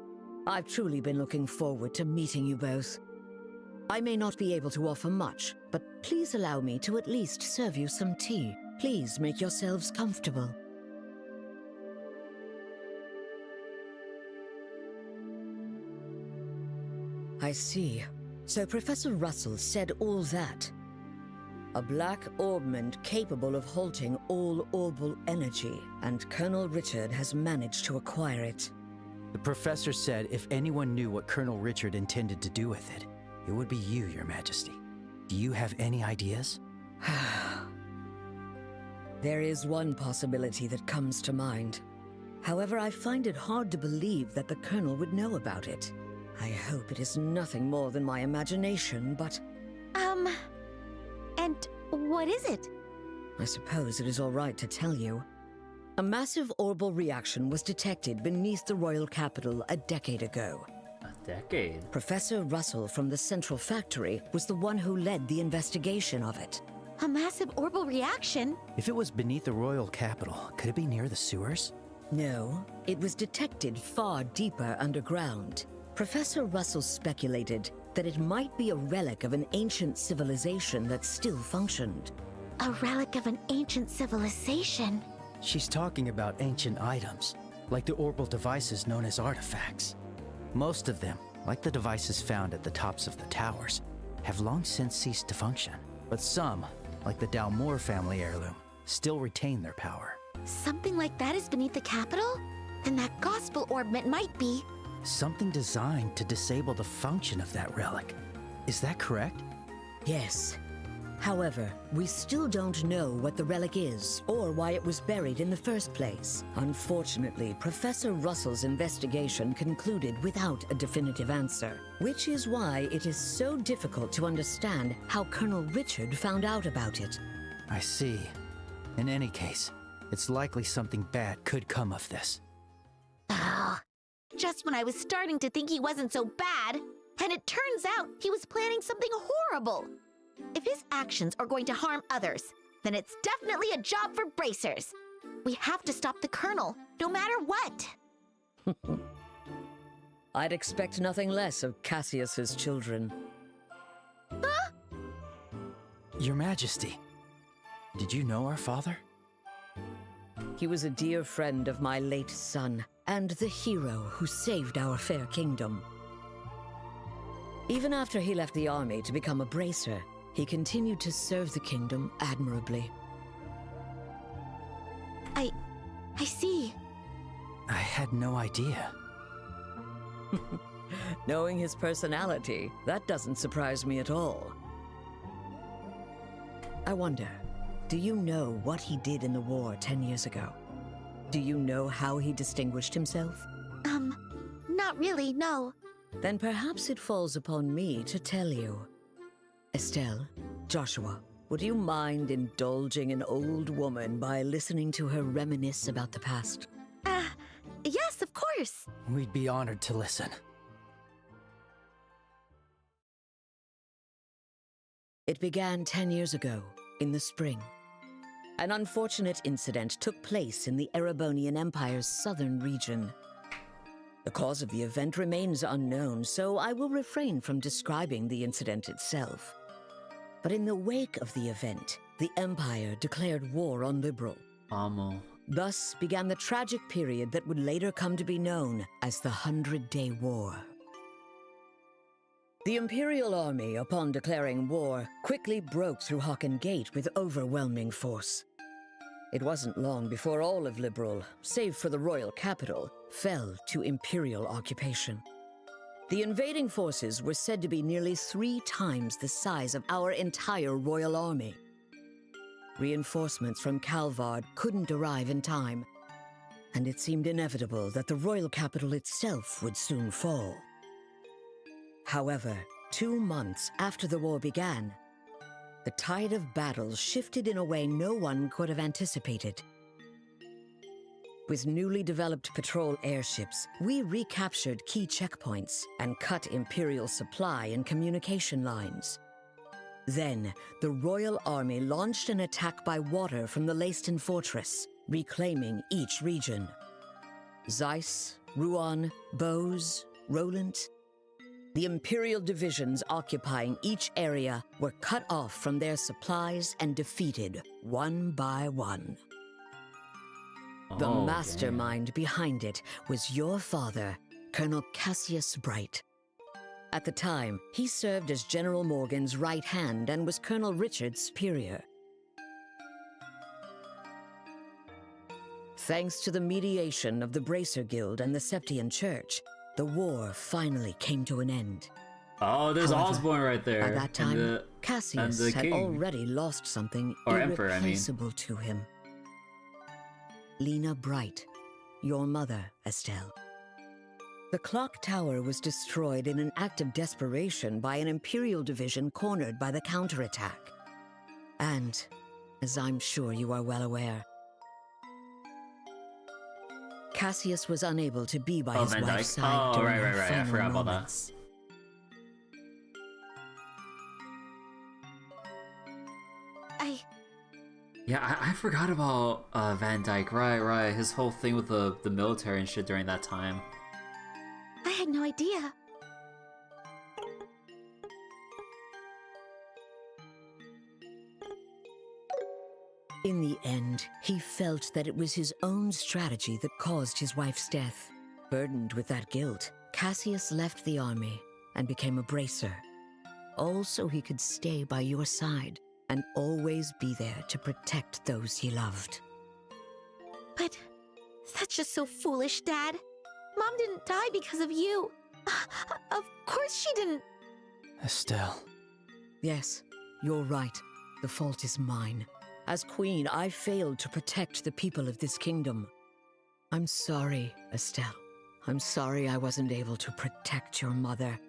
I've truly been looking forward to meeting you both. I may not be able to offer much, but please allow me to at least serve you some tea. Please make yourselves comfortable. I see. So Professor Russell said all that. A black orbment capable of halting all orbal energy, and Colonel Richard has managed to acquire it. The professor said if anyone knew what Colonel Richard intended to do with it, it would be you, Your Majesty. Do you have any ideas? There is one possibility that comes to mind. However, I find it hard to believe that the Colonel would know about it. I hope it is nothing more than my imagination, but... And what is it? I suppose it is all right to tell you. A massive orbal reaction was detected beneath the royal capital a decade ago. A decade? Professor Russell from the Central Factory was the one who led the investigation of it. A massive orbal reaction? If it was beneath the royal capital, could it be near the sewers? No, it was detected far deeper underground. Professor Russell speculated that it might be a relic of an ancient civilization that still functioned. A relic of an ancient civilization? She's talking about ancient items, like the orbal devices known as artifacts. Most of them, like the devices found at the tops of the towers, have long since ceased to function. But some, like the Dalmor family heirloom, still retain their power. Something like that is beneath the capital? then that gospel ornament might be... Something designed to disable the function of that relic. Is that correct? Yes. However, we still don't know what the relic is, or why it was buried in the first place. Unfortunately, Professor Russell's investigation concluded without a definitive answer, which is why it is so difficult to understand how Colonel Richard found out about it. I see. In any case, it's likely something bad could come of this. Oh, just when I was starting to think he wasn't so bad, and it turns out he was planning something horrible. If his actions are going to harm others, then it's definitely a job for bracers. We have to stop the Colonel, no matter what. I'd expect nothing less of Cassius's children. Huh? Your Majesty, did you know our father? He was a dear friend of my late son, and the hero who saved our fair kingdom. Even after he left the army to become a bracer, he continued to serve the kingdom admirably. I see. I had no idea. Knowing his personality, that doesn't surprise me at all. I wonder, do you know what he did in the war 10 years ago? Do you know how he distinguished himself? Not really, no. Then perhaps it falls upon me to tell you. Estelle, Joshua, would you mind indulging an old woman by listening to her reminisce about the past? Yes, of course. We'd be honored to listen. It began 10 years ago, in the spring. An unfortunate incident took place in the Erebonian Empire's southern region. The cause of the event remains unknown, so I will refrain from describing the incident itself. But in the wake of the event, the Empire declared war on Liberl. Thus began the tragic period that would later come to be known as the 100-Day War. The Imperial Army, upon declaring war, quickly broke through Hocken Gate with overwhelming force. It wasn't long before all of Liberl, save for the royal capital, fell to Imperial occupation. The invading forces were said to be nearly 3 times the size of our entire royal army. Reinforcements from Calvard couldn't arrive in time, and it seemed inevitable that the royal capital itself would soon fall. However, 2 months after the war began, the tide of battle shifted in a way no one could have anticipated. With newly developed patrol airships, we recaptured key checkpoints and cut Imperial supply and communication lines. Then, the Royal Army launched an attack by water from the Leiston Fortress, reclaiming each region. Zeiss, Rouen, Bose, Roland. The Imperial divisions occupying each area were cut off from their supplies and defeated one by one. The mastermind behind it was your father, Colonel Cassius Bright. At the time, he served as General Morgan's right hand and was Colonel Richard's superior. Thanks to the mediation of the Bracer Guild and the Septian Church, the war finally came to an end. Oh, there's However, Osborne right there. By that time, Cassius had king. already lost something Emperor, irreplaceable to him. Lena Bright, your mother, Estelle. The clock tower was destroyed in an act of desperation by an Imperial division cornered by the counterattack. And, as I'm sure you are well aware, Cassius was unable to be by his wife's side during her right. I final forgot about moments. Yeah, I forgot about Van Dyke. Right. His whole thing with the military and shit during that time. I had no idea. In the end, he felt that it was his own strategy that caused his wife's death. Burdened with that guilt, Cassius left the army and became a bracer. All so he could stay by your side and always be there to protect those he loved. But That's just so foolish, Dad. Mom didn't die because of you. Of course she didn't. Estelle. Yes, you're right. The fault is mine. As queen, I failed to protect the people of this kingdom. I'm sorry, Estelle. I'm sorry I wasn't able to protect your mother.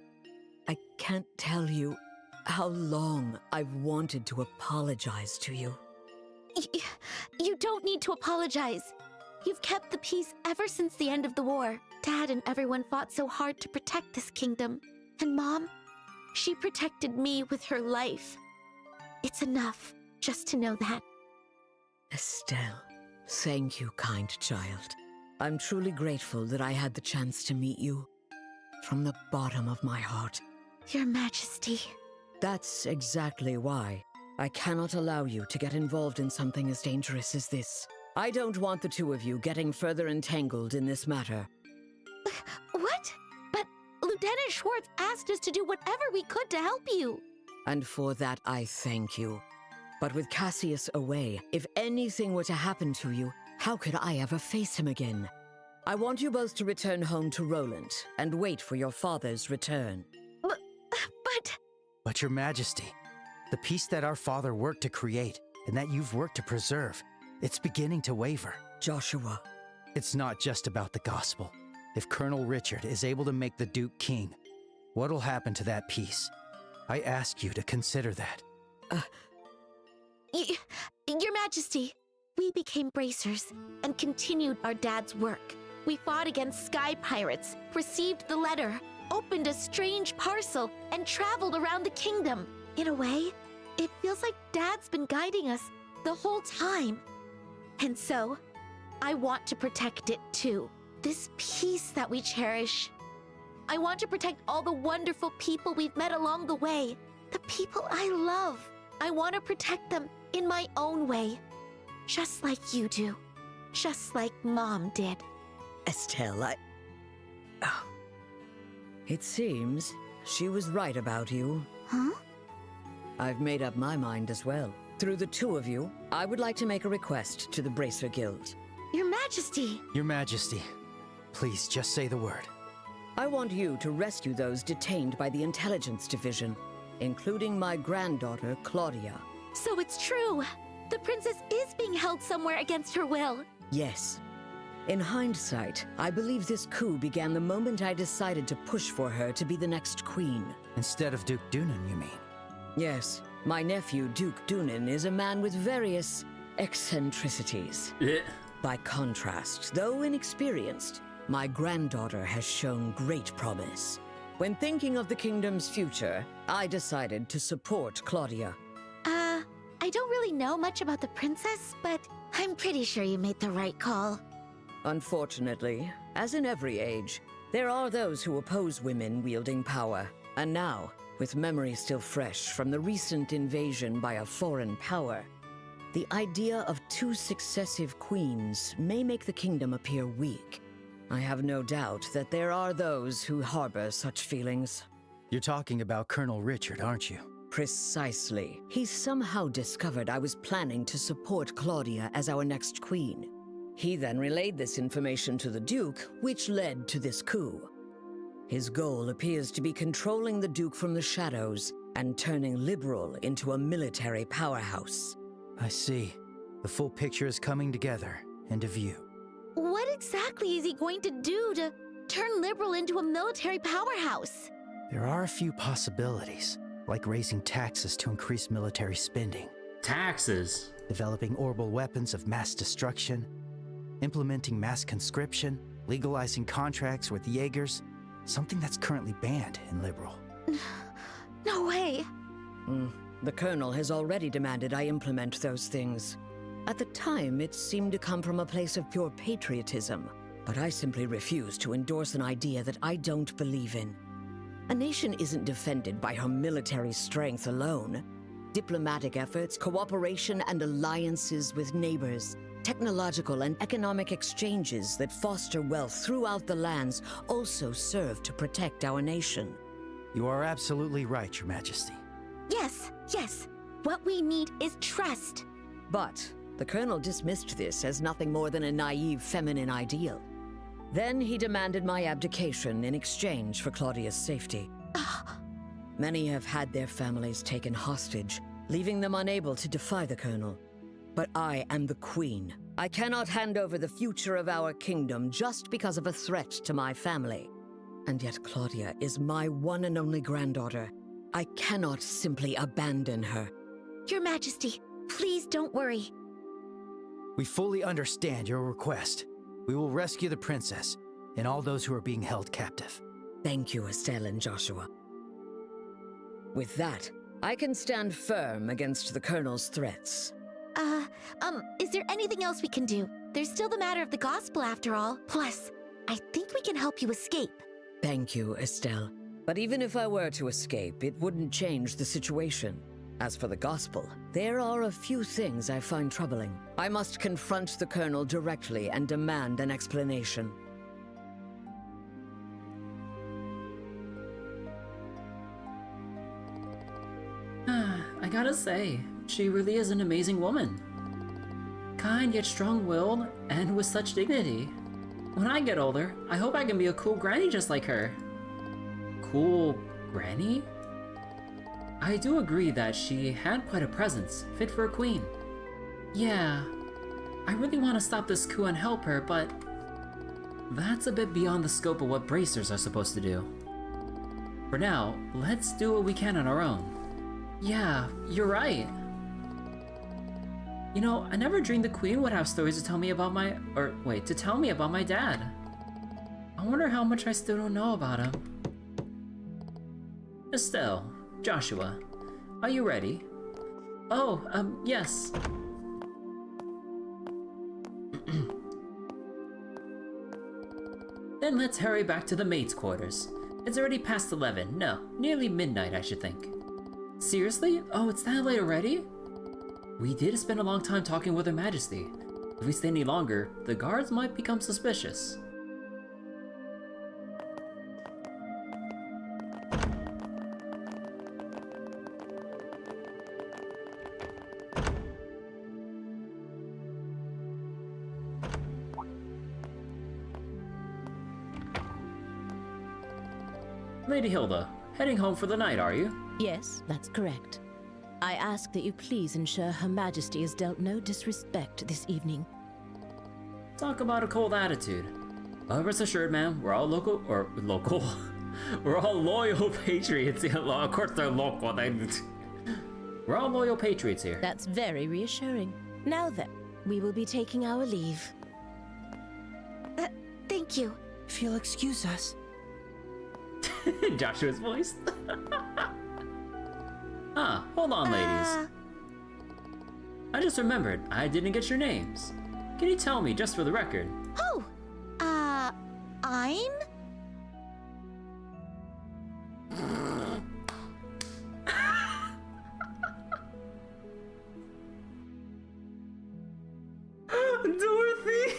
I can't tell you how long I've wanted to apologize to you. You don't need to apologize. You've kept the peace ever since the end of the war. Dad and everyone fought so hard to protect this kingdom. And Mom, she protected me with her life. It's enough just to know that. Estelle, thank you, kind child. I'm truly grateful that I had the chance to meet you. From the bottom of my heart. Your Majesty. That's exactly why I cannot allow you to get involved in something as dangerous as this. I don't want the two of you getting further entangled in this matter. What? But Lieutenant Schwartz asked us to do whatever we could to help you. And for that, I thank you. But with Cassius away, if anything were to happen to you, how could I ever face him again? I want you both to return home to Roland and wait for your father's return. But Your Majesty, the peace that our father worked to create and that you've worked to preserve, it's beginning to waver. Joshua. It's not just about the gospel. If Colonel Richard is able to make the Duke king, what'll happen to that peace? I ask you to consider that. Your Majesty, we became bracers and continued our dad's work. We fought against sky pirates, received the letter, opened a strange parcel, and traveled around the kingdom. In a way, it feels like Dad's been guiding us the whole time. And so, I want to protect it too. This peace that we cherish. I want to protect all the wonderful people we've met along the way. The people I love. I want to protect them in my own way. Just like you do. Just like Mom did. Estelle, It seems she was right about you. Huh? I've made up my mind as well. Through the two of you, I would like to make a request to the Bracer Guild. Your Majesty! Your Majesty, please just say the word. I want you to rescue those detained by the Intelligence Division, including my granddaughter, Claudia. So it's true! The princess is being held somewhere against her will. Yes. In hindsight, I believe this coup began the moment I decided to push for her to be the next queen. Instead of Duke Dunan, you mean? Yes. My nephew, Duke Dunan, is a man with various eccentricities. By contrast, though inexperienced, my granddaughter has shown great promise. When thinking of the kingdom's future, I decided to support Claudia. I don't really know much about the princess, but I'm pretty sure you made the right call. Unfortunately, as in every age, there are those who oppose women wielding power. And now, with memory still fresh from the recent invasion by a foreign power, the idea of two successive queens may make the kingdom appear weak. I have no doubt that there are those who harbor such feelings. You're talking about Colonel Richard, aren't you? Precisely. He somehow discovered I was planning to support Claudia as our next queen. He then relayed this information to the Duke, which led to this coup. His goal appears to be controlling the Duke from the shadows and turning Liberl into a military powerhouse. I see. The full picture is coming together into view. What exactly is he going to do to turn Liberl into a military powerhouse? There are a few possibilities, like raising taxes to increase military spending. Taxes? Developing orbital weapons of mass destruction, implementing mass conscription, legalizing contracts with Jaegers, something that's currently banned in Liberl. No way! The Colonel has already demanded I implement those things. At the time, it seemed to come from a place of pure patriotism, but I simply refuse to endorse an idea that I don't believe in. A nation isn't defended by her military strength alone. Diplomatic efforts, cooperation, and alliances with neighbors, technological and economic exchanges that foster wealth throughout the lands also serve to protect our nation. You are absolutely right, Your Majesty. Yes. What we need is trust. But The Colonel dismissed this as nothing more than a naive feminine ideal. Then he demanded my abdication in exchange for Claudia's safety. Many have had their families taken hostage, leaving them unable to defy the Colonel. But I am the Queen. I cannot hand over the future of our kingdom just because of a threat to my family. And yet Claudia is my one and only granddaughter. I cannot simply abandon her. Your Majesty, please don't worry. We fully understand your request. We will rescue the princess and all those who are being held captive. Thank you, Estelle and Joshua. With that, I can stand firm against the Colonel's threats. Is there anything else we can do? There's still the matter of the gospel after all. Plus, I think we can help you escape. Thank you, Estelle. But even if I were to escape, it wouldn't change the situation. As for the gospel, there are a few things I find troubling. I must confront the Colonel directly and demand an explanation. I gotta say, she really is an amazing woman. Kind yet strong-willed, and with such dignity. When I get older, I hope I can be a cool granny just like her. Cool granny? I do agree that she had quite a presence, fit for a queen. Yeah, I really want to stop this coup and help her, but that's a bit beyond the scope of what bracers are supposed to do. For now, let's do what we can on our own. Yeah, you're right. You know, I never dreamed the Queen would have stories to tell me about to tell me about my dad. I wonder how much I still don't know about him. Estelle, Joshua, are you ready? Oh, yes. Then let's hurry back to the maids' quarters. It's already past 11, no, nearly midnight I should think. Seriously? Oh, it's that late already? We did spend a long time talking with Her Majesty. If we stay any longer, the guards might become suspicious. Lady Hilda, heading home for the night, are you? Yes, that's correct. I ask that you please ensure Her Majesty is dealt no disrespect this evening. Talk about a cold attitude. Rest assured, ma'am, we're all local. We're all loyal patriots. Of course they're local. We're all loyal patriots here. That's very reassuring. Now then, we will be taking our leave. Thank you. If you'll excuse us. Joshua's voice. Hold on, ladies. I just remembered, I didn't get your names. Can you tell me, just for the record? Oh, I'm? Dorothy!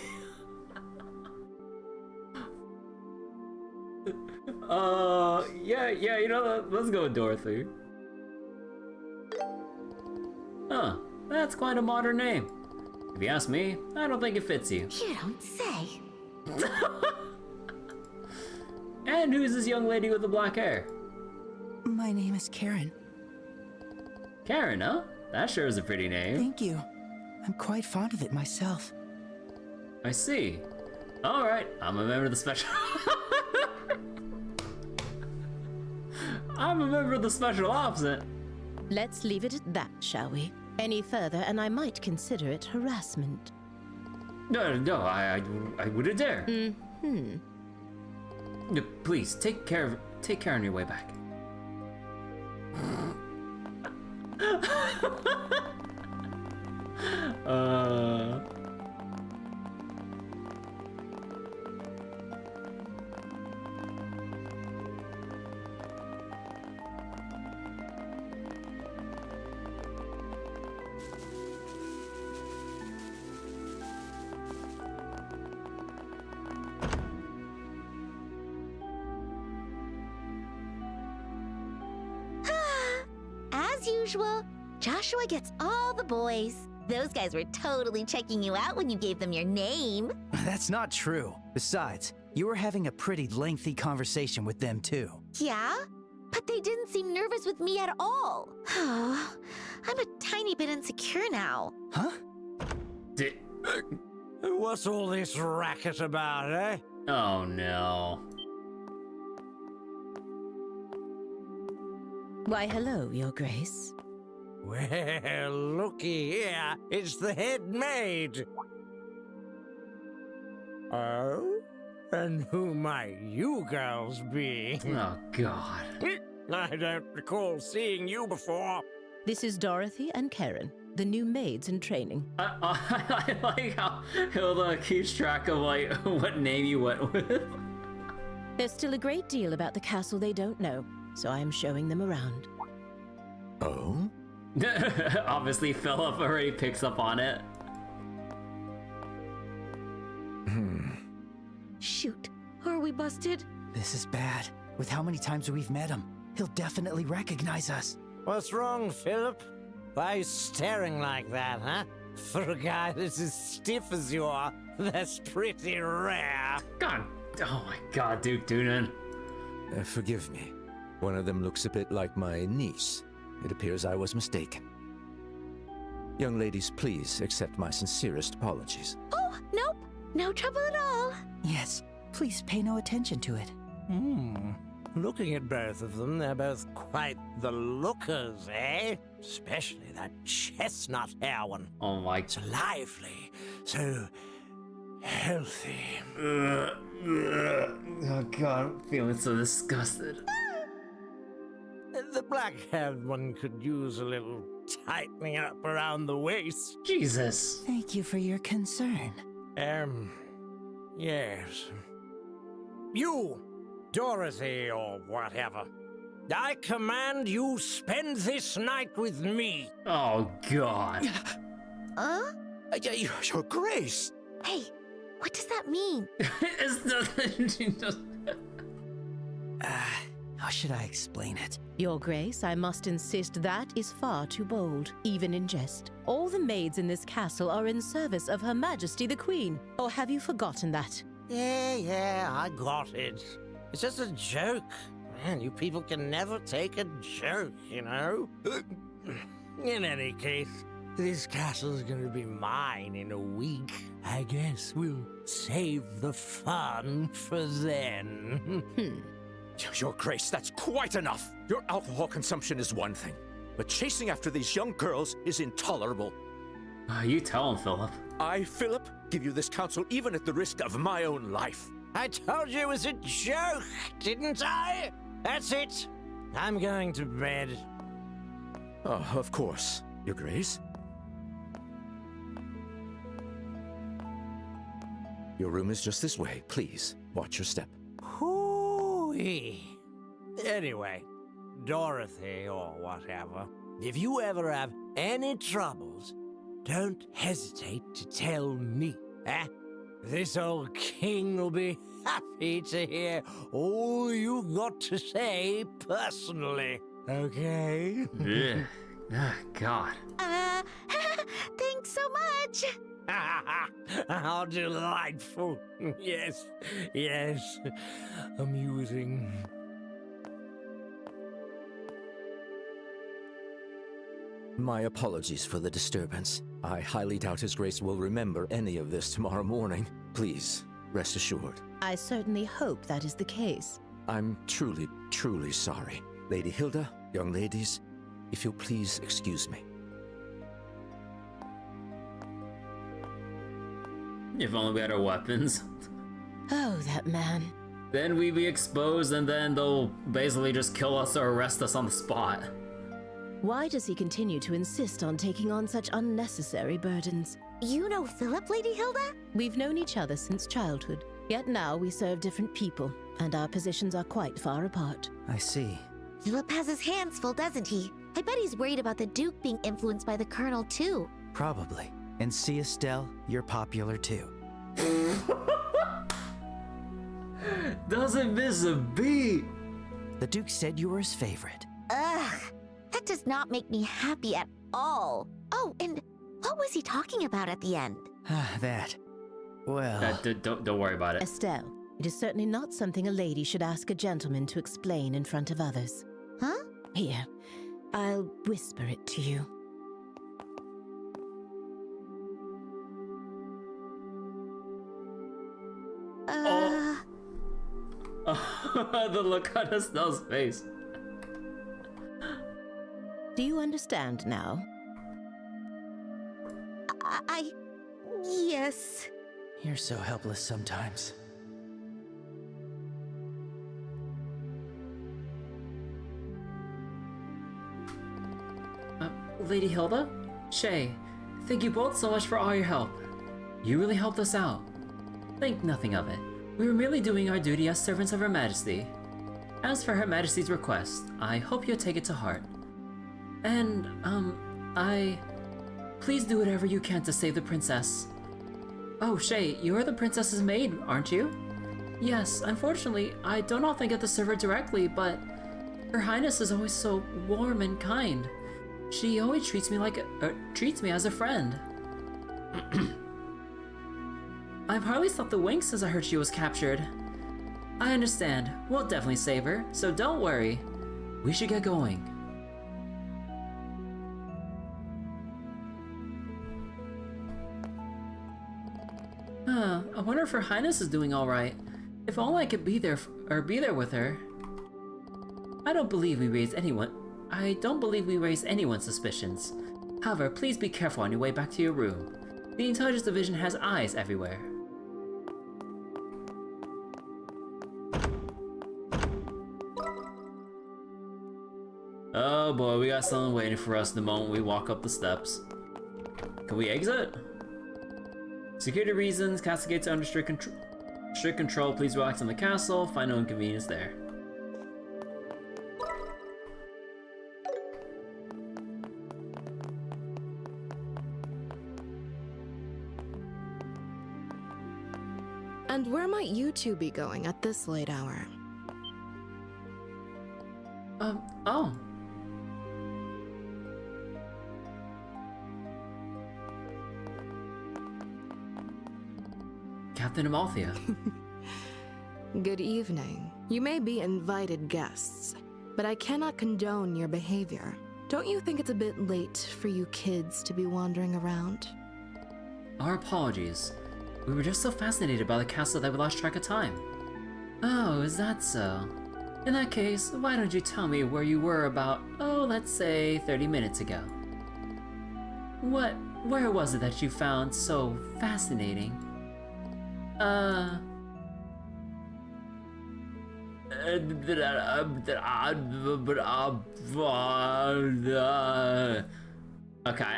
Yeah, you know, let's go with Dorothy. Huh, that's quite a modern name. If you ask me, I don't think it fits you. You don't say. And who's this young lady with the black hair? My name is Karen. Karen, huh? That sure is a pretty name. Thank you. I'm quite fond of it myself. I see. Alright, I'm a member of the special... I'm a member of the special ops. Let's leave it at that, shall we? Any further, and I might consider it harassment. No, I wouldn't dare. Mm-hmm. No, please, take care on your way back. As usual, Joshua gets all the boys. Those guys were totally checking you out when you gave them your name. That's not true. Besides, you were having a pretty lengthy conversation with them too. Yeah? But they didn't seem nervous with me at all. I'm a tiny bit insecure now. Huh? What's all this racket about, eh? Oh no. Why, hello, Your Grace. Well, looky here. It's the head maid. Oh? And who might you girls be? Oh, God. I don't recall seeing you before. This is Dorothy and Karen, the new Maids-in-Training. I like how Hilda keeps track of, like, what name you went with. There's still a great deal about the castle they don't know, so I am showing them around. Oh? Obviously, Philip already picks up on it. Shoot, are we busted? This is bad. With how many times we've met him, he'll definitely recognize us. What's wrong, Philip? Why are you staring like that, huh? For a guy that's as stiff as you are, that's pretty rare. God, oh my God, Duke Doonan. Forgive me. One of them looks a bit like my niece. It appears I was mistaken. Young ladies, please accept my sincerest apologies. Oh, nope. No trouble at all. Yes, please pay no attention to it. Looking at both of them, they're both quite the lookers, eh? Especially that chestnut hair one. Oh my. So lively, so healthy. Oh God, I'm feeling so disgusted. The black-haired one could use a little tightening up around the waist. Jesus. Thank you for your concern. Yes. You, Dorothy or whatever. I command you spend this night with me. Oh God. Huh? Your Grace! Hey, what does that mean? It's nothing. How should I explain it? Your Grace, I must insist that is far too bold, even in jest. All the maids in this castle are in service of Her Majesty the Queen. Or have you forgotten that? Yeah, I got it. It's just a joke. Man, you people can never take a joke, you know? In any case, this castle's gonna be mine in a week. I guess we'll save the fun for then. Your Grace, that's quite enough. Your alcohol consumption is one thing, but chasing after these young girls is intolerable. You tell him, Philip. I, Philip, give you this counsel even at the risk of my own life. I told you it was a joke, didn't I? That's it. I'm going to bed. Oh, of course, Your Grace. Your room is just this way. Please, watch your step. Anyway, Dorothy or whatever, if you ever have any troubles, don't hesitate to tell me, eh? This old king will be happy to hear all you've got to say personally, okay? Yeah. Oh, God. Thanks so much. How delightful. Yes, yes. Amusing. My apologies for the disturbance. I highly doubt His Grace will remember any of this tomorrow morning. Please, rest assured. I certainly hope that is the case. I'm truly, truly sorry. Lady Hilda, young ladies, if you'll please excuse me. If only we had our weapons. Oh, that man. Then we'd be exposed and then they'll basically just kill us or arrest us on the spot. Why does he continue to insist on taking on such unnecessary burdens? You know Philip, Lady Hilda? We've known each other since childhood, yet now we serve different people, and our positions are quite far apart. I see. Philip has his hands full, doesn't he? I bet he's worried about the Duke being influenced by the Colonel, too. Probably. And see, Estelle, you're popular too. Doesn't miss a beat. The Duke said you were his favorite. Ugh, that does not make me happy at all. Oh, and What was he talking about at the end? That. Well... Don't worry about it. Estelle, it is certainly not something a lady should ask a gentleman to explain in front of others. Huh? Here, I'll whisper it to you. The look on Estelle's face. Do you understand now? Yes. You're so helpless sometimes. Lady Hilda? Shay, thank you both so much for all your help. You really helped us out. Think nothing of it. We were merely doing our duty as servants of Her Majesty. As for Her Majesty's request, I hope you'll take it to heart. And, please do whatever you can to save the princess. Oh, Shay, you're the princess's maid, aren't you? Yes, unfortunately, I don't often get to serve her directly, but Her Highness is always so warm and kind. She always treats me as a friend. I've hardly slept a wink since I heard she was captured. I understand. We'll definitely save her, so don't worry. We should get going. I wonder if Her Highness is doing all right. If only I could be there with her. I don't believe we raised anyone's suspicions. However, please be careful on your way back to your room. The Intelligence Division has eyes everywhere. Oh boy, we got someone waiting for us the moment we walk up the steps. Can we exit? Security reasons, castle gates are under strict control. Please relax in the castle. Find no inconvenience there. And where might you two be going at this late hour? Oh. Captain Amalthea. Good evening. You may be invited guests, but I cannot condone your behavior. Don't you think it's a bit late for you kids to be wandering around? Our apologies. We were just so fascinated by the castle that we lost track of time. Oh, is that so? In that case, why don't you tell me where you were about, let's say 30 minutes ago? Where was it that you found so fascinating? Okay,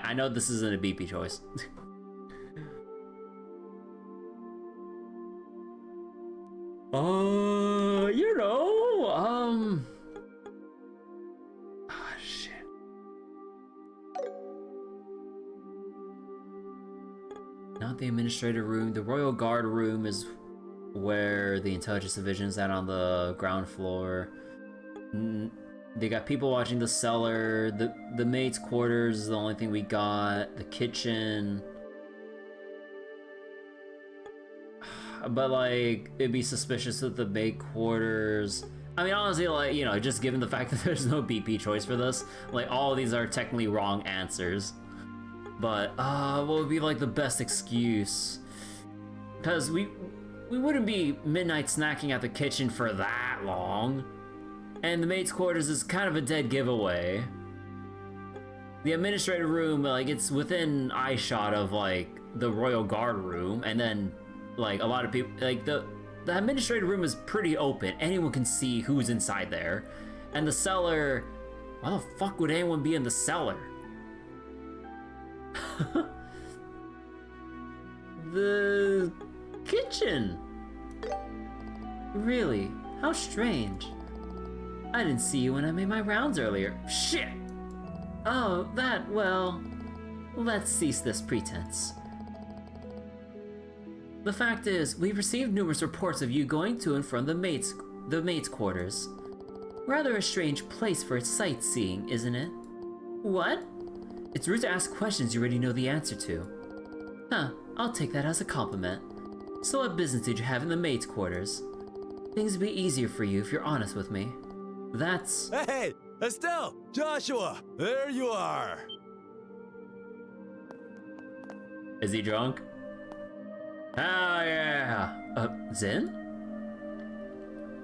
I know this isn't a BP choice. Shit. Not the administrative room. The royal guard room is where the intelligence division is at on the ground floor. They got people watching the cellar. The maid's quarters is the only thing we got. The kitchen. But like, it'd be suspicious with the maid quarters. I mean, honestly, like, you know, just given the fact that there's no BP choice for this, like, all of these are technically wrong answers. But, what would be like the best excuse? Because we wouldn't be midnight snacking at the kitchen for that long. And the maid's quarters is kind of a dead giveaway. The administrative room, like, it's within eyeshot of, like, the royal guard room, and then, like, a lot of people, like, the administrative room is pretty open. Anyone can see who's inside there. And the cellar, why the fuck would anyone be in the cellar? The kitchen. Really? How strange. I didn't see you when I made my rounds earlier. Shit! Oh, well, let's cease this pretense. The fact is, we've received numerous reports of you going to and from the maid's quarters. Rather a strange place for sightseeing, isn't it? What? It's rude to ask questions you already know the answer to. Huh, I'll take that as a compliment. So what business did you have in the maid's quarters? Things would be easier for you if you're honest with me. That's... Hey, Estelle! Joshua! There you are! Is he drunk? Oh yeah! Zin?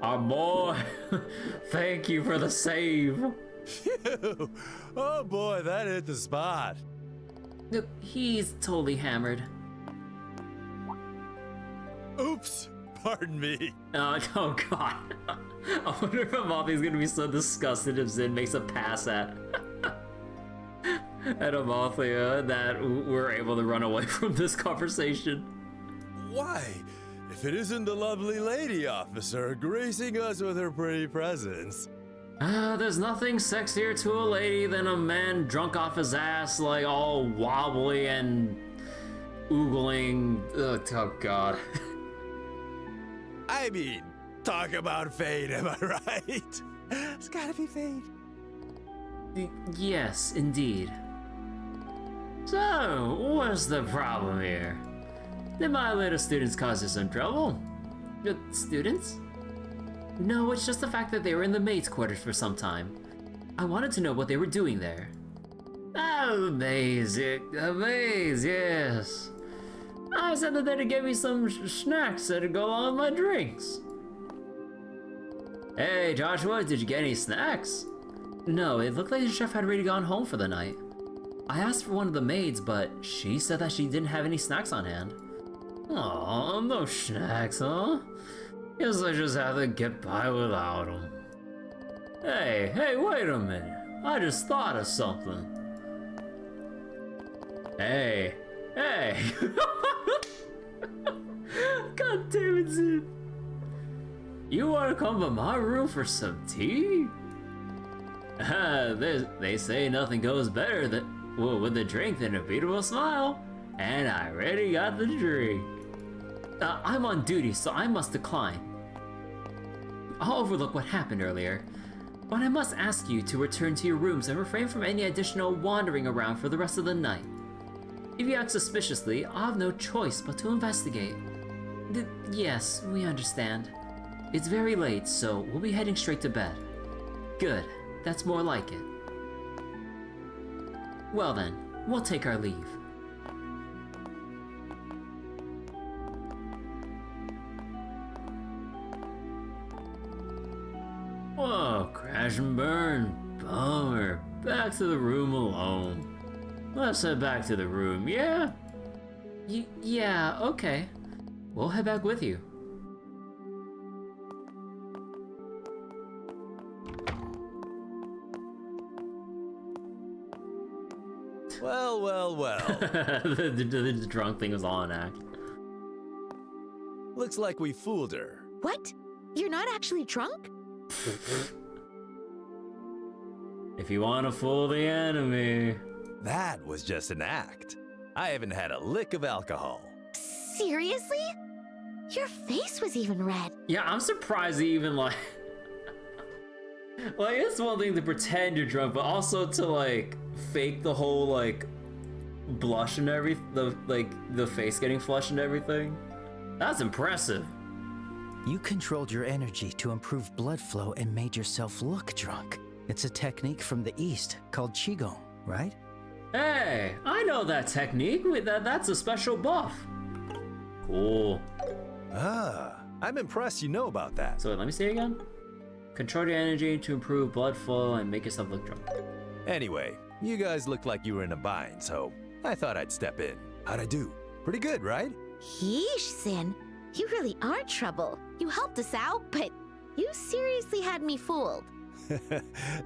Our boy! Thank you for the save! Phew. Oh boy, that hit the spot. Look, he's totally hammered. Oops! Pardon me. Oh god. I wonder if Amalthea's gonna be so disgusted if Zin makes a pass at Amalthea that we're able to run away from this conversation. Why? If it isn't the lovely lady officer gracing us with her pretty presence. There's nothing sexier to a lady than a man drunk off his ass, like all wobbly and oogling. Oh god. I mean, talk about fate, am I right? It's gotta be fate. Yes, indeed. So, what's the problem here? Did my little students cause you some trouble? Students? No, it's just the fact that they were in the maid's quarters for some time. I wanted to know what they were doing there. Oh, the maze, yes. I said that they'd give me some snacks that'd go along with my drinks. Hey, Joshua, did you get any snacks? No, it looked like the chef had already gone home for the night. I asked for one of the maids, but she said that she didn't have any snacks on hand. Aw, no snacks, huh? Guess I just have to get by without them. Hey, wait a minute. I just thought of something. Hey. God damn it, Zin. You wanna come to my room for some tea? They say nothing goes better with the drink than a beautiful smile. And I already got the drink. I'm on duty, so I must decline. I'll overlook what happened earlier, but I must ask you to return to your rooms and refrain from any additional wandering around for the rest of the night. If you act suspiciously, I'll have no choice but to investigate. Yes, we understand. It's very late, so we'll be heading straight to bed. Good, that's more like it. Well then, we'll take our leave. Whoa, crash and burn. Bummer. Back to the room alone. Let's head back to the room, yeah? Yeah, okay. We'll head back with you. Well. the drunk thing was all an act. Looks like we fooled her. What? You're not actually drunk? If you want to fool the enemy. That was just an act. I haven't had a lick of alcohol. Seriously? Your face was even red. Yeah, I'm surprised he even like it's one thing to pretend you're drunk, but also to like fake the whole like blush and everything, the face getting flushed and everything. That's impressive. You controlled your energy to improve blood flow and made yourself look drunk. It's a technique from the East called Qigong, right? Hey, I know that technique. That's a special buff. Cool. Ah, I'm impressed you know about that. So let me see it again. Control your energy to improve blood flow and make yourself look drunk. Anyway, you guys looked like you were in a bind, so I thought I'd step in. How'd I do? Pretty good, right? Yeesh, Sin. You really are trouble. You helped us out, but you seriously had me fooled.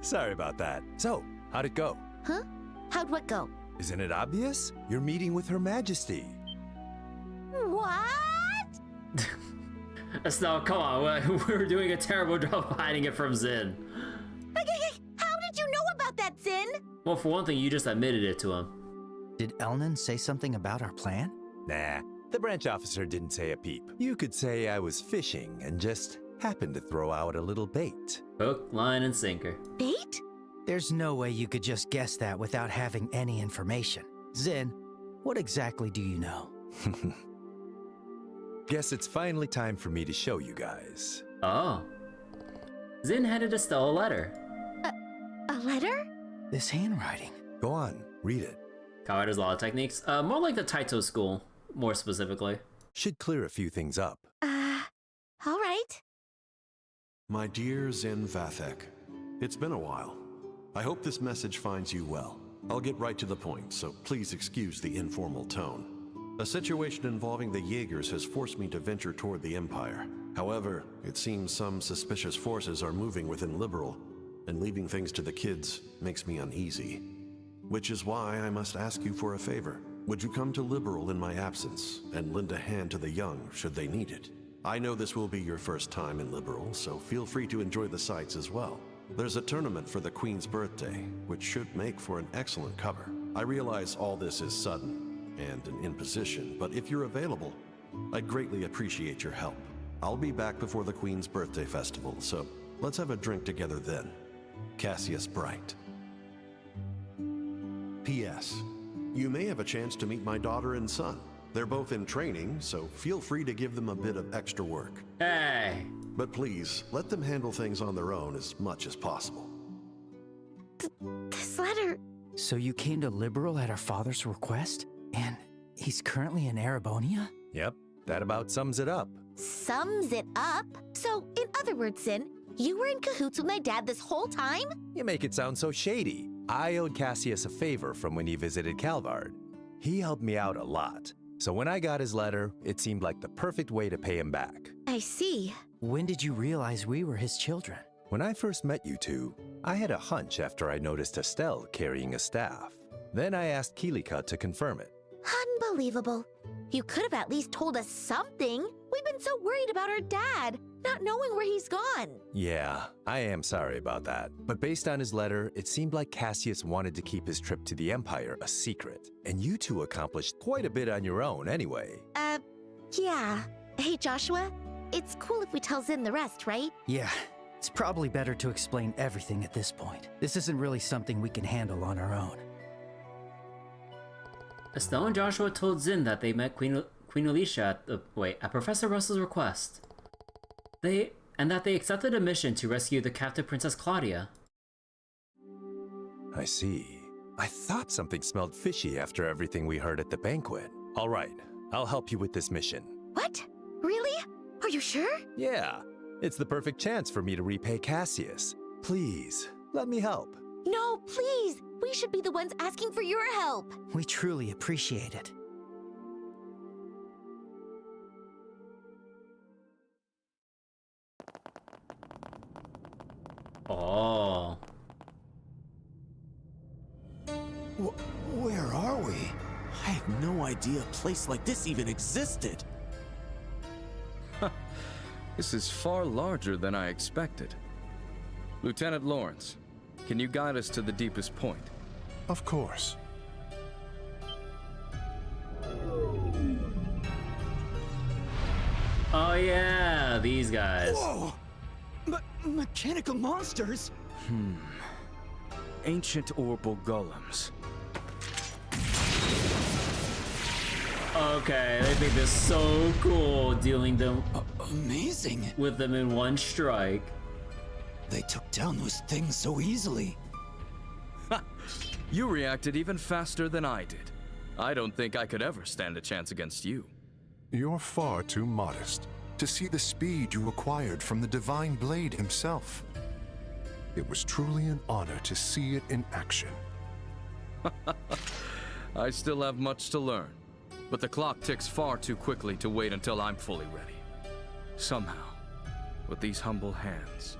Sorry about that. So, how'd it go? Huh? How'd what go? Isn't it obvious? You're meeting with Her Majesty. What? Estelle, come on. We're doing a terrible job of hiding it from Zin. How did you know about that, Sin? Well, for one thing, you just admitted it to him. Did Elnan say something about our plan? Nah, the branch officer didn't say a peep. You could say I was fishing and just happened to throw out a little bait. Hook, line, and sinker. Bait? There's no way you could just guess that without having any information. Zin, what exactly do you know? Guess it's finally time for me to show you guys. Oh. Zin handed Estelle a letter. A letter? This handwriting. Go on, read it. Kawaita's law techniques. More like the Taito school, more specifically. Should clear a few things up. All right. My dear Zin Vathek, it's been a while. I hope this message finds you well. I'll get right to the point, so please excuse the informal tone. A situation involving the Jaegers has forced me to venture toward the Empire. However, it seems some suspicious forces are moving within Liberl, and leaving things to the kids makes me uneasy. Which is why I must ask you for a favor. Would you come to Liberl in my absence, and lend a hand to the young should they need it? I know this will be your first time in Liberl, so feel free to enjoy the sights as well. There's a tournament for the Queen's birthday, which should make for an excellent cover. I realize all this is sudden and an imposition, but if you're available, I'd greatly appreciate your help. I'll be back before the Queen's birthday festival, so let's have a drink together then. Cassius Bright. P.S. You may have a chance to meet my daughter and son. They're both in training, so feel free to give them a bit of extra work. Hey! But please, let them handle things on their own as much as possible. This letter... So you came to Liberl at our father's request? And he's currently in Erebonia? Yep, that about sums it up. Sums it up? So, in other words, Zin, you were in cahoots with my dad this whole time? You make it sound so shady. I owed Cassius a favor from when he visited Calvard. He helped me out a lot. So when I got his letter, it seemed like the perfect way to pay him back. I see. When did you realize we were his children? When I first met you two, I had a hunch after I noticed Estelle carrying a staff. Then I asked Kilika to confirm it. Unbelievable. You could have at least told us something. We've been so worried about our dad, not knowing where he's gone. Yeah, I am sorry about that. But based on his letter, it seemed like Cassius wanted to keep his trip to the Empire a secret. And you two accomplished quite a bit on your own anyway. Yeah. Hey, Joshua, it's cool if we tell Zin the rest, right? Yeah, it's probably better to explain everything at this point. This isn't really something we can handle on our own. Estelle and Joshua told Zin that they met Queen Alicia at Professor Russell's request. And that they accepted a mission to rescue the captive Princess Claudia. I see. I thought something smelled fishy after everything we heard at the banquet. All right, I'll help you with this mission. What? Really? Are you sure? Yeah, it's the perfect chance for me to repay Cassius. Please, let me help. No, please! We should be the ones asking for your help! We truly appreciate it. Oh. Where are we? I had no idea a place like this even existed. This is far larger than I expected. Lieutenant Lawrence, can you guide us to the deepest point? Of course. Oh yeah, these guys. Whoa! Mechanical monsters? Ancient orbital golems. Okay, they think this so cool, dealing them amazing with them in one strike. They took down those things so easily. You reacted even faster than I did. I don't think I could ever stand a chance against you. You're far too modest to see the speed you acquired from the Divine Blade himself. It was truly an honor to see it in action. I still have much to learn, but the clock ticks far too quickly to wait until I'm fully ready. Somehow, with these humble hands,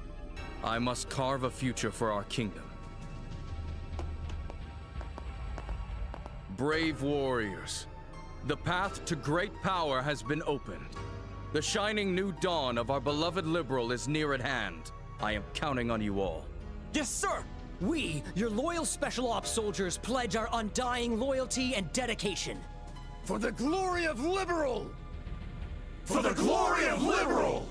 I must carve a future for our kingdom. Brave warriors, the path to great power has been opened. The shining new dawn of our beloved Liberl is near at hand. I am counting on you all. Yes, sir! We, your loyal Special Ops soldiers, pledge our undying loyalty and dedication. For the glory of Liberl! For the glory of Liberl!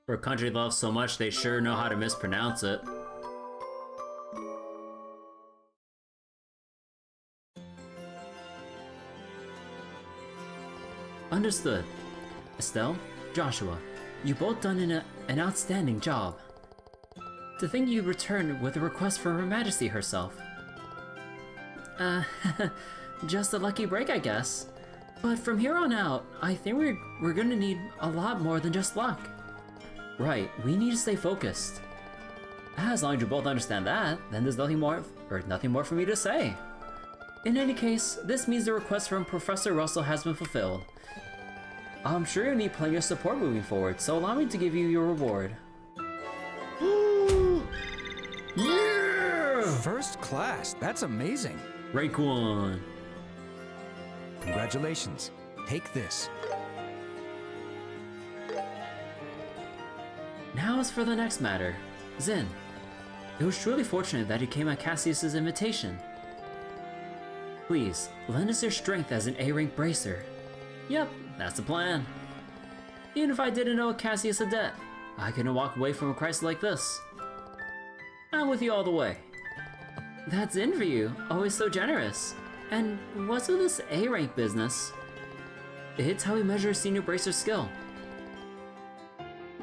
For a country loved so much, they sure know how to mispronounce it. Understood. Estelle, Joshua, you both done an outstanding job. To think you returned with a request from Her Majesty herself. Just a lucky break, I guess. But from here on out, I think we're gonna need a lot more than just luck. Right, we need to stay focused. As long as you both understand that, then there's nothing more for me to say. In any case, this means the request from Professor Russell has been fulfilled. I'm sure you'll need plenty of support moving forward, so allow me to give you your reward. Yeah! First class, that's amazing. Rank 1. Congratulations. Take this. Now as for the next matter. Zin, it was truly fortunate that you came at Cassius's invitation. Please, lend us your strength as an A-rank bracer. Yep, that's the plan. Even if I didn't owe Cassius a debt, I couldn't walk away from a crisis like this. I'm with you all the way. That's in for you, always so generous. And what's with this A-rank business? It's how we measure a senior bracer skill.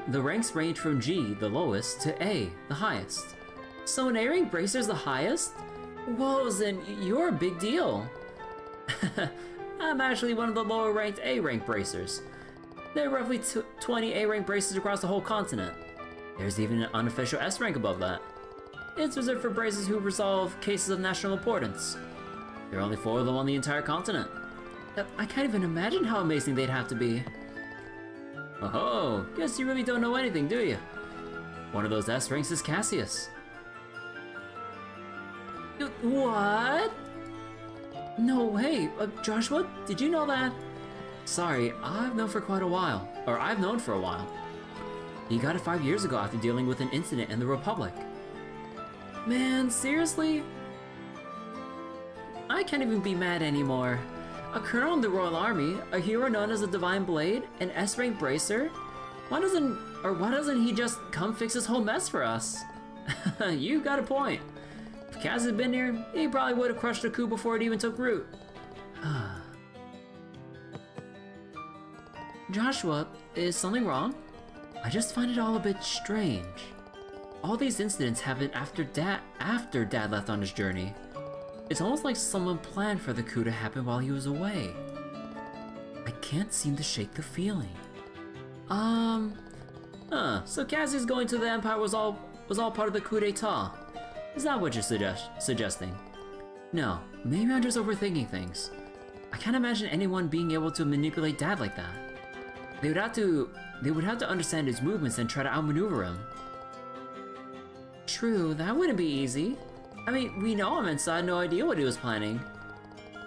The ranks range from G, the lowest, to A, the highest. So an A-rank bracer's the highest? Whoa, Zin, you're a big deal. I'm actually one of the lower ranked A-rank bracers. There are roughly 20 A-rank bracers across the whole continent. There's even an unofficial S-rank above that. It's reserved for bracers who resolve cases of national importance. There are only 4 of them on the entire continent. I can't even imagine how amazing they'd have to be. Oh, guess you really don't know anything, do you? One of those S ranks is Cassius. What? No way, Joshua, did you know that? Sorry, I've known for quite a while. Or I've known for a while. He got it 5 years ago after dealing with an incident in the Republic. Man, seriously? I can't even be mad anymore. A colonel in the Royal Army, a hero known as the Divine Blade, an S-rank bracer? Why doesn't he just come fix this whole mess for us? You got a point. If Cass had been here, he probably would have crushed the coup before it even took root. Joshua, is something wrong? I just find it all a bit strange. All these incidents happened after Dad left on his journey. It's almost like someone planned for the coup to happen while he was away. I can't seem to shake the feeling. So Cassius going to the Empire was all part of the coup d'etat. Is that what you're suggesting? No, maybe I'm just overthinking things. I can't imagine anyone being able to manipulate Dad like that. They would have to understand his movements and try to outmaneuver him. True, that wouldn't be easy. I mean, we know him and so I had no idea what he was planning.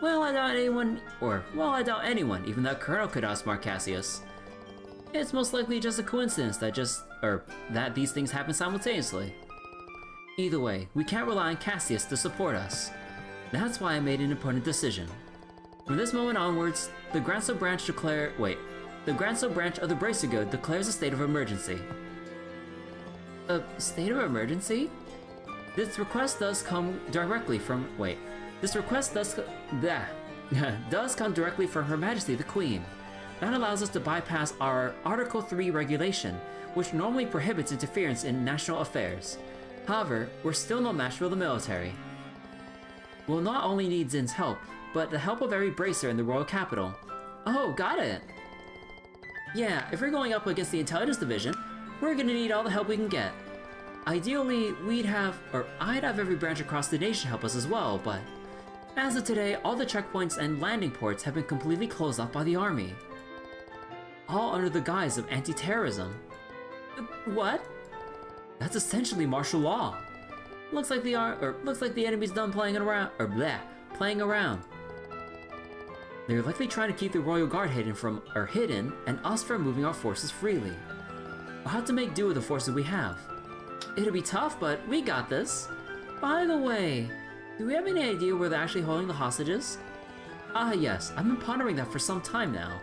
Well, I doubt anyone, even that colonel could outsmart Cassius. It's most likely just a coincidence that these things happen simultaneously. Either way, we can't rely on Cassius to support us. That's why I made an important decision. From this moment onwards, the Grancel branch of the Bracer Guild declares a state of emergency. A state of emergency? This request does come directly from does come directly from Her Majesty the Queen. That allows us to bypass our Article 3 regulation, which normally prohibits interference in national affairs. However, we're still no match for the military. We'll not only need Zin's help, but the help of every bracer in the royal capital. Oh, got it! Yeah, if we're going up against the Intelligence Division, we're gonna need all the help we can get. Ideally, I'd have every branch across the nation help us as well, but as of today, all the checkpoints and landing ports have been completely closed off by the army. All under the guise of anti-terrorism. What? That's essentially martial law. Looks like the enemy's done playing around. They're likely trying to keep the Royal Guard hidden and us from moving our forces freely. We'll have to make do with the forces we have. It'll be tough, but we got this. By the way, do we have any idea where they're actually holding the hostages? Yes, I've been pondering that for some time now,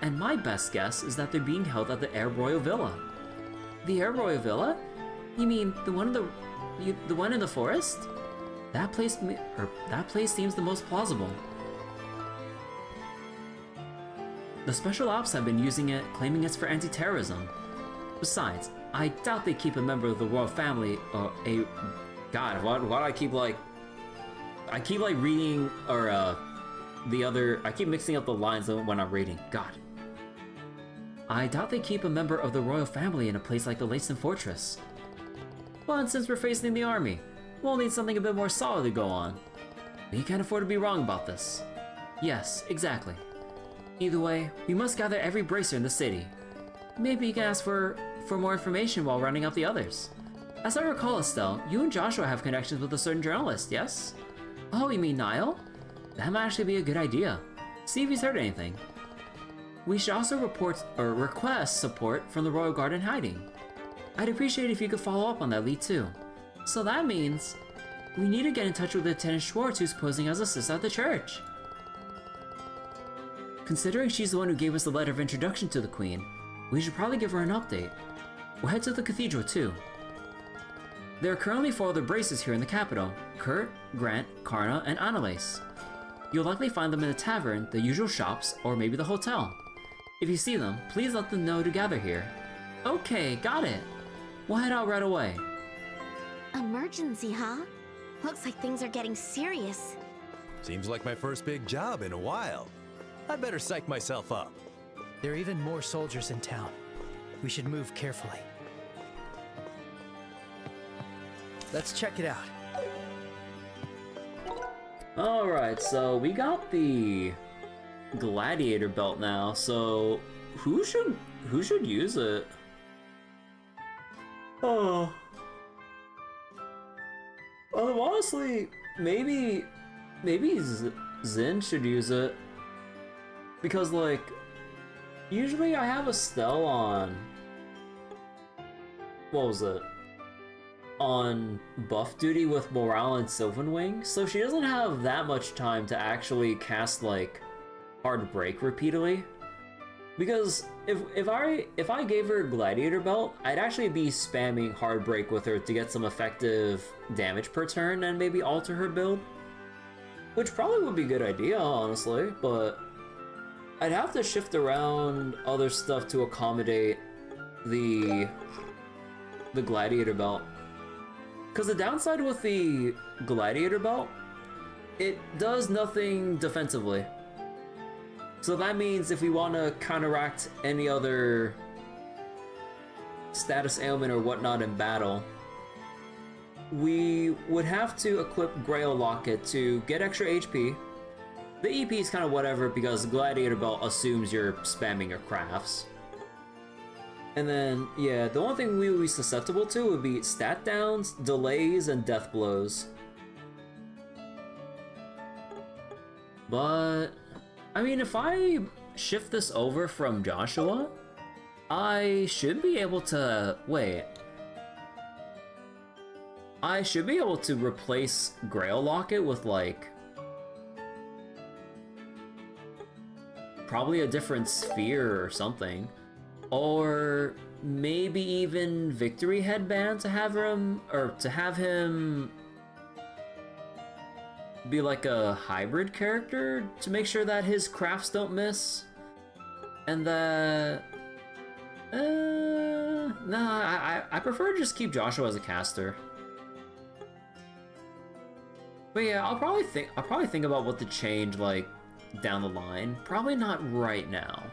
and my best guess is that they're being held at the Air Royal Villa. The Air Royal Villa? You mean the one in the forest? That place seems the most plausible. The Special Ops have been using it, claiming it's for anti-terrorism. Besides, I doubt they keep a member of the royal family or a... God, why do I keep like... I keep like reading, or I keep mixing up the lines when I'm reading. God. I doubt they keep a member of the royal family in a place like the Lacen Fortress. Well, and since we're facing the army, we'll need something a bit more solid to go on. We can't afford to be wrong about this. Yes, exactly. Either way, we must gather every bracer in the city. Maybe you can ask for more information while rounding up the others. As I recall, Estelle, you and Joshua have connections with a certain journalist, yes? Oh, you mean Niall? That might actually be a good idea. See if he's heard anything. We should also request support from the Royal Guard in hiding. I'd appreciate it if you could follow up on that lead too. So that means we need to get in touch with Lieutenant Schwartz, who's posing as a sister at the church. Considering she's the one who gave us the letter of introduction to the Queen, we should probably give her an update. We'll head to the cathedral too. There are currently 4 other braces here in the capital: Kurt, Grant, Karna, and Annalise. You'll likely find them in the tavern, the usual shops, or maybe the hotel. If you see them, please let them know to gather here. Okay, got it. We'll head out right away. Emergency, huh? Looks like things are getting serious. Seems like my first big job in a while. I'd better psych myself up. There are even more soldiers in town. We should move carefully. Let's check it out. Alright, so we got the gladiator belt now, so who should use it? Oh. Honestly, maybe Zin should use it. Because like usually I have Estelle on, what was it? On buff duty with Morale and Sylvanwing, so she doesn't have that much time to actually cast like Hard Break repeatedly. Because if I gave her Gladiator Belt, I'd actually be spamming Hard Break with her to get some effective damage per turn and maybe alter her build. Which probably would be a good idea, honestly, but I'd have to shift around other stuff to accommodate the Gladiator Belt. Because the downside with the Gladiator Belt, it does nothing defensively. So that means if we want to counteract any other status ailment or whatnot in battle, we would have to equip Grail Locket to get extra HP. The EP is kind of whatever because Gladiator Belt assumes you're spamming your crafts. And then, yeah, the only thing we would be susceptible to would be stat downs, delays, and death blows. But, I mean, if I shift this over from Joshua, I should be able to, wait. I should be able to replace Grail Locket with, like, probably a different sphere or something. Or maybe even Victory Headband to have him be like a hybrid character to make sure that his crafts don't miss. And that nah, I prefer to just keep Joshua as a caster. But yeah, I'll probably think about what to change like down the line. Probably not right now.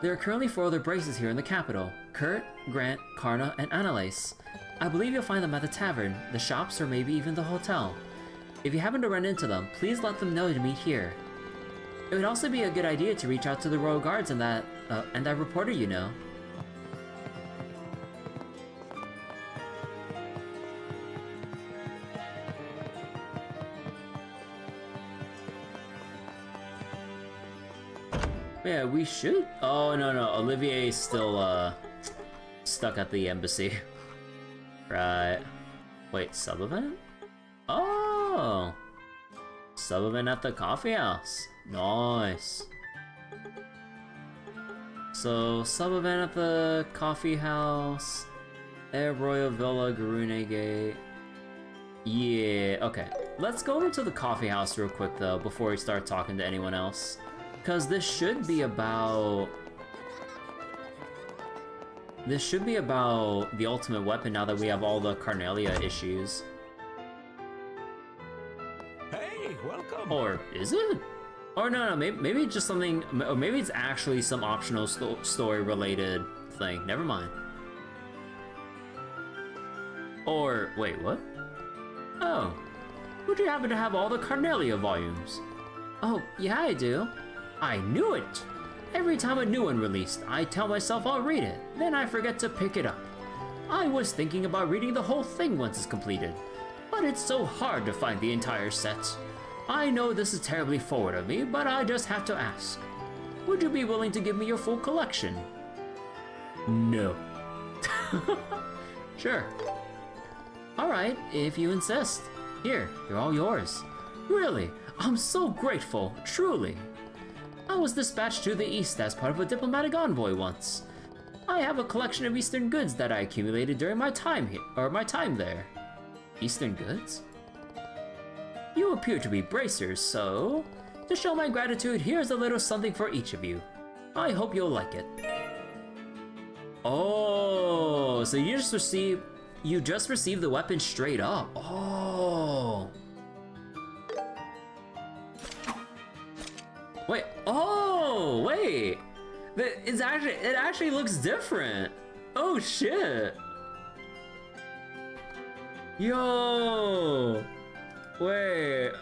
There are currently 4 other braces here in the capital: Kurt, Grant, Karna, and Annalise. I believe you'll find them at the tavern, the shops, or maybe even the hotel. If you happen to run into them, please let them know to meet here. It would also be a good idea to reach out to the Royal Guards and that reporter you know. Yeah, we should. Oh, no. Olivier is still, stuck at the embassy. Right. Wait, sub-event? Oh! Sub-event at the coffee house. Nice. So, sub-event at the coffee house, Air Royal Villa, Garune Gate. Yeah, okay. Let's go over to the coffee house real quick though, before we start talking to anyone else. Because this should be about the ultimate weapon now that we have all the Carnelia issues. Hey, welcome! Or is it? Or no, maybe it's just something, or maybe it's actually some optional story-related thing. Never mind. Or, wait, what? Oh, would you happen to have all the Carnelia volumes? Oh, yeah, I do. I knew it! Every time a new one released, I tell myself I'll read it, then I forget to pick it up. I was thinking about reading the whole thing once it's completed, but it's so hard to find the entire set. I know this is terribly forward of me, but I just have to ask. Would you be willing to give me your full collection? No. Sure. Alright, if you insist. Here, they're all yours. Really, I'm so grateful, truly. I was dispatched to the east as part of a diplomatic envoy once. I have a collection of Eastern goods that I accumulated during my time here, or my time there. Eastern goods? You appear to be bracers, so to show my gratitude, here's a little something for each of you. I hope you'll like it. Oh, so you just received the weapon straight up. Oh. Wait. Oh, wait. It actually looks different. Oh shit. Yo. Wait.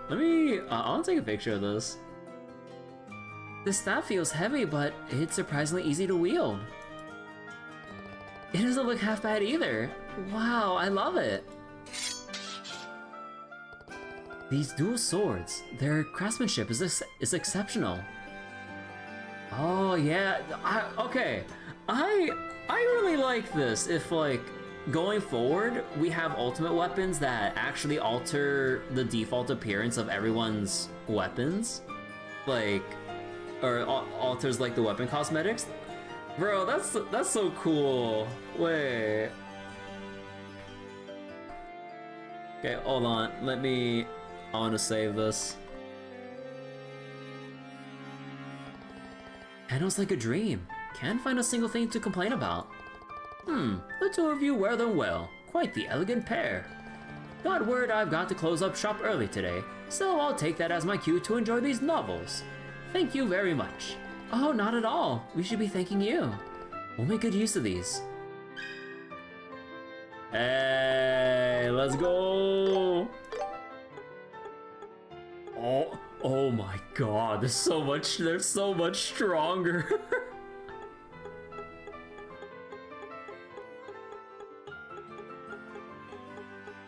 Let me. I want to take a picture of this. The staff feels heavy, but it's surprisingly easy to wield. It doesn't look half bad either. Wow, I love it. These dual swords, their craftsmanship is exceptional. Oh yeah, okay. I really like this. If like going forward, we have ultimate weapons that actually alter the default appearance of everyone's weapons, like, or alters like the weapon cosmetics. Bro, that's so cool. Wait. Okay, hold on. I want to save this. Handles like a dream. Can't find a single thing to complain about. The two of you wear them well. Quite the elegant pair. Got word I've got to close up shop early today, so I'll take that as my cue to enjoy these novels. Thank you very much. Oh, not at all. We should be thanking you. We'll make good use of these. Hey, let's go. Oh my god, they're so much stronger.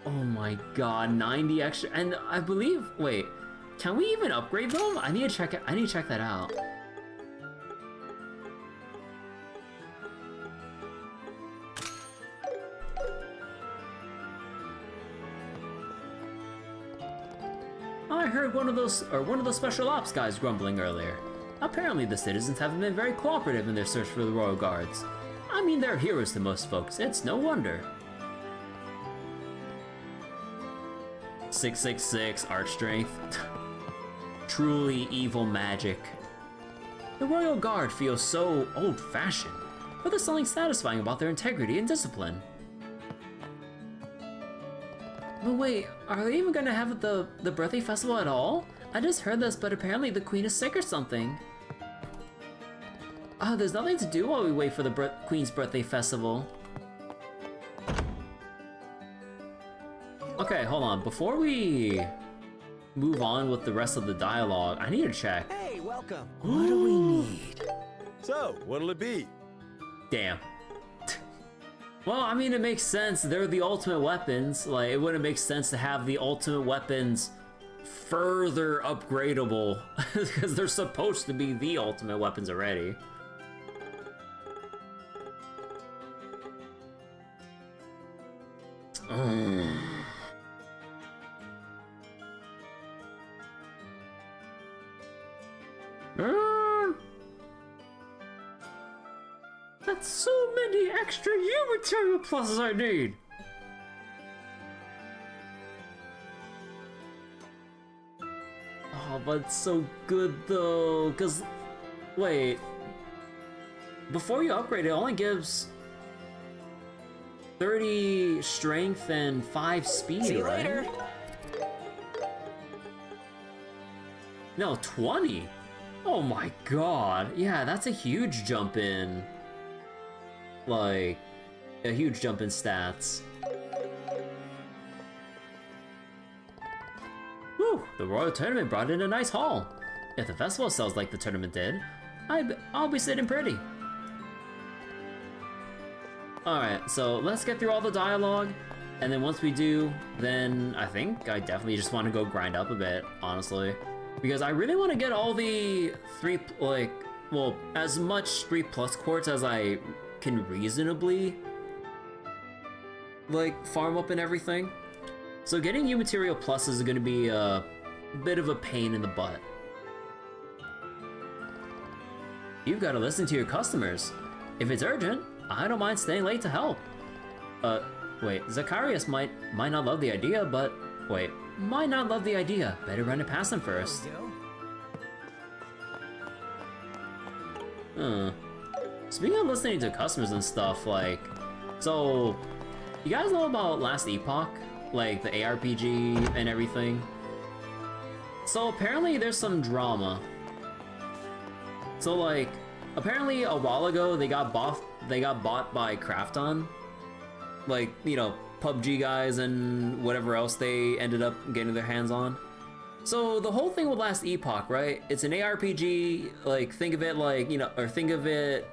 Oh my god, 90 extra, and I believe, wait, can we even upgrade them? I need to check that out. I heard one of those special ops guys grumbling earlier. Apparently the citizens haven't been very cooperative in their search for the royal guards. I mean, they're heroes to most folks, it's no wonder. 666 art strength. Truly evil magic. The royal guard feels so old-fashioned, but there's something satisfying about their integrity and discipline. But wait, are they even gonna have the birthday festival at all? I just heard this, but apparently the queen is sick or something. Oh, there's nothing to do while we wait for the queen's birthday festival. Okay, hold on. Before we move on with the rest of the dialogue, I need to check. Hey, welcome. What do we need? So, what'll it be? Damn. Well, I mean, it makes sense. They're the ultimate weapons. Like, it wouldn't make sense to have the ultimate weapons further upgradable because they're supposed to be the ultimate weapons already. That's so many extra U material pluses I need! Oh, but it's so good though, cause wait, before you upgrade it only gives 30 strength and 5 speed, See you right? later. No, 20? Oh my god, yeah, that's a huge jump in, like, a huge jump in stats. Whew, the Royal Tournament brought in a nice haul. If the festival sells like the tournament did, I'll be sitting pretty. Alright, so let's get through all the dialogue, and then once we do, then I think I definitely just want to go grind up a bit, honestly. Because I really want to get all the as much 3+ quartz as I can reasonably, farm up and everything. So getting U material pluses is going to be a bit of a pain in the butt. You've got to listen to your customers. If it's urgent, I don't mind staying late to help. Wait, Zacharias might not love the idea, but wait, might not love the idea. Better run it past him first. Speaking of listening to customers and stuff, so you guys know about Last Epoch? Like the ARPG and everything? So apparently there's some drama. So apparently a while ago they got bought by Krafton. PUBG guys and whatever else they ended up getting their hands on. So the whole thing with Last Epoch, right? It's an ARPG, think of it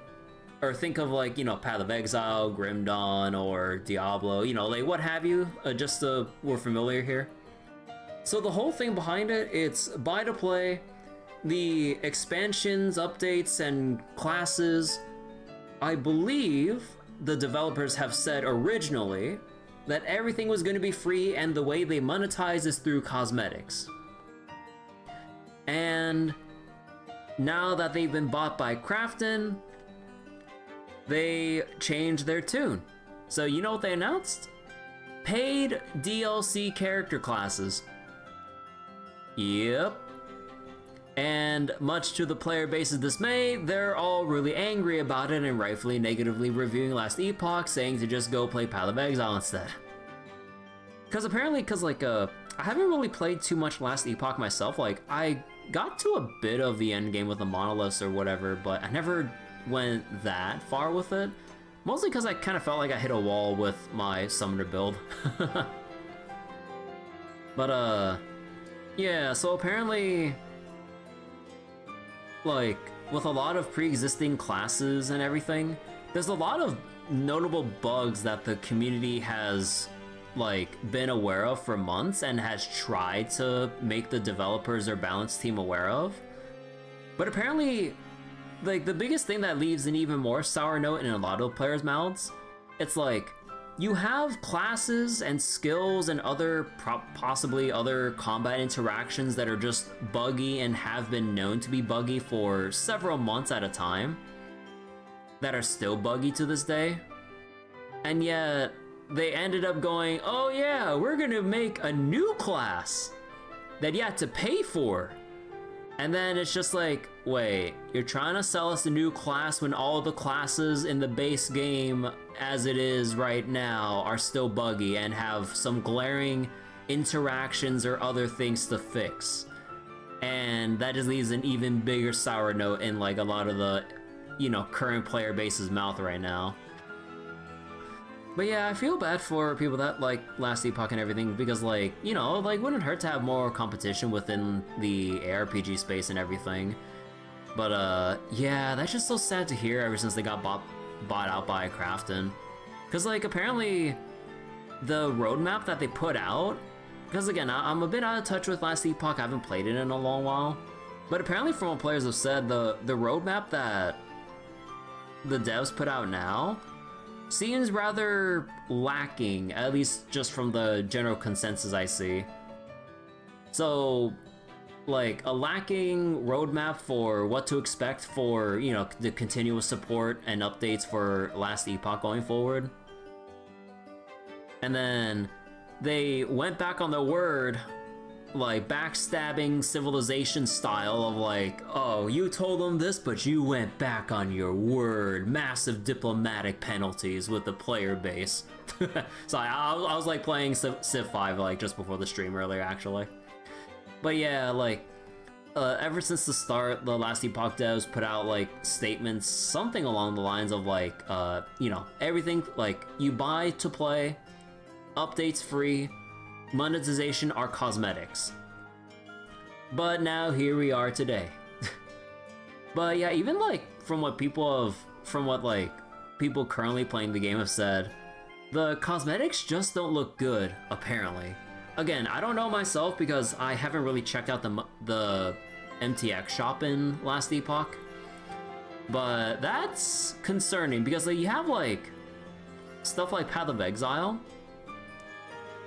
think of Path of Exile, Grim Dawn, or Diablo, what have you, just so we're familiar here. So the whole thing behind it, it's buy to play, the expansions, updates, and classes. I believe the developers have said originally that everything was going to be free, and the way they monetize is through cosmetics. And now that they've been bought by Krafton, they changed their tune. So you know what they announced? Paid DLC character classes. Yep. And much to the player base's dismay, they're all really angry about it and rightfully negatively reviewing Last Epoch, saying to just go play Path of Exile instead. Because I haven't really played too much Last Epoch myself. I got to a bit of the end game with the monoliths or whatever, but I never went that far with it. Mostly because I kind of felt like I hit a wall with my summoner build. But yeah, so apparently, with a lot of pre-existing classes and everything, there's a lot of notable bugs that the community has been aware of for months and has tried to make the developers or balance team aware of. But apparently, the biggest thing that leaves an even more sour note in a lot of players' mouths, it's you have classes and skills and possibly other combat interactions that are just buggy and have been known to be buggy for several months at a time, that are still buggy to this day. And yet, they ended up going, oh yeah, we're gonna make a new class that you have to pay for. And then it's just wait, you're trying to sell us a new class when all the classes in the base game as it is right now are still buggy and have some glaring interactions or other things to fix. And that just leaves an even bigger sour note in a lot of the, current player base's mouth right now. But yeah, I feel bad for people that like Last Epoch and everything because wouldn't hurt to have more competition within the ARPG space and everything. But yeah, that's just so sad to hear ever since they got bought out by Krafton. Because apparently the roadmap that they put out, because again, I'm a bit out of touch with Last Epoch, I haven't played it in a long while. But apparently from what players have said, the roadmap that the devs put out now seems rather lacking, at least just from the general consensus I see. So like a lacking roadmap for what to expect for, you know, the continuous support and updates for Last Epoch going forward. And then they went back on their word, like backstabbing Civilization style of like, oh, you told them this, but you went back on your word. Massive diplomatic penalties with the player base. So I was like playing Civ 5 like just before the stream earlier, actually. But yeah, like, ever since the start, the Last Epoch devs put out, like, statements, something along the lines of, like, you know, everything, like, you buy to play, updates free, monetization are cosmetics. But now, here we are today. But yeah, even, like, from what people currently playing the game have said, the cosmetics just don't look good, apparently. Again, I don't know myself because I haven't really checked out the MTX shop in Last Epoch. But that's concerning because like, you have like stuff like Path of Exile,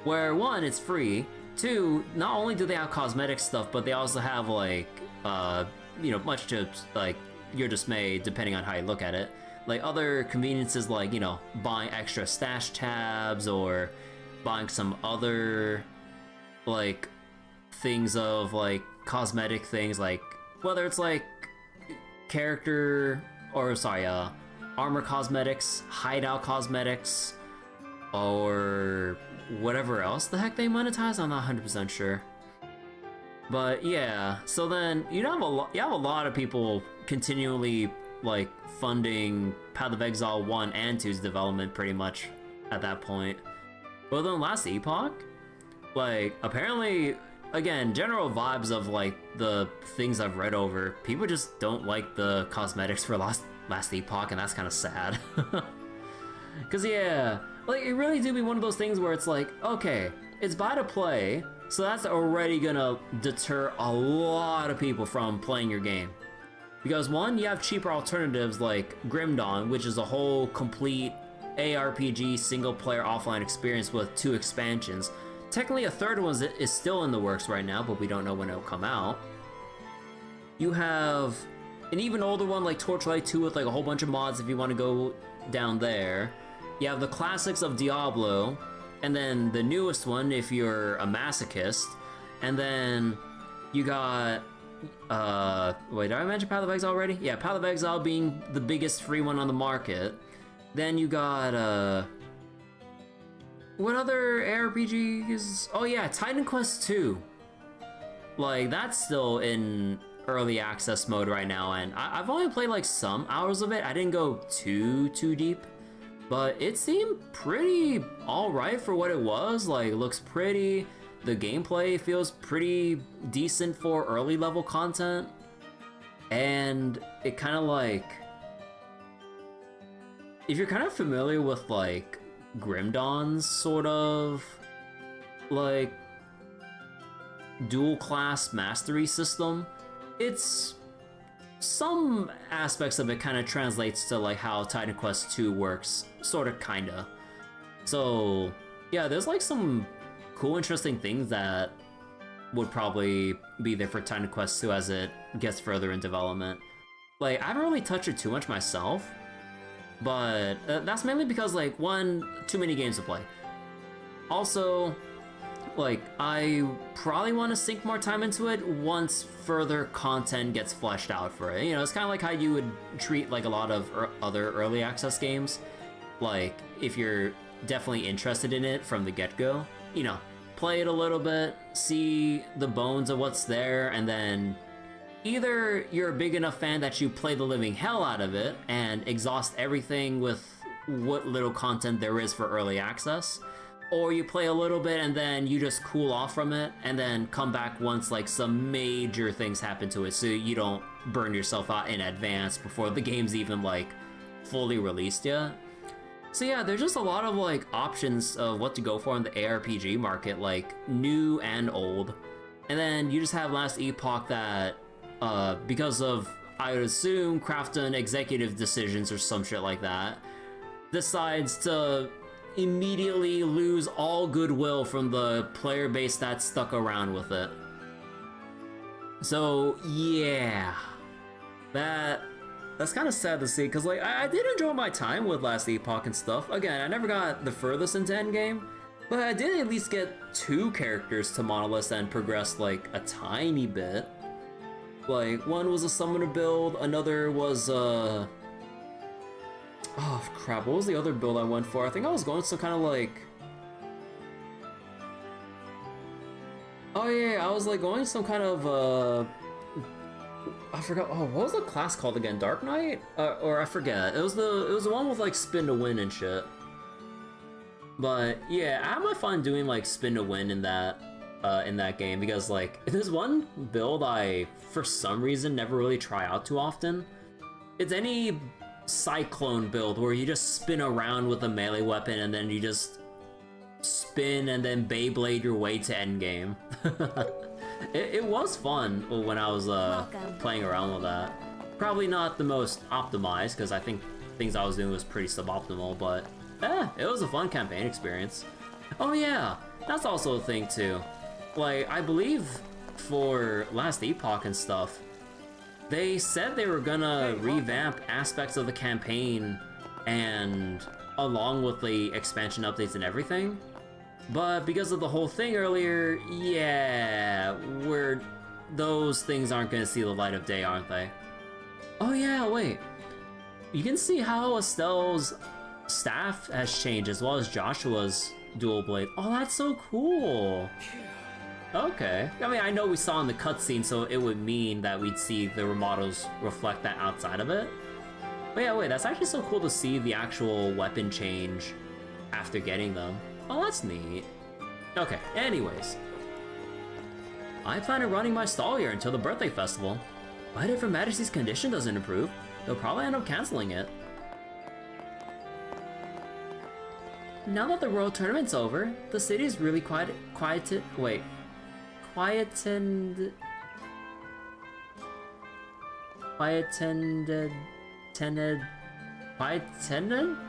where one, it's free. Two, not only do they have cosmetic stuff, but they also have like, you know, much to like your dismay, depending on how you look at it, like other conveniences like, you know, buying extra stash tabs or buying some other like things of like cosmetic things, like whether it's like character or sorry armor cosmetics, hideout cosmetics, or whatever else the heck they monetize. I'm not 100% sure, but yeah. So then you have a lot of people continually like funding Path of Exile 1 and 2's development pretty much at that point. But then Last Epoch, like, apparently, again, general vibes of, like, the things I've read over, people just don't like the cosmetics for Last Epoch, and that's kind of sad. Because, yeah, like, it really do be one of those things where it's like, okay, it's buy to play, so that's already gonna deter a lot of people from playing your game. Because, one, you have cheaper alternatives like Grim Dawn, which is a whole complete ARPG single-player offline experience with 2 expansions. Technically, a third one is still in the works right now, but we don't know when it'll come out. You have an even older one like Torchlight 2 with like a whole bunch of mods if you want to go down there. You have the classics of Diablo, and then the newest one if you're a masochist. And then you got... wait, did I mention Path of Exile already? Yeah, Path of Exile being the biggest free one on the market. Then you got, what other ARPGs? Oh yeah, Titan Quest 2. Like, that's still in early access mode right now, and I've only played like some hours of it. I didn't go too deep, but it seemed pretty alright for what it was. Like, it looks pretty. The gameplay feels pretty decent for early level content. And it kind of like... if you're kind of familiar with like Grim Dawn's sort of like dual class mastery system, it's some aspects of it kind of translates to like how Titan Quest 2 works, sort of kinda. So yeah, there's like some cool interesting things that would probably be there for Titan Quest 2 as it gets further in development. Like, I haven't really touched it too much myself, but that's mainly because, like, one, too many games to play. Also, like, I probably want to sink more time into it once further content gets fleshed out for it. You know, it's kind of like how you would treat, like, a lot of other early access games. Like, if you're definitely interested in it from the get-go, you know, play it a little bit, see the bones of what's there, and then either you're a big enough fan that you play the living hell out of it and exhaust everything with what little content there is for early access, or you play a little bit and then you just cool off from it and then come back once like some major things happen to it so you don't burn yourself out in advance before the game's even like fully released yet. So yeah, there's just a lot of like options of what to go for in the ARPG market, like new and old. And then you just have Last Epoch that because of, I would assume, Krafton executive decisions or some shit like that, decides to immediately lose all goodwill from the player base that stuck around with it. So yeah, that's kind of sad to see, because like I did enjoy my time with last Epoch and stuff. Again, I never got the furthest into endgame, but I did at least get 2 characters to Monolith and progress like a tiny bit. Like one was a summoner build, another was oh crap, what was the other build I went for? I think I was going some kind of like, oh yeah, I was like going some kind of I forgot. Oh, what was the class called again? Dark Knight? Or I forget. It was the one with like spin to win and shit. But yeah, I had my fun doing like spin to win in that game, because like there's one build I for some reason never really try out too often. It's any cyclone build where you just spin around with a melee weapon and then you just spin and then Beyblade your way to endgame. It was fun when I was playing around with that. Probably not the most optimized, because I think things I was doing was pretty suboptimal, but it was a fun campaign experience. Oh yeah, that's also a thing too. Like, I believe for last Epoch and stuff, they said they were gonna revamp aspects of the campaign and along with the expansion updates and everything. But because of the whole thing earlier, yeah, those things aren't gonna see the light of day, aren't they? Oh yeah, wait. You can see how Estelle's staff has changed as well as Joshua's dual blade. Oh, that's so cool. Okay. I mean, I know we saw in the cutscene, so it would mean that we'd see the remodels reflect that outside of it. But yeah, wait, that's actually so cool to see the actual weapon change after getting them. Oh, that's neat. Okay, anyways. I plan on running my stall here until the birthday festival. But if Her Majesty's condition doesn't improve, they'll probably end up canceling it. Now that the Royal Tournament's over, the city is really quietened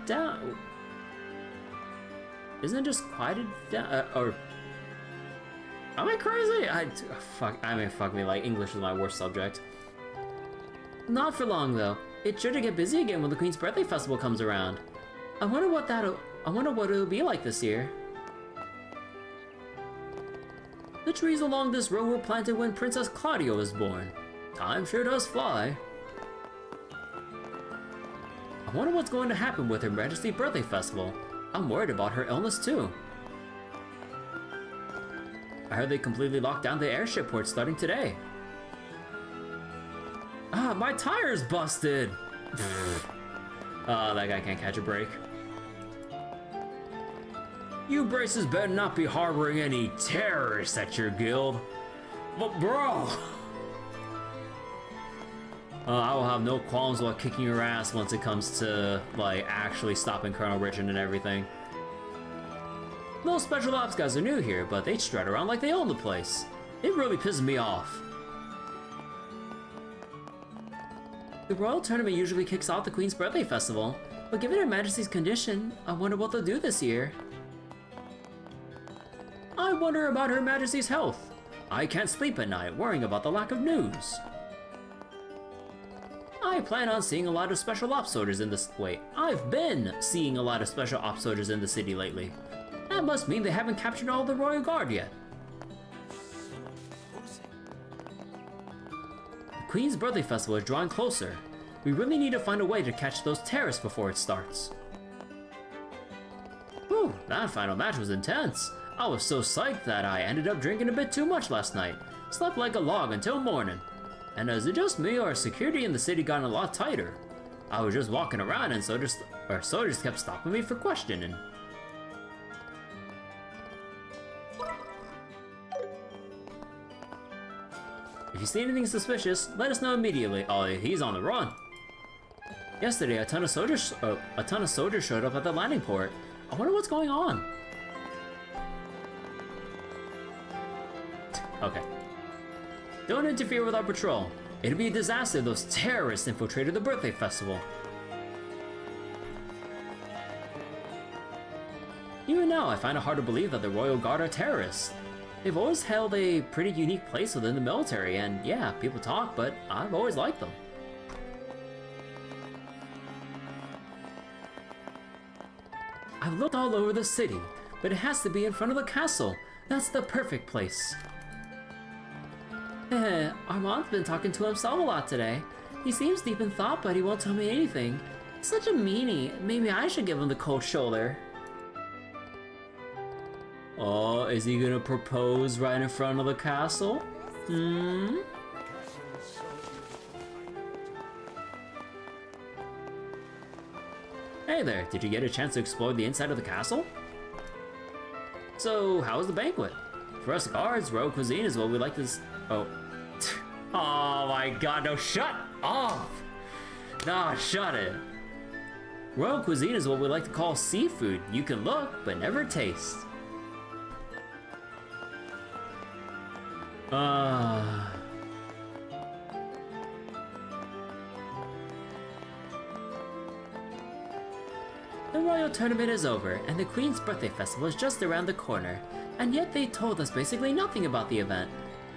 down? Isn't it just quieted down? Or am I crazy? Fuck me, like English is my worst subject. Not for long though. It's sure to get busy again when the Queen's birthday festival comes around. I wonder what it'll be like this year. The trees along this road were planted when Princess Claudia was born. Time sure does fly. I wonder what's going to happen with Her Majesty's birthday festival. I'm worried about her illness too. I heard they completely locked down the airship port starting today. Ah, my tire's busted! That guy can't catch a break. You braces better not be harboring any terrorists at your guild. But bro! I will have no qualms while kicking your ass once it comes to, like, actually stopping Colonel Richard and everything. Those special ops guys are new here, but they strut around like they own the place. It really pisses me off. The Royal Tournament usually kicks off the Queen's Birthday Festival, but given Her Majesty's condition, I wonder what they'll do this year. I wonder about Her Majesty's health. I can't sleep at night worrying about the lack of news. I plan on seeing a lot of special ops soldiers in this. Wait, I've been seeing a lot of special ops soldiers in the city lately. That must mean they haven't captured all the Royal Guard yet. The Queen's Birthday Festival is drawing closer. We really need to find a way to catch those terrorists before it starts. Whew, that final match was intense. I was so psyched that I ended up drinking a bit too much last night. Slept like a log until morning. And is it just me or security in the city got a lot tighter? I was just walking around and soldiers kept stopping me for questioning. If you see anything suspicious, let us know immediately. Oh, he's on the run. Yesterday, a ton of soldiers showed up at the landing port. I wonder what's going on. Okay. Don't interfere with our patrol. It'd be a disaster if those terrorists infiltrated the birthday festival. Even now, I find it hard to believe that the Royal Guard are terrorists. They've always held a pretty unique place within the military, and yeah, people talk, but I've always liked them. I've looked all over the city, but it has to be in front of the castle. That's the perfect place. Armand's been talking to himself a lot today. He seems deep in thought, but he won't tell me anything. He's such a meanie. Maybe I should give him the cold shoulder. Oh, is he gonna propose right in front of the castle? Hmm? Hey there, did you get a chance to explore the inside of the castle? So, how was the banquet? For us guards, royal cuisine is what we like to oh. Oh my god, no, shut off! Nah, shut it. Royal cuisine is what we like to call seafood. You can look, but never taste. The royal tournament is over, and the Queen's birthday festival is just around the corner, and yet they told us basically nothing about the event.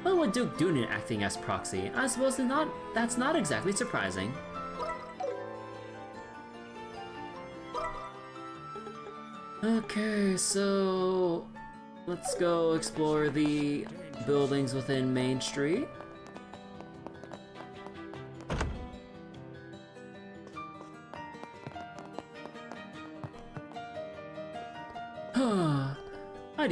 But with Duke Dunan acting as proxy, I suppose that's not exactly surprising. Okay, so let's go explore the buildings within Main Street. I'd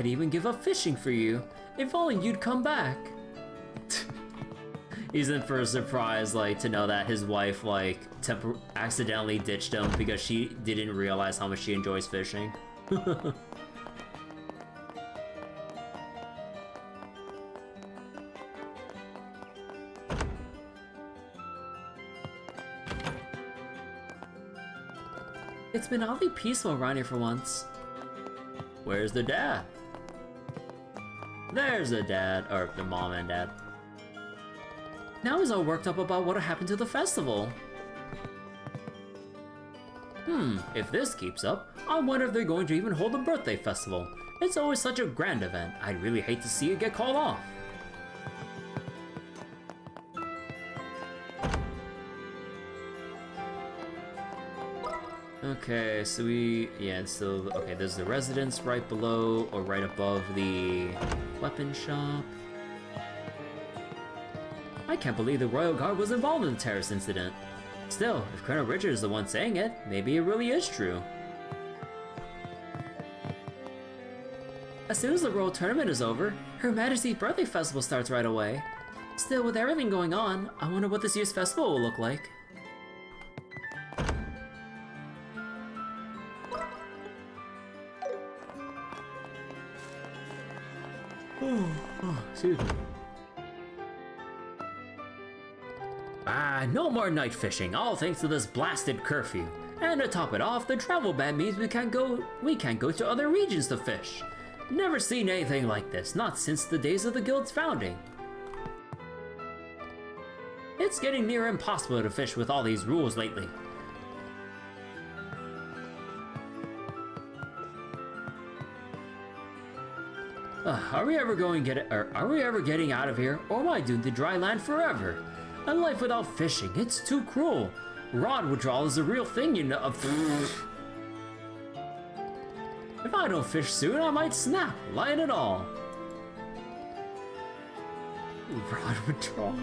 even give up fishing for you, if only you'd come back. He's in for a surprise, like, to know that his wife, like, accidentally ditched him because she didn't realize how much she enjoys fishing. It's been oddly peaceful around here for once. Where's the dad? There's the dad, or the mom and dad. Now he's all worked up about what happened to the festival. If this keeps up, I wonder if they're going to even hold a birthday festival. It's always such a grand event. I'd really hate to see it get called off. Okay, so okay, there's the residence right below, or right above the weapon shop. I can't believe the Royal Guard was involved in the Terrace incident. Still, if Colonel Richard is the one saying it, maybe it really is true. As soon as the Royal Tournament is over, Her Majesty's Birthday Festival starts right away. Still, with everything going on, I wonder what this year's festival will look like. Excuse me. No more night fishing, all thanks to this blasted curfew. And to top it off, the travel ban means we can't go to other regions to fish. Never seen anything like this, not since the days of the guild's founding. It's getting near impossible to fish with all these rules lately. Are we ever getting out of here, or am I doomed to dry land forever? A life without fishing, it's too cruel. Rod withdrawal is a real thing, you know. If I don't fish soon, I might snap, line it all. Rod withdrawal.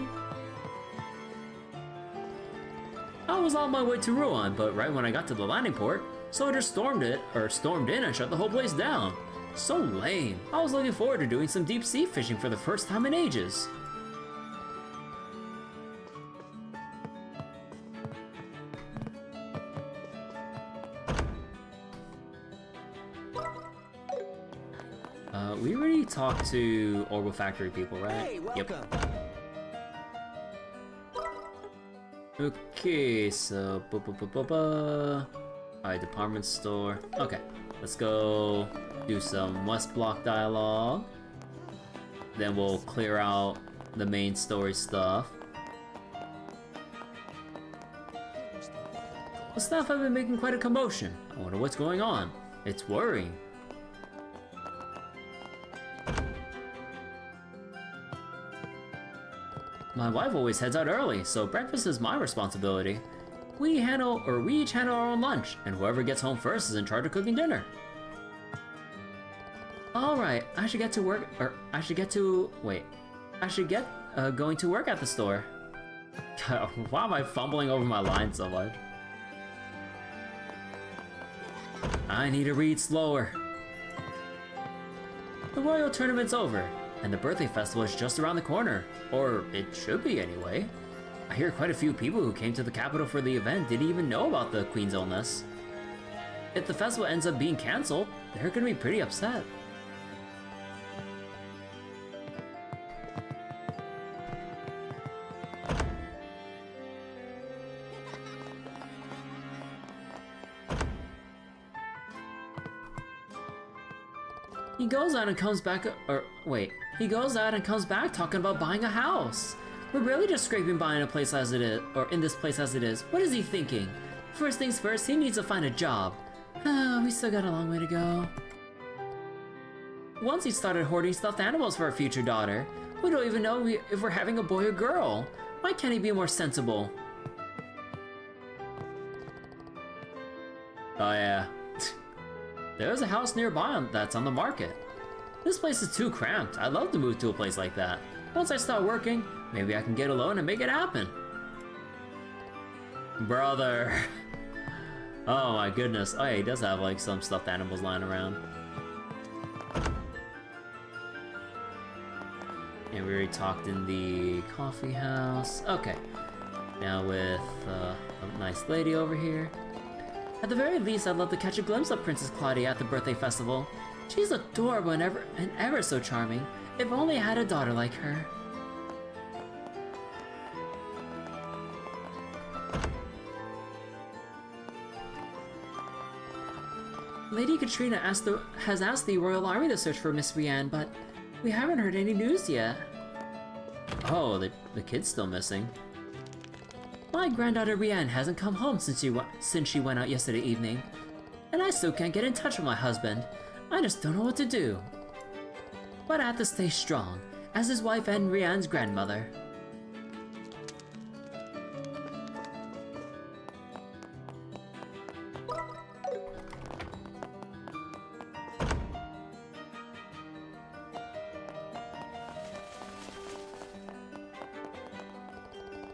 I was on my way to Rouen, but right when I got to the landing port, soldiers stormed in and shut the whole place down. So lame. I was looking forward to doing some deep sea fishing for the first time in ages. We already talked to Orbital Factory people, right? Hey, welcome. Yep. Okay, so alright, department store. Okay, let's go do some West Block dialogue. Then we'll clear out the main story stuff. The staff have been making quite a commotion. I wonder what's going on. It's worrying. My wife always heads out early, so breakfast is my responsibility. We each handle our own lunch, and whoever gets home first is in charge of cooking dinner. Alright, I should get going to work at the store. Why am I fumbling over my lines so much? I need to read slower. The Royal Tournament's over, and the birthday festival is just around the corner. Or it should be anyway. I hear quite a few people who came to the capital for the event didn't even know about the Queen's illness. If the festival ends up being cancelled, they're gonna be pretty upset. He goes out and comes back talking about buying a house. We're really just scraping by in a place as it is, or in this place as it is. What is he thinking? First things first, he needs to find a job. We still got a long way to go. Once he started hoarding stuffed animals for our future daughter. We don't even know if we're having a boy or girl. Why can't he be more sensible? Oh yeah. There's a house nearby that's on the market. This place is too cramped. I'd love to move to a place like that. Once I start working, maybe I can get a loan and make it happen. Brother. Oh my goodness. Oh yeah, he does have like some stuffed animals lying around. And we already talked in the coffee house. Okay. Now with a nice lady over here. At the very least, I'd love to catch a glimpse of Princess Claudia at the birthday festival. She's adorable and ever so charming. If only I had a daughter like her. Lady Katrina has asked the Royal Army to search for Miss Rianne, but we haven't heard any news yet. Oh, the kid's still missing. My granddaughter Rianne hasn't come home since she went out yesterday evening, and I still can't get in touch with my husband. I just don't know what to do. But I have to stay strong, as his wife and Rianne's grandmother.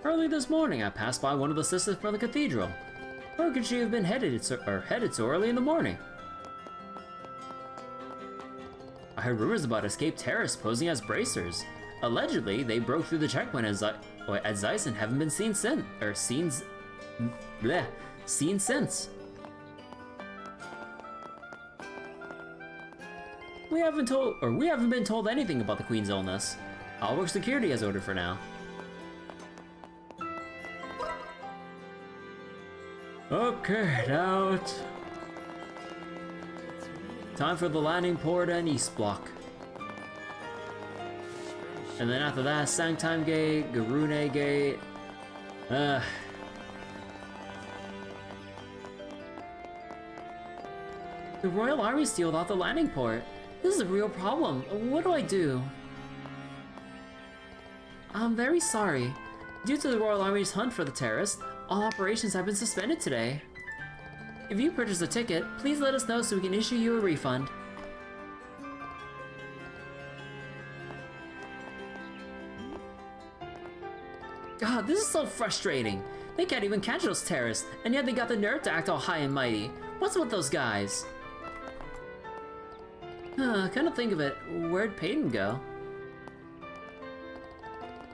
Early this morning, I passed by one of the sisters from the cathedral. Where could she have been headed so early in the morning? I heard rumors about escaped terrorists posing as bracers. Allegedly, they broke through the checkpoint at Zeiss and haven't been seen since. We haven't been told anything about the Queen's illness. I'll work security as ordered for now. Okay, now it's time for the landing port and East Block. And then after that, Sangtime Gate, Garune Gate. The Royal Army sealed off the landing port. This is a real problem. What do I do? I'm very sorry. Due to the Royal Army's hunt for the terrorists, all operations have been suspended today. If you purchase a ticket, please let us know so we can issue you a refund. God, this is so frustrating. They can't even catch those terrorists, and yet they got the nerve to act all high and mighty. What's with those guys? Kind of think of it, where'd Peyton go?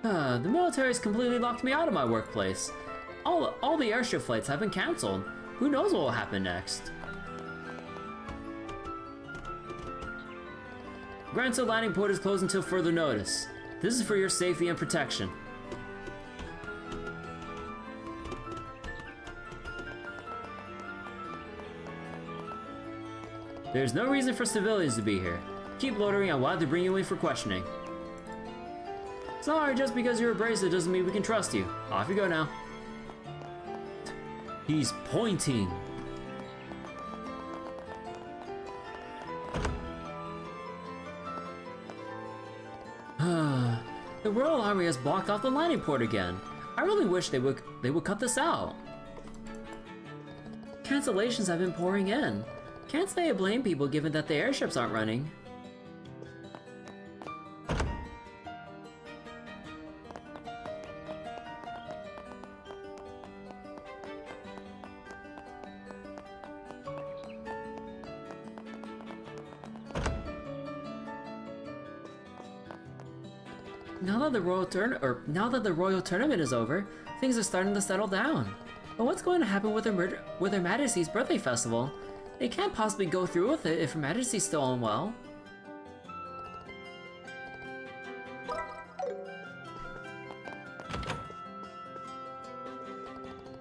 The military's completely locked me out of my workplace. All the airship flights have been cancelled. Who knows what will happen next? Grancel landing port is closed until further notice. This is for your safety and protection. There's no reason for civilians to be here. Keep loitering, I wanted to bring you in for questioning. Sorry, just because you're a bracelet doesn't mean we can trust you. Off you go now. He's pointing. The Royal Army has blocked off the landing port again. I really wish they would cut this out. Cancellations have been pouring in. Can't say I blame people given that the airships aren't running. Now that the Royal Tournament is over, things are starting to settle down. But what's going to happen with Her Majesty's birthday festival? They can't possibly go through with it if Her Majesty's still unwell.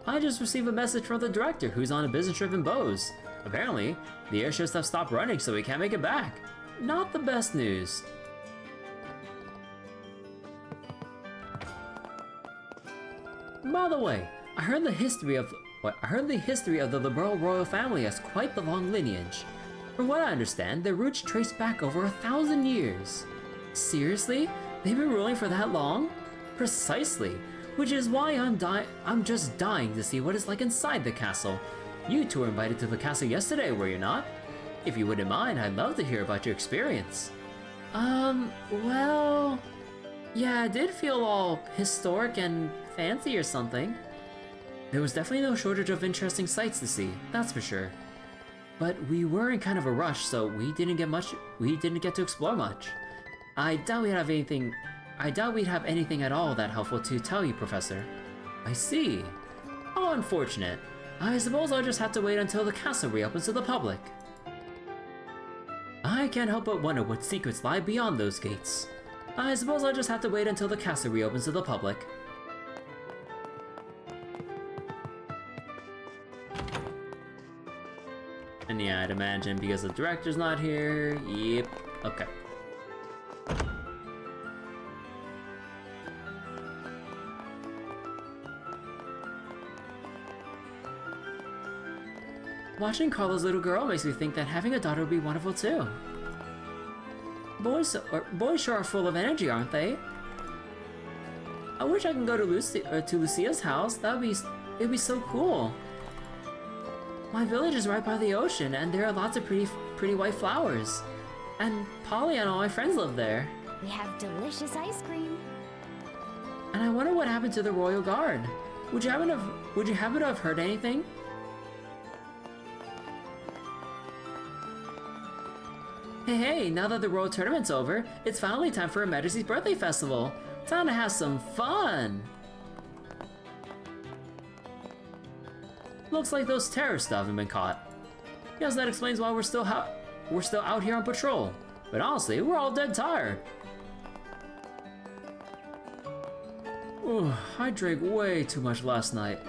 I just received a message from the director who's on a business trip in Bose. Apparently, the airships have stopped running so we can't make it back. Not the best news. By the way, I heard the history of the Liberl royal family has quite the long lineage. From what I understand, their roots trace back over 1,000 years. Seriously? They've been ruling for that long? Precisely. Which is why I'm just dying to see what it's like inside the castle. You two were invited to the castle yesterday, were you not? If you wouldn't mind, I'd love to hear about your experience. Well... yeah, it did feel all historic and fancy or something. There was definitely no shortage of interesting sights to see, that's for sure. But we were in kind of a rush, so we didn't get to explore much. I doubt we'd have anything at all that helpful to tell you, Professor. I see. How unfortunate. I suppose I'll just have to wait until the castle reopens to the public. I can't help but wonder what secrets lie beyond those gates. I suppose I'll just have to wait until the castle reopens to the public. And yeah, I'd imagine because the director's not here. Yep. Okay. Watching Carla's little girl makes me think that having a daughter would be wonderful too. Boys sure are full of energy, aren't they? I wish I could go to Lucia's house. It'd be so cool. My village is right by the ocean, and there are lots of pretty white flowers. And Polly and all my friends live there. We have delicious ice cream. And I wonder what happened to the Royal Guard. Would you happen to have heard anything? Hey, now that the Royal Tournament's over, it's finally time for Her Majesty's birthday festival. Time to have some fun! Looks like those terrorists haven't been caught. Guess that explains why we're still out here on patrol. But honestly, we're all dead tired. Ooh, I drank way too much last night.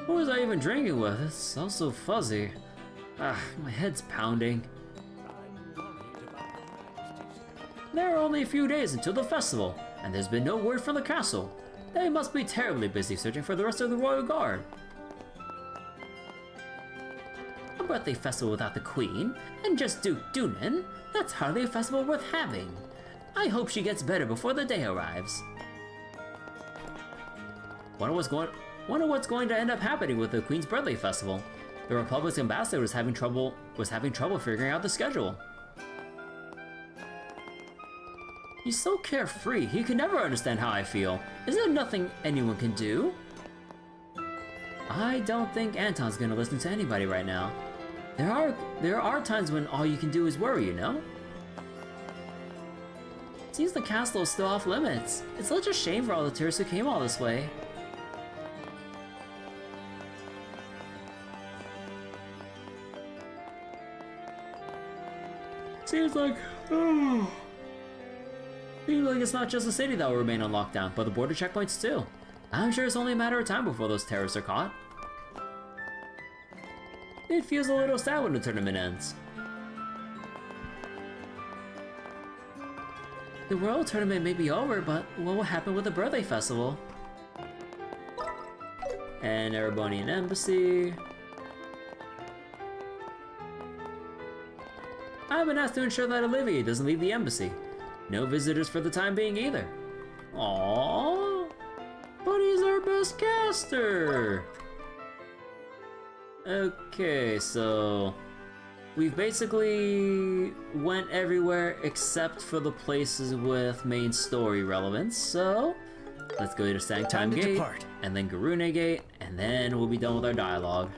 Who was I even drinking with? It's all so fuzzy. My head's pounding. There are only a few days until the festival, and there's been no word from the castle. They must be terribly busy searching for the rest of the Royal Guard. A birthday festival without the Queen, and just Duke Dunan? That's hardly a festival worth having. I hope she gets better before the day arrives. Wonder what's going to end up happening with the Queen's birthday festival. The Republic's ambassador was having trouble figuring out the schedule. He's so carefree, he could never understand how I feel. Is there nothing anyone can do? I don't think Anton's gonna listen to anybody right now. There are times when all you can do is worry, you know? Seems the castle is still off limits. It's such a shame for all the tourists who came all this way. Seems like it's not just the city that will remain on lockdown, but the border checkpoints too. I'm sure it's only a matter of time before those terrorists are caught. It feels a little sad when the tournament ends. The Royal Tournament may be over, but what will happen with the birthday festival? And Erebonian Embassy. I've been asked to ensure that Olivia doesn't leave the embassy. No visitors for the time being either. Aww, but he's our best caster. Okay, so we've basically went everywhere except for the places with main story relevance. So let's go to Sanctum Gate, depart. and then Garune Gate, and then we'll be done with our dialogue.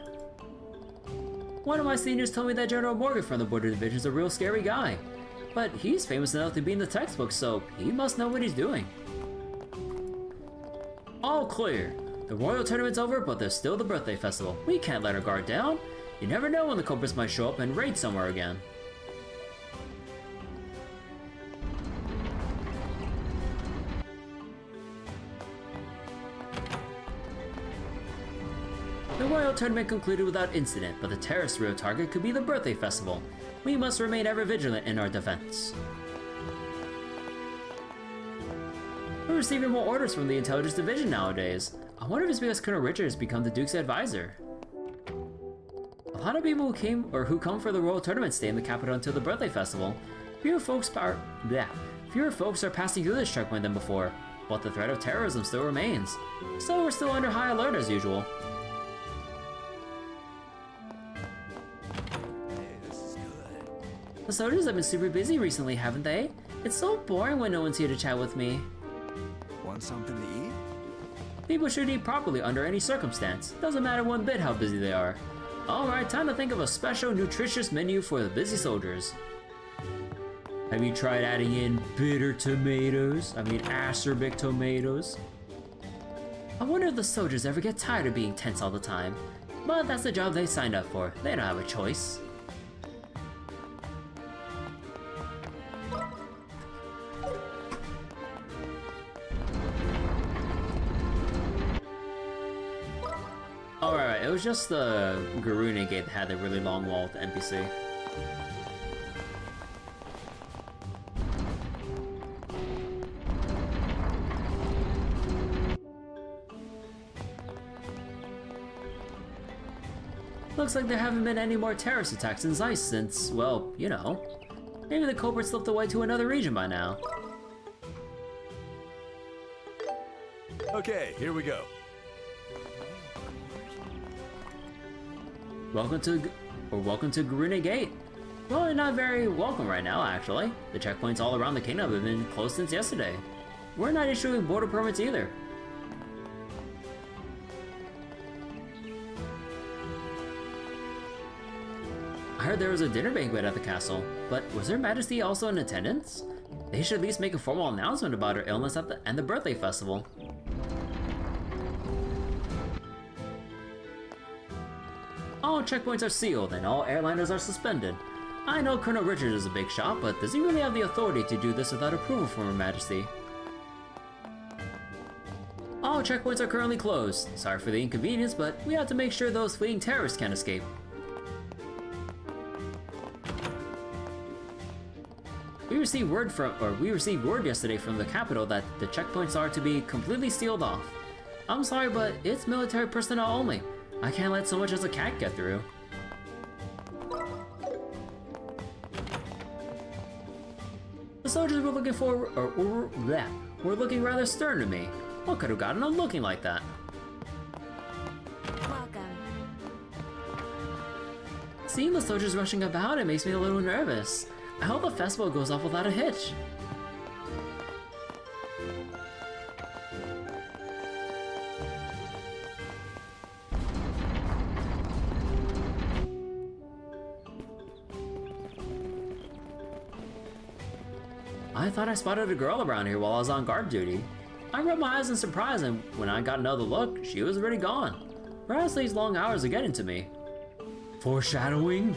One of my seniors told me that General Morgan from the Border Division is a real scary guy. But he's famous enough to be in the textbook, so he must know what he's doing. All clear. The Royal Tournament's over, but there's still the birthday festival. We can't let our guard down. You never know when the culprits might show up and raid somewhere again. The Royal Tournament concluded without incident, but the Terrace real target could be the birthday festival. We must remain ever vigilant in our defense. We're receiving more orders from the Intelligence Division nowadays. I wonder if it's because Colonel Richard has become the Duke's advisor. A lot of people who come for the Royal Tournament stay in the capital until the birthday festival. Fewer folks are passing through this checkpoint than before, but the threat of terrorism still remains. So we're still under high alert as usual. The soldiers have been super busy recently, haven't they? It's so boring when no one's here to chat with me. Want something to eat? People should eat properly under any circumstance. Doesn't matter one bit how busy they are. Alright, time to think of a special nutritious menu for the busy soldiers. Have you tried adding in bitter tomatoes? I mean acerbic tomatoes? I wonder if the soldiers ever get tired of being tense all the time. But that's the job they signed up for. They don't have a choice. Alright, it was just the Garune Gate that had the really long wall with the NPC. Looks like there haven't been any more terrorist attacks in Zeiss since, well, you know. Maybe the culprit slipped away to another region by now. Okay, here we go. Welcome to Garune Gate. Well, you're not very welcome right now, actually. The checkpoints all around the kingdom have been closed since yesterday. We're not issuing border permits either. I heard there was a dinner banquet at the castle, but was Her Majesty also in attendance? They should at least make a formal announcement about her illness and the birthday festival. All checkpoints are sealed and all airliners are suspended. I know Colonel Richard is a big shot, but does he really have the authority to do this without approval from Her Majesty? All checkpoints are currently closed. Sorry for the inconvenience, but we have to make sure those fleeing terrorists can't escape. We received word yesterday from the capital that the checkpoints are to be completely sealed off. I'm sorry, but it's military personnel only. I can't let so much as a cat get through. The soldiers were looking were looking rather stern to me. What could have gotten them looking like that? Welcome. Seeing the soldiers rushing about, it makes me a little nervous. I hope the festival goes off without a hitch. I thought I spotted a girl around here while I was on guard duty. I rubbed my eyes in surprise, and when I got another look, she was already gone. Perhaps these long hours are getting to me. Foreshadowing?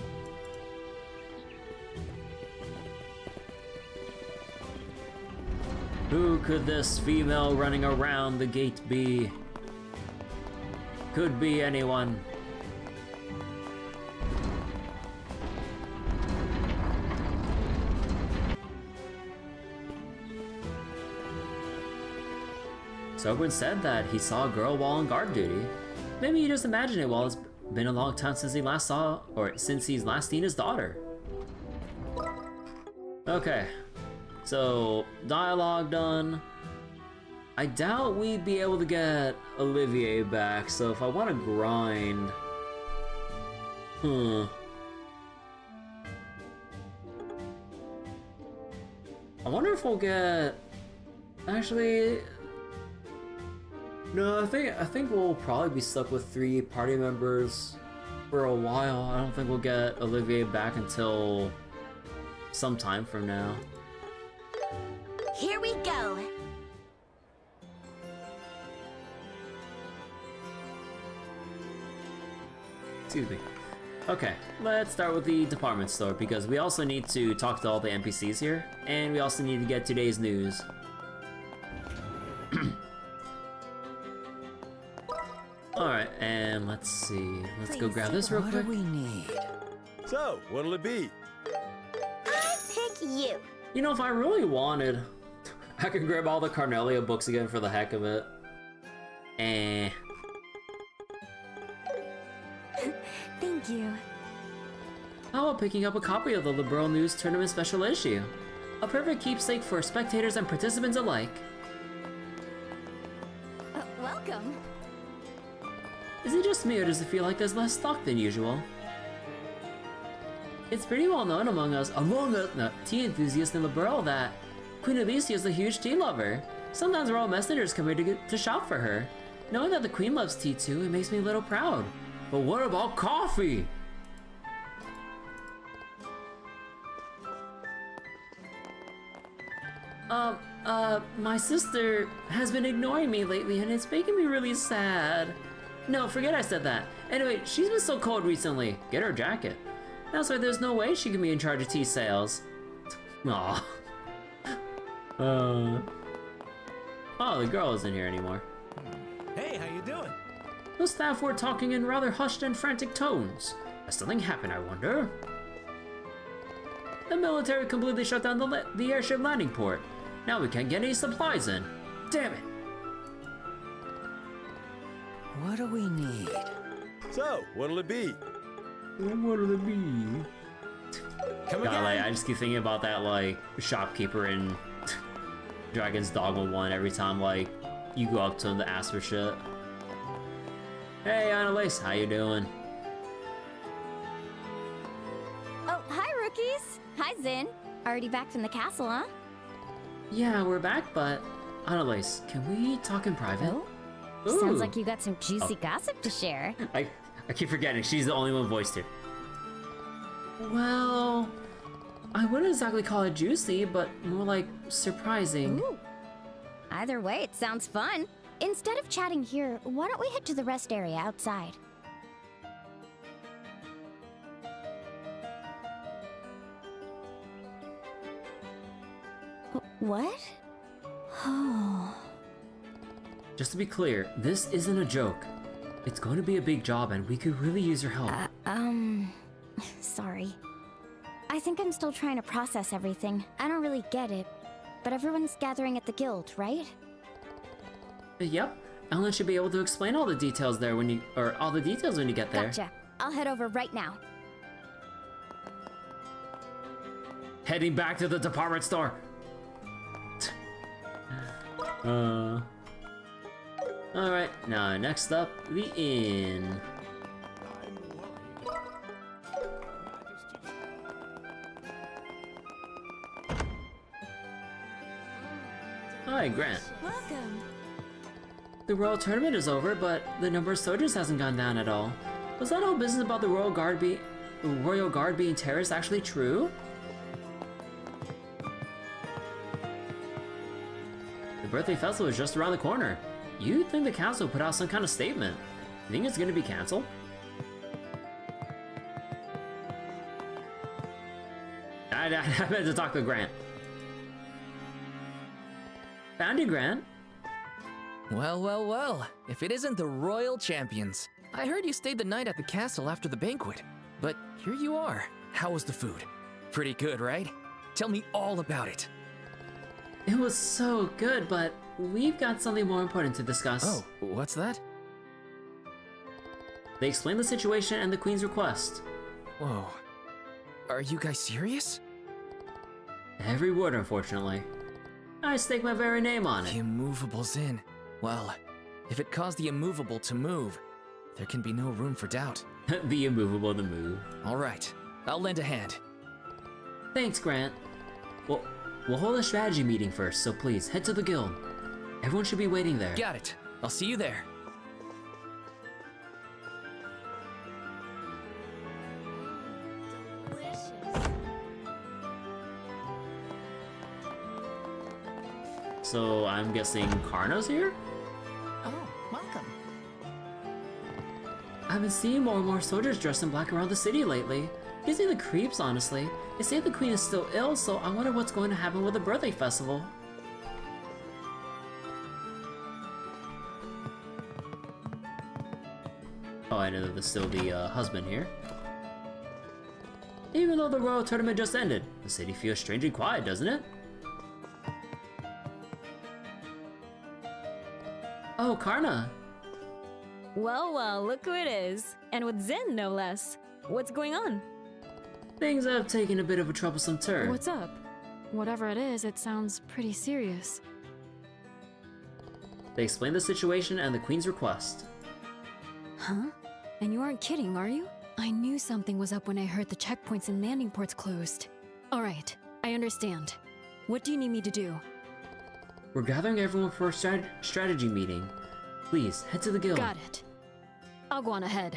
Who could this female running around the gate be? Could be anyone. Soberin said that he saw a girl while on guard duty. Maybe he just imagined it while it's been a long time since since he's last seen his daughter. Okay, so dialogue done. I doubt we'd be able to get Olivier back, so if I want to grind... I wonder if we'll get... Actually... No, I think we'll probably be stuck with 3 party members for a while. I don't think we'll get Olivier back until some time from now. Here we go. Excuse me. Okay, let's start with the department store because we also need to talk to all the NPCs here, and we also need to get today's news. Alright, and let's see. Let's go grab this real quick. What do we need? So, what'll it be? I pick you. You know, if I really wanted, I could grab all the Carnelia books again for the heck of it. Thank you. How about picking up a copy of the Liberl News Tournament Special Issue? A perfect keepsake for spectators and participants alike. Welcome. Is it just me, or does it feel like there's less stock than usual? It's pretty well known among tea enthusiasts in Liberl that Queen Alicia is a huge tea lover. Sometimes royal messengers come here to shop for her. Knowing that the Queen loves tea too, it makes me a little proud. But what about coffee? My sister has been ignoring me lately and it's making me really sad. No, forget I said that. Anyway, she's been so cold recently. Get her a jacket. That's why there's no way she can be in charge of tea sales. Aww. Oh, the girl isn't here anymore. Hey, how you doing? The staff were talking in rather hushed and frantic tones. Has something happened, I wonder? The military completely shut down the airship landing port. Now we can't get any supplies in. Damn it! What do we need? So, what'll it be? What'll it be? Come God, again? like, I just keep thinking about that, like, shopkeeper in Dragon's Dogma 1 every time, like, you go up to him to ask for shit. Hey, Annalise, how you doing? Oh, hi, rookies. Hi, Zin. Already back from the castle, huh? Yeah, we're back, but... Annalise, can we talk in private? Oh, sounds like you got some juicy gossip to share. I keep forgetting, she's the only one voiced here. Well... I wouldn't exactly call it juicy, but more like surprising. Ooh. Either way, it sounds fun. Instead of chatting here, why don't we head to the rest area outside? What? Oh. Just to be clear, this isn't a joke. It's going to be a big job and we could really use your help. Sorry. I think I'm still trying to process everything. I don't really get it. But everyone's gathering at the guild, right? Yep. Ellen should be able to explain all the details there when you get there. Gotcha. I'll head over right now. Heading back to the department store. Alright, now next up, the inn. Hi, Grant. Welcome. The royal tournament is over, but the number of soldiers hasn't gone down at all. Was that whole business about the royal guard being Terrace actually true? The birthday festival is just around the corner. You'd think the council put out some kind of statement. You think it's gonna be canceled? I meant to talk to Grant. Found you, Grant. Well, well, well. If it isn't the royal champions. I heard you stayed the night at the castle after the banquet. But here you are. How was the food? Pretty good, right? Tell me all about it. It was so good, but we've got something more important to discuss. Oh, what's that? They explained the situation and the Queen's request. Whoa. Are you guys serious? Every word, unfortunately. I stake my very name on it. The immovable's in. Well, if it caused the immovable to move, there can be no room for doubt. The immovable to move. All right, I'll lend a hand. Thanks, Grant. Well, we'll hold a strategy meeting first, so please, head to the guild. Everyone should be waiting there. Got it. I'll see you there. So, I'm guessing Karna's here? Oh, welcome. I've been seeing more and more soldiers dressed in black around the city lately. Gives me the creeps, honestly. They say the queen is still ill, so I wonder what's going to happen with the birthday festival. Oh, I know that there's still the husband here. Even though the royal tournament just ended, the city feels strangely quiet, doesn't it? Oh, Karna. Well, well, look who it is. And with Zen, no less. What's going on? Things have taken a bit of a troublesome turn. What's up? Whatever it is, it sounds pretty serious. They explained the situation and the queen's request. Huh? And you aren't kidding, are you? I knew something was up when I heard the checkpoints and landing ports closed. Alright, I understand. What do you need me to do? We're gathering everyone for a strategy meeting. Please, head to the guild. Got it. I'll go on ahead.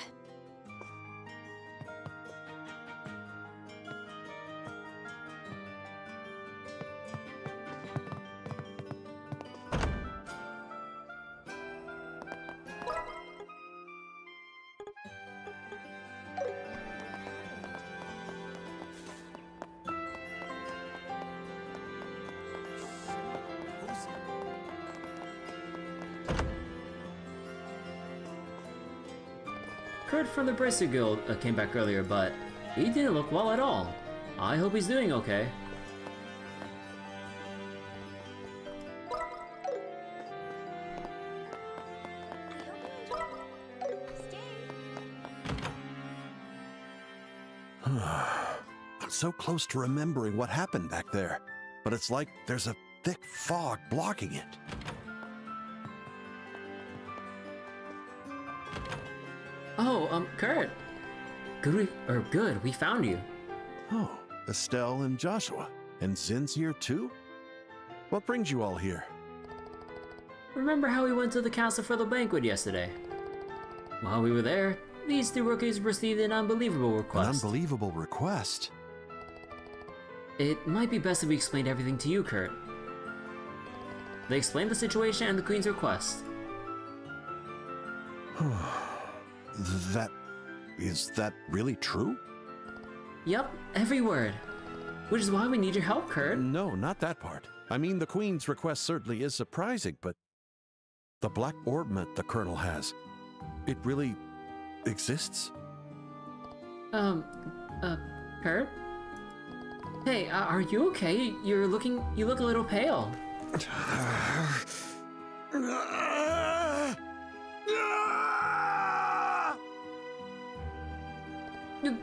Kurt from the Bracer Guild came back earlier, but he didn't look well at all. I hope he's doing okay. I'm so close to remembering what happened back there, but it's like there's a thick fog blocking it. Oh, Kurt. Good, we found you. Oh, Estelle and Joshua. And Zin's here too? What brings you all here? Remember how we went to the castle for the banquet yesterday? While we were there, these two rookies received an unbelievable request. An unbelievable request? It might be best if we explained everything to you, Kurt. They explained the situation and the queen's request. Is that really true? Yep, every word. Which is why we need your help, Kurt. No, not that part. I mean, the Queen's request certainly is surprising, but the black orbment the Colonel has, it really exists? Kurt? Hey, are you okay? You look a little pale.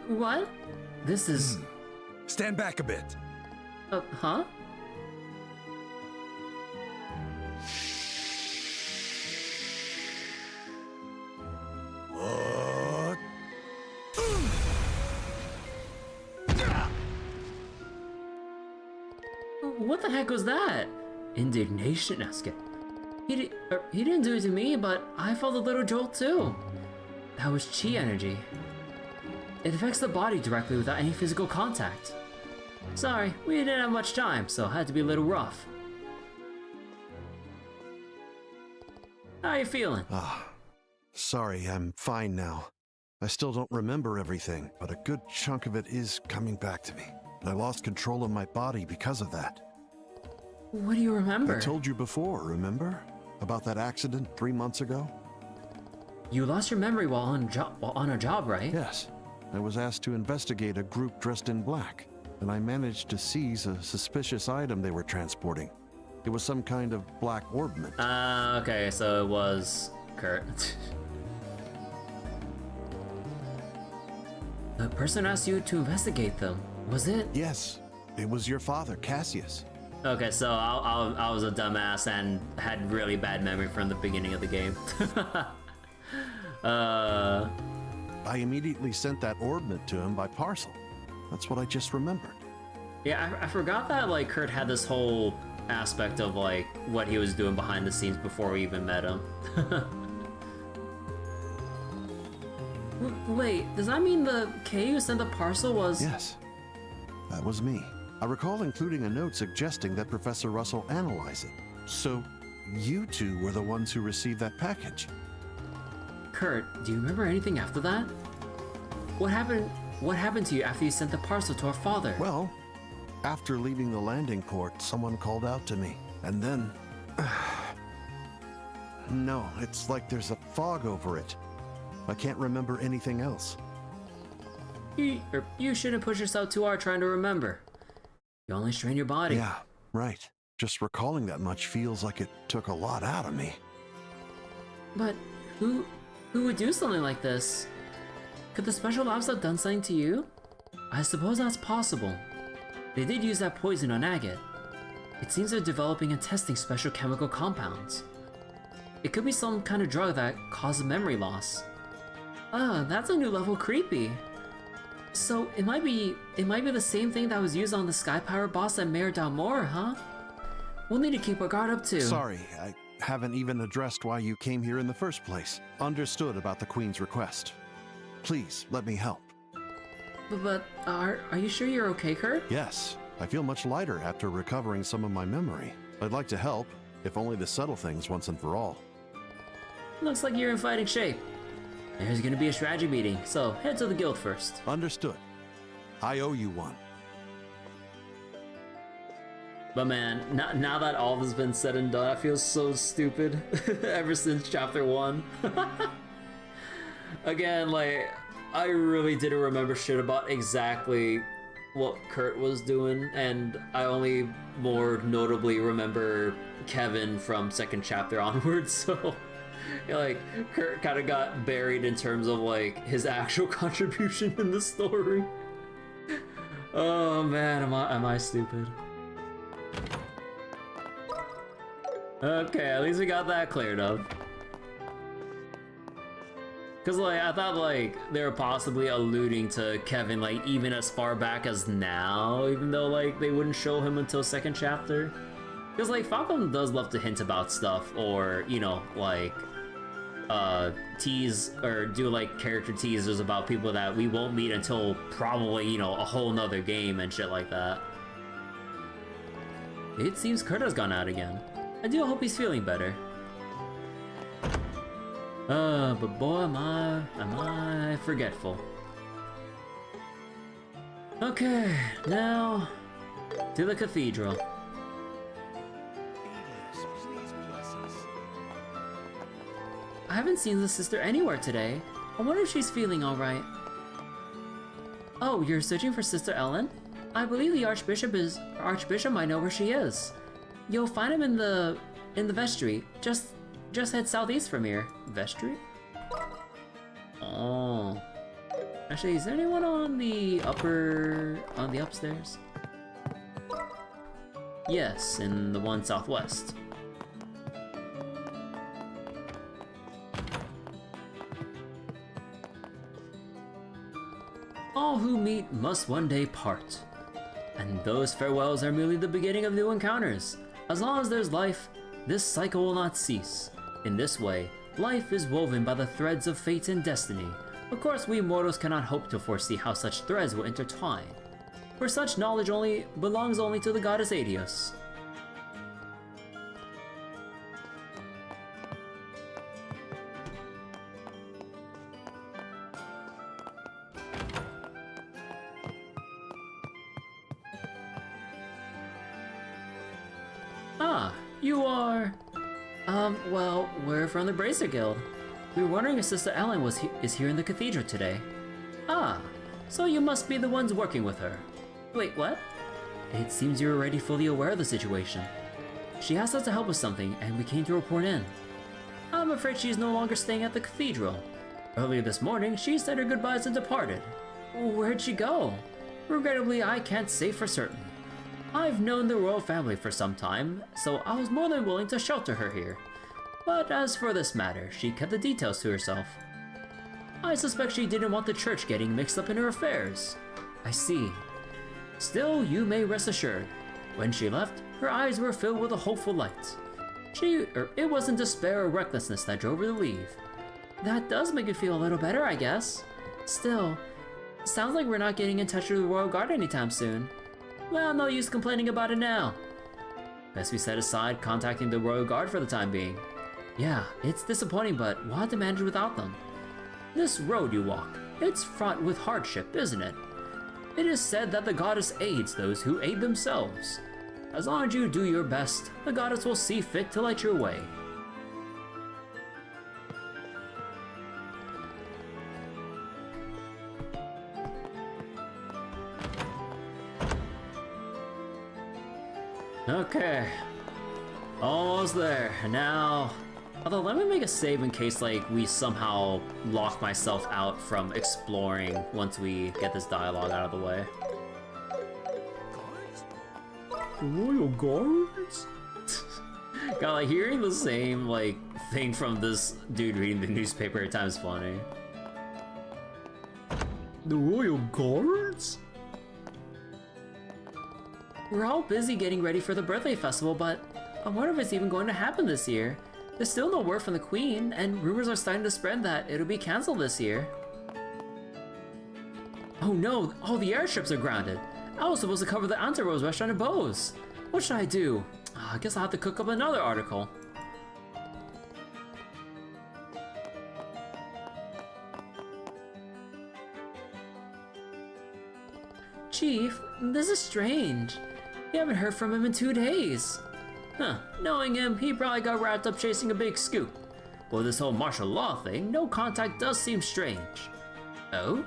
What? This is... Stand back a bit. Huh? What the heck was that? Indignation, Eska. He didn't do it to me, but I felt a little jolt too. That was chi energy. It affects the body directly without any physical contact. Sorry, we didn't have much time, so it had to be a little rough. How are you feeling? Sorry, I'm fine now. I still don't remember everything, but a good chunk of it is coming back to me. I lost control of my body because of that. What do you remember? I told you before, remember? About that accident 3 months ago? You lost your memory while on a job, right? Yes. I was asked to investigate a group dressed in black, and I managed to seize a suspicious item they were transporting. It was some kind of black orbment. Okay, so it was Kurt. The person asked you to investigate them, was it? Yes, it was your father, Cassius. Okay, so I was a dumbass and had really bad memory from the beginning of the game. I immediately sent that orbment to him by parcel. That's what I just remembered. Yeah, I forgot that like Kurt had this whole aspect of like what he was doing behind the scenes before we even met him. Wait, does that mean the K who sent the parcel was... Yes, that was me. I recall including a note suggesting that Professor Russell analyze it. So, you two were the ones who received that package. Kurt, do you remember anything after that? What happened to you after you sent the parcel to our father? Well, after leaving the landing port, someone called out to me. And then... No, it's like there's a fog over it. I can't remember anything else. You shouldn't push yourself too hard trying to remember. You only strain your body. Yeah, right. Just recalling that much feels like it took a lot out of me. But who would do something like this? Could the special labs have done something to you? I suppose that's possible. They did use that poison on Agate. It seems they're developing and testing special chemical compounds. It could be some kind of drug that causes memory loss. Ah, that's a new level creepy. So it might be the same thing that was used on the Sky Power boss at Mayor Dalmor, huh? We'll need to keep our guard up too. Sorry, I haven't even addressed why you came here in the first place. Understood about the Queen's request. Please, let me help. But are you sure you're okay, Kurt? Yes, I feel much lighter after recovering some of my memory. I'd like to help, if only to settle things once and for all. Looks like you're in fighting shape. There's gonna be a strategy meeting, so head to the guild first. Understood. I owe you one. But man, now that all has been said and done, I feel so stupid ever since chapter 1. Again, like, I really didn't remember shit about exactly what Kurt was doing, and I only more notably remember Kevin from second chapter onwards, so... like, Kurt kind of got buried in terms of, like, his actual contribution in the story. Oh man, am I stupid. Okay, at least we got that cleared up. Cause like, I thought like, they were possibly alluding to Kevin like even as far back as now, even though like, they wouldn't show him until second chapter. Cause like, Falcon does love to hint about stuff, or, you know, like, tease or do like character teasers about people that we won't meet until probably, you know, a whole nother game and shit like that. It seems Kurt has gone out again. I do hope he's feeling better. But boy, am I forgetful. Okay, now to the cathedral. I haven't seen the sister anywhere today. I wonder if she's feeling alright. Oh, you're searching for Sister Ellen? I believe the Archbishop might know where she is. You'll find him in the vestry. Just head southeast from here. Vestry? Oh. Actually, is there anyone on the upstairs? Yes, in the one southwest. All who meet must one day part. And those farewells are merely the beginning of new encounters. As long as there's life, this cycle will not cease. In this way, life is woven by the threads of fate and destiny. Of course, we mortals cannot hope to foresee how such threads will intertwine, for such knowledge belongs only to the goddess Adios. Ah, you are... well, we're from the Bracer Guild. We were wondering if Sister Ellen is here in the cathedral today. Ah, so you must be the ones working with her. Wait, what? It seems you're already fully aware of the situation. She asked us to help with something, and we came to report in. I'm afraid she's no longer staying at the cathedral. Earlier this morning, she said her goodbyes and departed. Where'd she go? Regrettably, I can't say for certain. I've known the royal family for some time, so I was more than willing to shelter her here. But as for this matter, she kept the details to herself. I suspect she didn't want the church getting mixed up in her affairs. I see. Still, you may rest assured. When she left, her eyes were filled with a hopeful light. It wasn't despair or recklessness that drove her to leave. That does make me feel a little better, I guess. Still, sounds like we're not getting in touch with the Royal Guard anytime soon. Well, no use complaining about it now. Best we set aside contacting the Royal Guard for the time being. Yeah, it's disappointing, but we'll have to manage without them. This road you walk, it's fraught with hardship, isn't it? It is said that the goddess aids those who aid themselves. As long as you do your best, the goddess will see fit to light your way. Okay, almost there. Now, although let me make a save in case like we somehow lock myself out from exploring once we get this dialogue out of the way. Royal Guards? God, like hearing the same like thing from this dude reading the newspaper at times funny. The Royal Guards? We're all busy getting ready for the birthday festival, but I wonder if it's even going to happen this year. There's still no word from the Queen, and rumors are starting to spread that it'll be cancelled this year. Oh no, all the airships are grounded. I was supposed to cover the Anti-Rose restaurant in Bose. What should I do? I guess I'll have to cook up another article. Chief, this is strange. We haven't heard from him in 2 days. Huh, knowing him, he probably got wrapped up chasing a big scoop. But with this whole martial law thing, no contact does seem strange. Oh?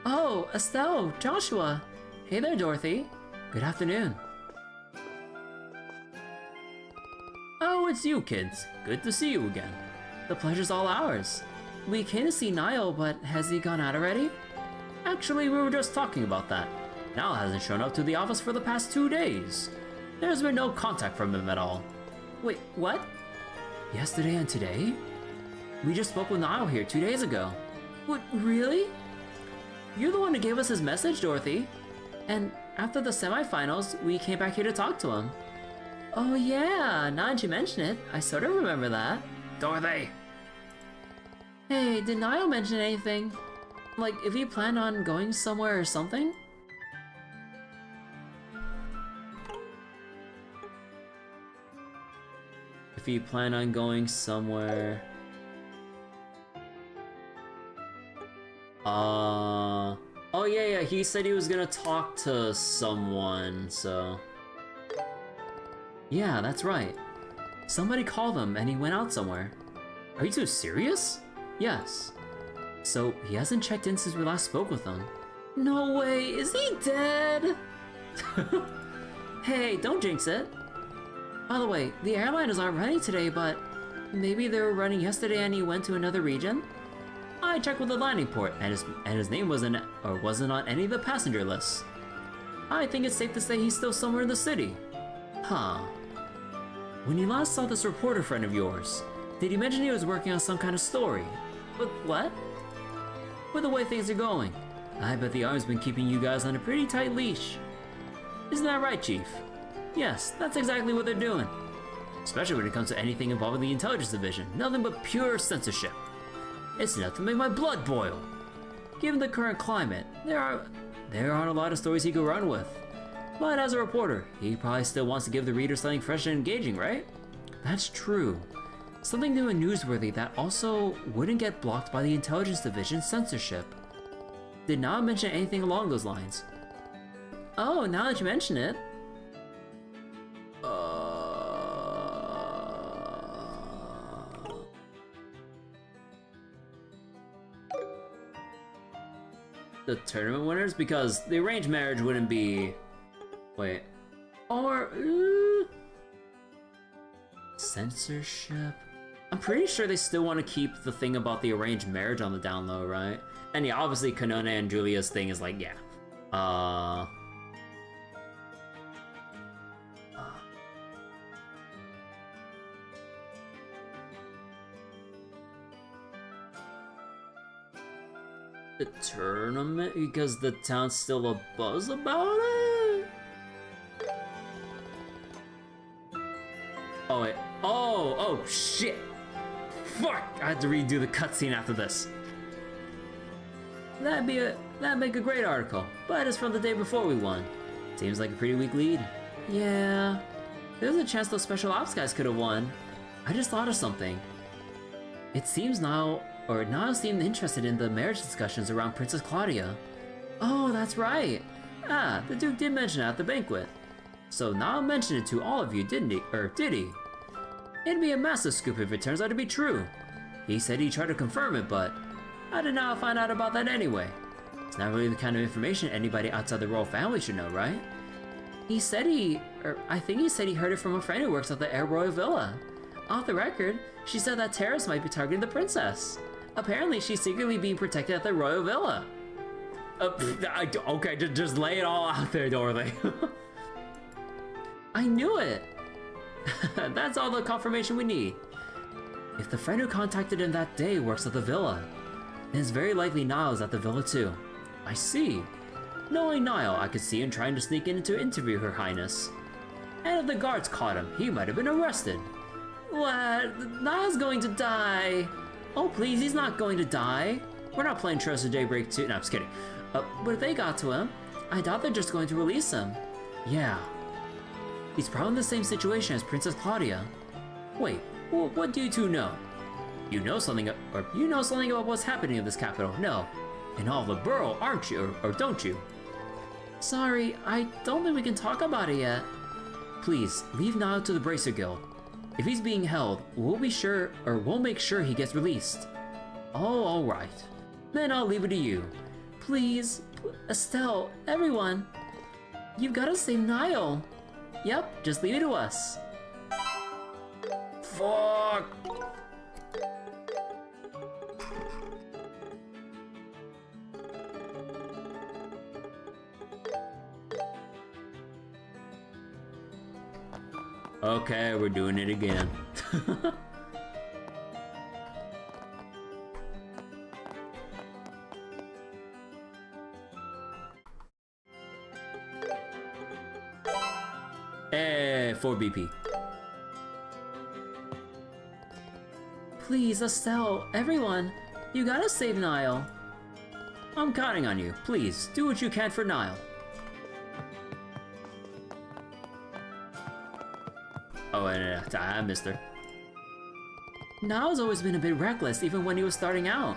Oh, Estelle, Joshua. Hey there, Dorothy. Good afternoon. Oh, it's you kids. Good to see you again. The pleasure's all ours. We came to see Niall, but has he gone out already? Actually, we were just talking about that. Niall hasn't shown up to the office for the past 2 days. There's been no contact from him at all. Wait, what? Yesterday and today? We just spoke with Niall here 2 days ago. What, really? You're the one who gave us his message, Dorothy. And after the semifinals, we came back here to talk to him. Oh yeah, now that you mention it, I sort of remember that. Dorothy! Hey, did Niall mention anything? Like, if he planned on going somewhere or something? If he planned on going somewhere... Oh yeah, he said he was gonna talk to someone, so... Yeah, that's right. Somebody called him and he went out somewhere. Are you two serious? Yes. So, he hasn't checked in since we last spoke with him. No way, is he dead? Hey, don't jinx it. By the way, the airliners aren't running today, but maybe they were running yesterday and he went to another region? I checked with the landing port, and his name wasn't on any of the passenger lists. I think it's safe to say he's still somewhere in the city. Huh. When you last saw this reporter friend of yours, did he mention he was working on some kind of story? But what? With the way things are going, I bet the Army's been keeping you guys on a pretty tight leash. Isn't that right, Chief? Yes, that's exactly what they're doing. Especially when it comes to anything involving the Intelligence Division, nothing but pure censorship. It's enough to make my blood boil. Given the current climate, there aren't a lot of stories he could run with. But as a reporter, he probably still wants to give the reader something fresh and engaging, right? That's true. Something new and newsworthy that also wouldn't get blocked by the Intelligence Division censorship. Did not mention anything along those lines. Oh, now that you mention it. The tournament winners? Because the arranged marriage wouldn't be... Wait. Or... Censorship? I'm pretty sure they still want to keep the thing about the arranged marriage on the down low, right? And yeah, obviously Kanone and Julia's thing is like, yeah. The tournament? Because the town's still a buzz about it? Oh wait. Oh shit! Fuck! I had to redo the cutscene after this. That'd make a great article, but it's from the day before we won. Seems like a pretty weak lead. Yeah. There's a chance those special ops guys could have won. I just thought of something. It seems Niall seemed interested in the marriage discussions around Princess Claudia. Oh, that's right. Ah, the Duke did mention it at the banquet. So Niall mentioned it to all of you, didn't he? Or did he? It'd be a massive scoop if it turns out to be true. He said he'd try to confirm it, but I did not find out about that anyway. It's not really the kind of information anybody outside the royal family should know, right? I think he said he heard it from a friend who works at the Air Royal Villa. Off the record, she said that Terrace might be targeting the princess. Apparently, she's secretly being protected at the Royal Villa. Okay, just lay it all out there, Dorothy. I knew it! That's all the confirmation we need. If the friend who contacted him that day works at the villa, then it's very likely Niall's at the villa too. I see. Knowing Niall, I could see him trying to sneak in to interview Her Highness. And if the guards caught him, he might have been arrested. What? Niall's going to die! Oh please, he's not going to die. We're not playing Terrace of Daybreak 2. No, I'm just kidding. But if they got to him, I doubt they're just going to release him. Yeah. He's probably in the same situation as Princess Claudia. Wait, what do you two know? You know something about what's happening in this capital, no? In all the borough, aren't you, or don't you? Sorry, I don't think we can talk about it yet. Please, leave Niall to the Bracer Guild. If he's being held, we'll make sure he gets released. Oh, alright. Then I'll leave it to you. Please, Estelle, everyone. You've gotta save Niall. Yep, just leave it to us. Fuck! Okay, we're doing it again. Hey, 4 BP. Please, Estelle, everyone, you gotta save Niall. I'm counting on you. Please, do what you can for Niall. Oh, and I missed her. Niall's always been a bit reckless, even when he was starting out.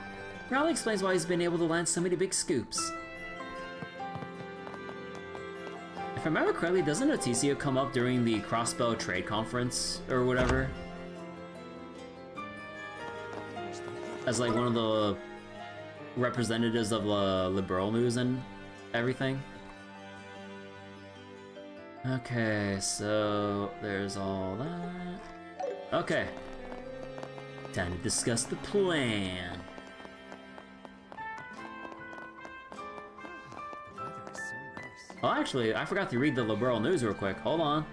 Probably explains why he's been able to land so many big scoops. If I remember correctly, doesn't Otisio come up during the Crossbow Trade Conference, or whatever? As like one of the representatives of Liberl news and everything? Okay, so there's all that. Okay. Time to discuss the plan. Oh, actually, I forgot to read the Liberl news real quick. Hold on.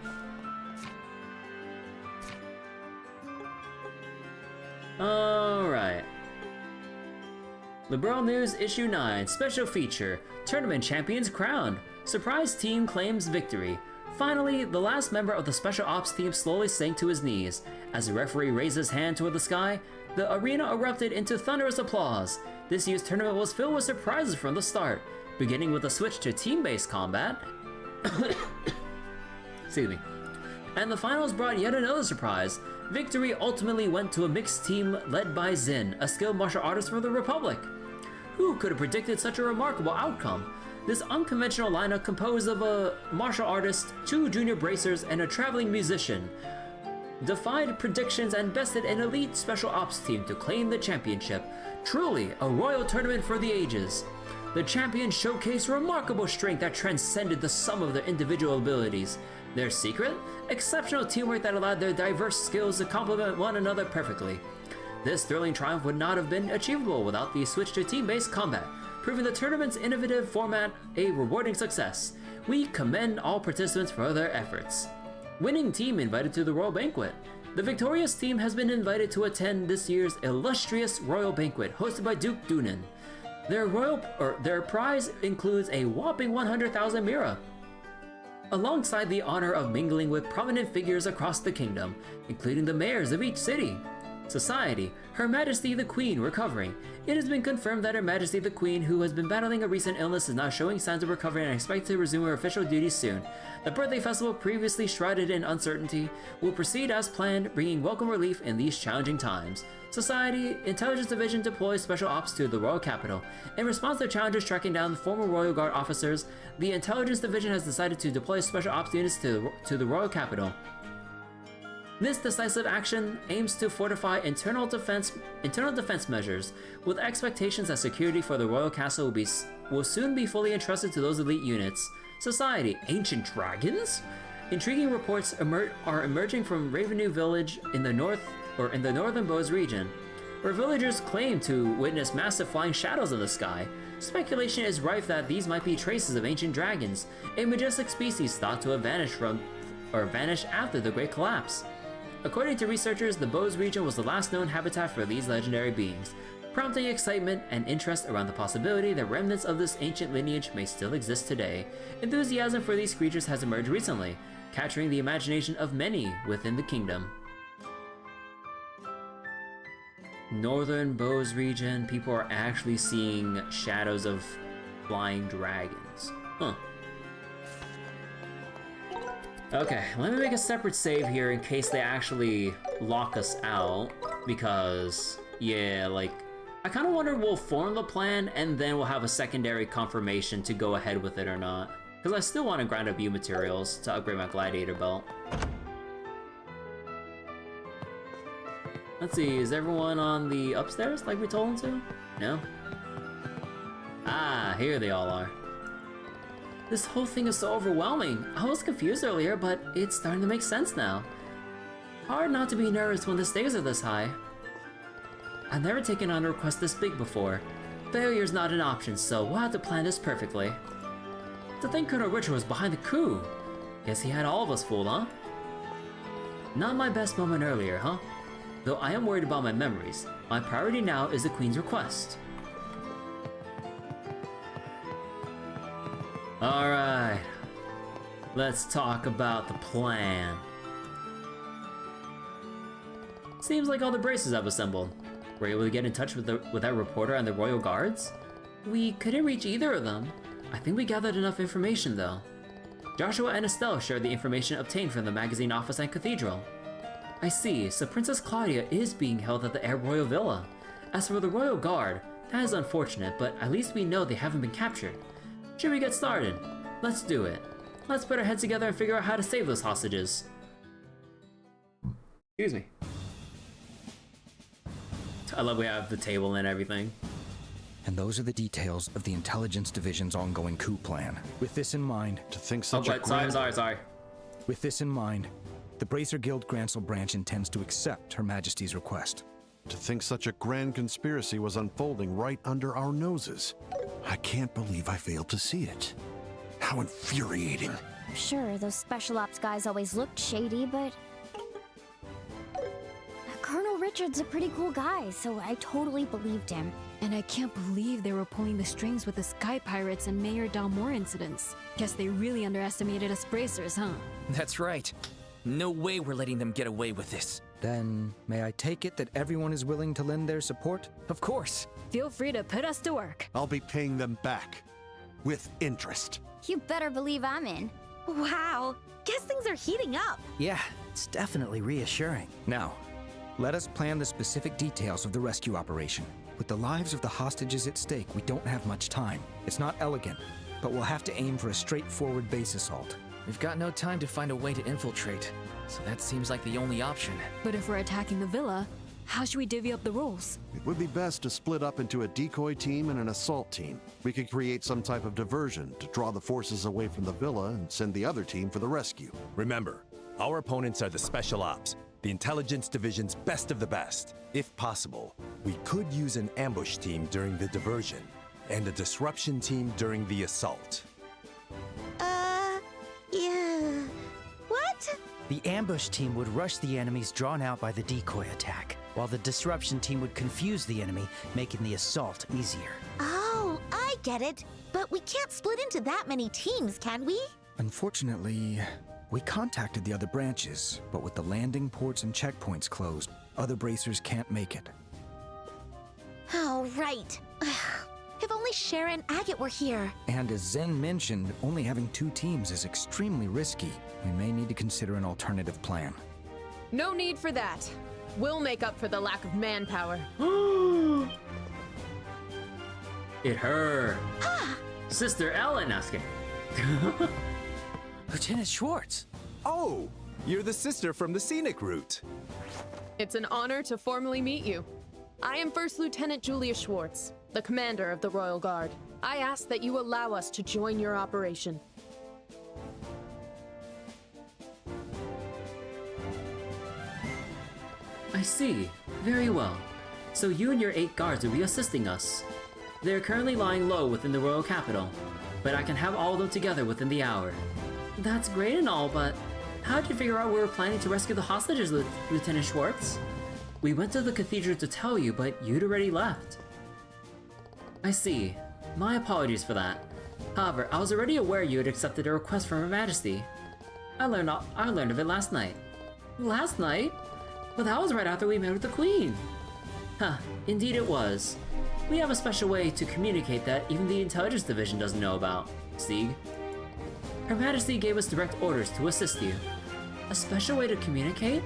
Alright. Liberl News Issue 9, Special Feature, Tournament Champions Crowned. Surprise team claims victory. Finally, the last member of the Special Ops team slowly sank to his knees. As the referee raised his hand toward the sky, the arena erupted into thunderous applause. This year's tournament was filled with surprises from the start, beginning with a switch to team-based combat. Excuse me. And the finals brought yet another surprise. Victory ultimately went to a mixed team led by Zin, a skilled martial artist from the Republic. Who could have predicted such a remarkable outcome? This unconventional lineup composed of a martial artist, 2 junior bracers, and a traveling musician defied predictions and bested an elite special ops team to claim the championship. Truly, a royal tournament for the ages. The champions showcased remarkable strength that transcended the sum of their individual abilities. Their secret? Exceptional teamwork that allowed their diverse skills to complement one another perfectly. This thrilling triumph would not have been achievable without the switch to team-based combat. proving the tournament's innovative format a rewarding success. We commend all participants for their efforts. Winning team invited to the Royal Banquet. The victorious team has been invited to attend this year's illustrious Royal Banquet hosted by Duke Dunan. Their prize includes a whopping 100,000 mira, alongside the honor of mingling with prominent figures across the kingdom, including the mayors of each city. Society, Her Majesty the Queen recovering. It has been confirmed that Her Majesty the Queen, who has been battling a recent illness, is now showing signs of recovery and expected to resume her official duties soon. The birthday festival, previously shrouded in uncertainty, will proceed as planned, bringing welcome relief in these challenging times. Society, Intelligence Division deploys special ops to the Royal Capital. In response to challenges tracking down former Royal Guard officers, the Intelligence Division has decided to deploy special ops units to the Royal Capital. This decisive action aims to fortify internal defense measures, with expectations that security for the Royal Castle will soon be fully entrusted to those elite units. Society, Ancient Dragons? Intriguing reports are emerging from Ravenue Village in the northern Bose region, where villagers claim to witness massive flying shadows in the sky. Speculation is rife that these might be traces of ancient dragons, a majestic species thought to have vanished after the Great Collapse. According to researchers, the Bose region was the last known habitat for these legendary beings, prompting excitement and interest around the possibility that remnants of this ancient lineage may still exist today. Enthusiasm for these creatures has emerged recently, capturing the imagination of many within the kingdom. Northern Bose region, people are actually seeing shadows of flying dragons. Huh. Okay, let me make a separate save here in case they actually lock us out, because, yeah, like, I kind of wonder we'll form the plan and then we'll have a secondary confirmation to go ahead with it or not. Because I still want to grind up U materials to upgrade my gladiator belt. Let's see, is everyone on the upstairs like we told them to? No? Ah, here they all are. This whole thing is so overwhelming. I was confused earlier, but it's starting to make sense now. Hard not to be nervous when the stakes are this high. I've never taken on a request this big before. Failure's not an option, so we'll have to plan this perfectly. To think Colonel Richard was behind the coup. Guess he had all of us fooled, huh? Not my best moment earlier, huh? Though I am worried about my memories, my priority now is the Queen's request. Alright, let's talk about the plan. Seems like all the braces have assembled. Were you able to get in touch with that reporter and the Royal Guards? We couldn't reach either of them. I think we gathered enough information though. Joshua and Estelle shared the information obtained from the magazine office and cathedral. I see, so Princess Claudia is being held at the Air Royal Villa. As for the Royal Guard, that is unfortunate, but at least we know they haven't been captured. Should we get started? Let's do it. Let's put our heads together and figure out how to save those hostages. Excuse me. I love we have the table and everything. And those are the details of the Intelligence Division's ongoing coup plan. With this in mind... To think such a sorry. With this in mind, the Bracer Guild Grancel branch intends to accept Her Majesty's request. To think such a grand conspiracy was unfolding right under our noses. I can't believe I failed to see it. How infuriating. Sure, those special ops guys always looked shady, but... Colonel Richard's a pretty cool guy, so I totally believed him. And I can't believe they were pulling the strings with the Sky Pirates and Mayor Dalmore incidents. Guess they really underestimated us bracers, huh? That's right. No way we're letting them get away with this. Then, may I take it that everyone is willing to lend their support? Of course. Feel free to put us to work. I'll be paying them back. With interest. You better believe I'm in. Wow, guess things are heating up. Yeah, it's definitely reassuring. Now, let us plan the specific details of the rescue operation. With the lives of the hostages at stake, we don't have much time. It's not elegant, but we'll have to aim for a straightforward base assault. We've got no time to find a way to infiltrate, so that seems like the only option. But if we're attacking the villa, how should we divvy up the roles? It would be best to split up into a decoy team and an assault team. We could create some type of diversion to draw the forces away from the villa and send the other team for the rescue. Remember, our opponents are the Special Ops, the Intelligence Division's best of the best. If possible, we could use an ambush team during the diversion, and a disruption team during the assault. Yeah. What? The ambush team would rush the enemies drawn out by the decoy attack, while the disruption team would confuse the enemy, making the assault easier. Oh, I get it. But we can't split into that many teams, can we? Unfortunately, we contacted the other branches, but with the landing ports and checkpoints closed, other bracers can't make it. Oh, right. If only Shara and Agate were here. And as Zen mentioned, only having 2 teams is extremely risky. We may need to consider an alternative plan. No need for that. We'll make up for the lack of manpower. It her. Sister Ellen asking. Lieutenant Schwartz! Oh, you're the sister from the scenic route. It's an honor to formally meet you. I am First Lieutenant Julia Schwartz, the commander of the Royal Guard. I ask that you allow us to join your operation. I see. Very well. So you and your 8 guards will be assisting us. They are currently lying low within the royal capital, but I can have all of them together within the hour. That's great and all, but how'd you figure out we were planning to rescue the hostages, Lieutenant Schwartz? We went to the cathedral to tell you, but you'd already left. I see. My apologies for that. However, I was already aware you had accepted a request from Her Majesty. I learned of it last night. Last night? But that was right after we met with the Queen. Huh, indeed it was. We have a special way to communicate that even the Intelligence Division doesn't know about, Sieg. Her Majesty gave us direct orders to assist you. A special way to communicate?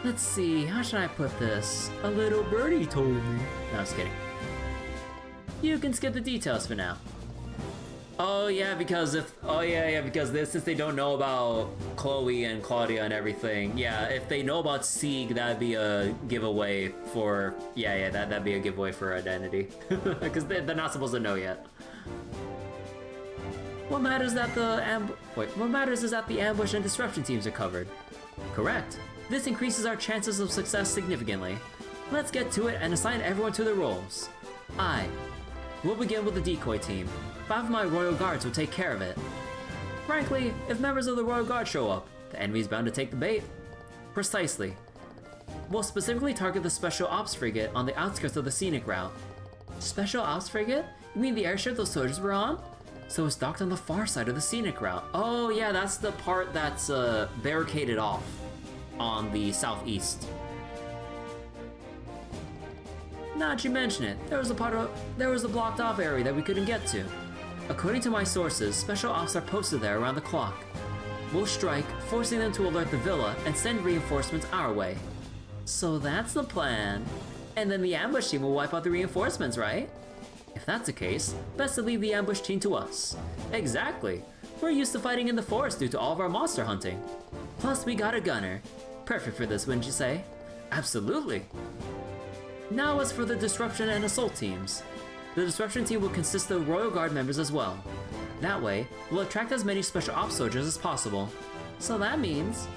Let's see, how should I put this? A little birdie told me. No, I was kidding. You can skip the details for now. Oh yeah, because since they don't know about Chloe and Claudia and everything, yeah, if they know about Sieg, that'd be a giveaway for, that'd be a giveaway for identity. Because they're not supposed to know yet. What matters is that the ambush and disruption teams are covered. Correct. This increases our chances of success significantly. Let's get to it and assign everyone to their roles. We'll begin with the decoy team. 5 of my royal guards will take care of it. Frankly, if members of the royal guard show up, the enemy's bound to take the bait. Precisely. We'll specifically target the Special Ops Frigate on the outskirts of the scenic route. Special Ops Frigate? You mean the airship those soldiers were on? So it's docked on the far side of the scenic route. Oh yeah, that's the part that's barricaded off on the southeast. Now that you mention it, there was a blocked off area that we couldn't get to. According to my sources, special ops are posted there around the clock. We'll strike, forcing them to alert the villa and send reinforcements our way. So that's the plan. And then the ambush team will wipe out the reinforcements, right? If that's the case, best to leave the ambush team to us. Exactly. We're used to fighting in the forest due to all of our monster hunting. Plus, we got a gunner. Perfect for this, wouldn't you say? Absolutely. Now as for the disruption and assault teams. The disruption team will consist of Royal Guard members as well. That way, we'll attract as many special ops soldiers as possible. So that means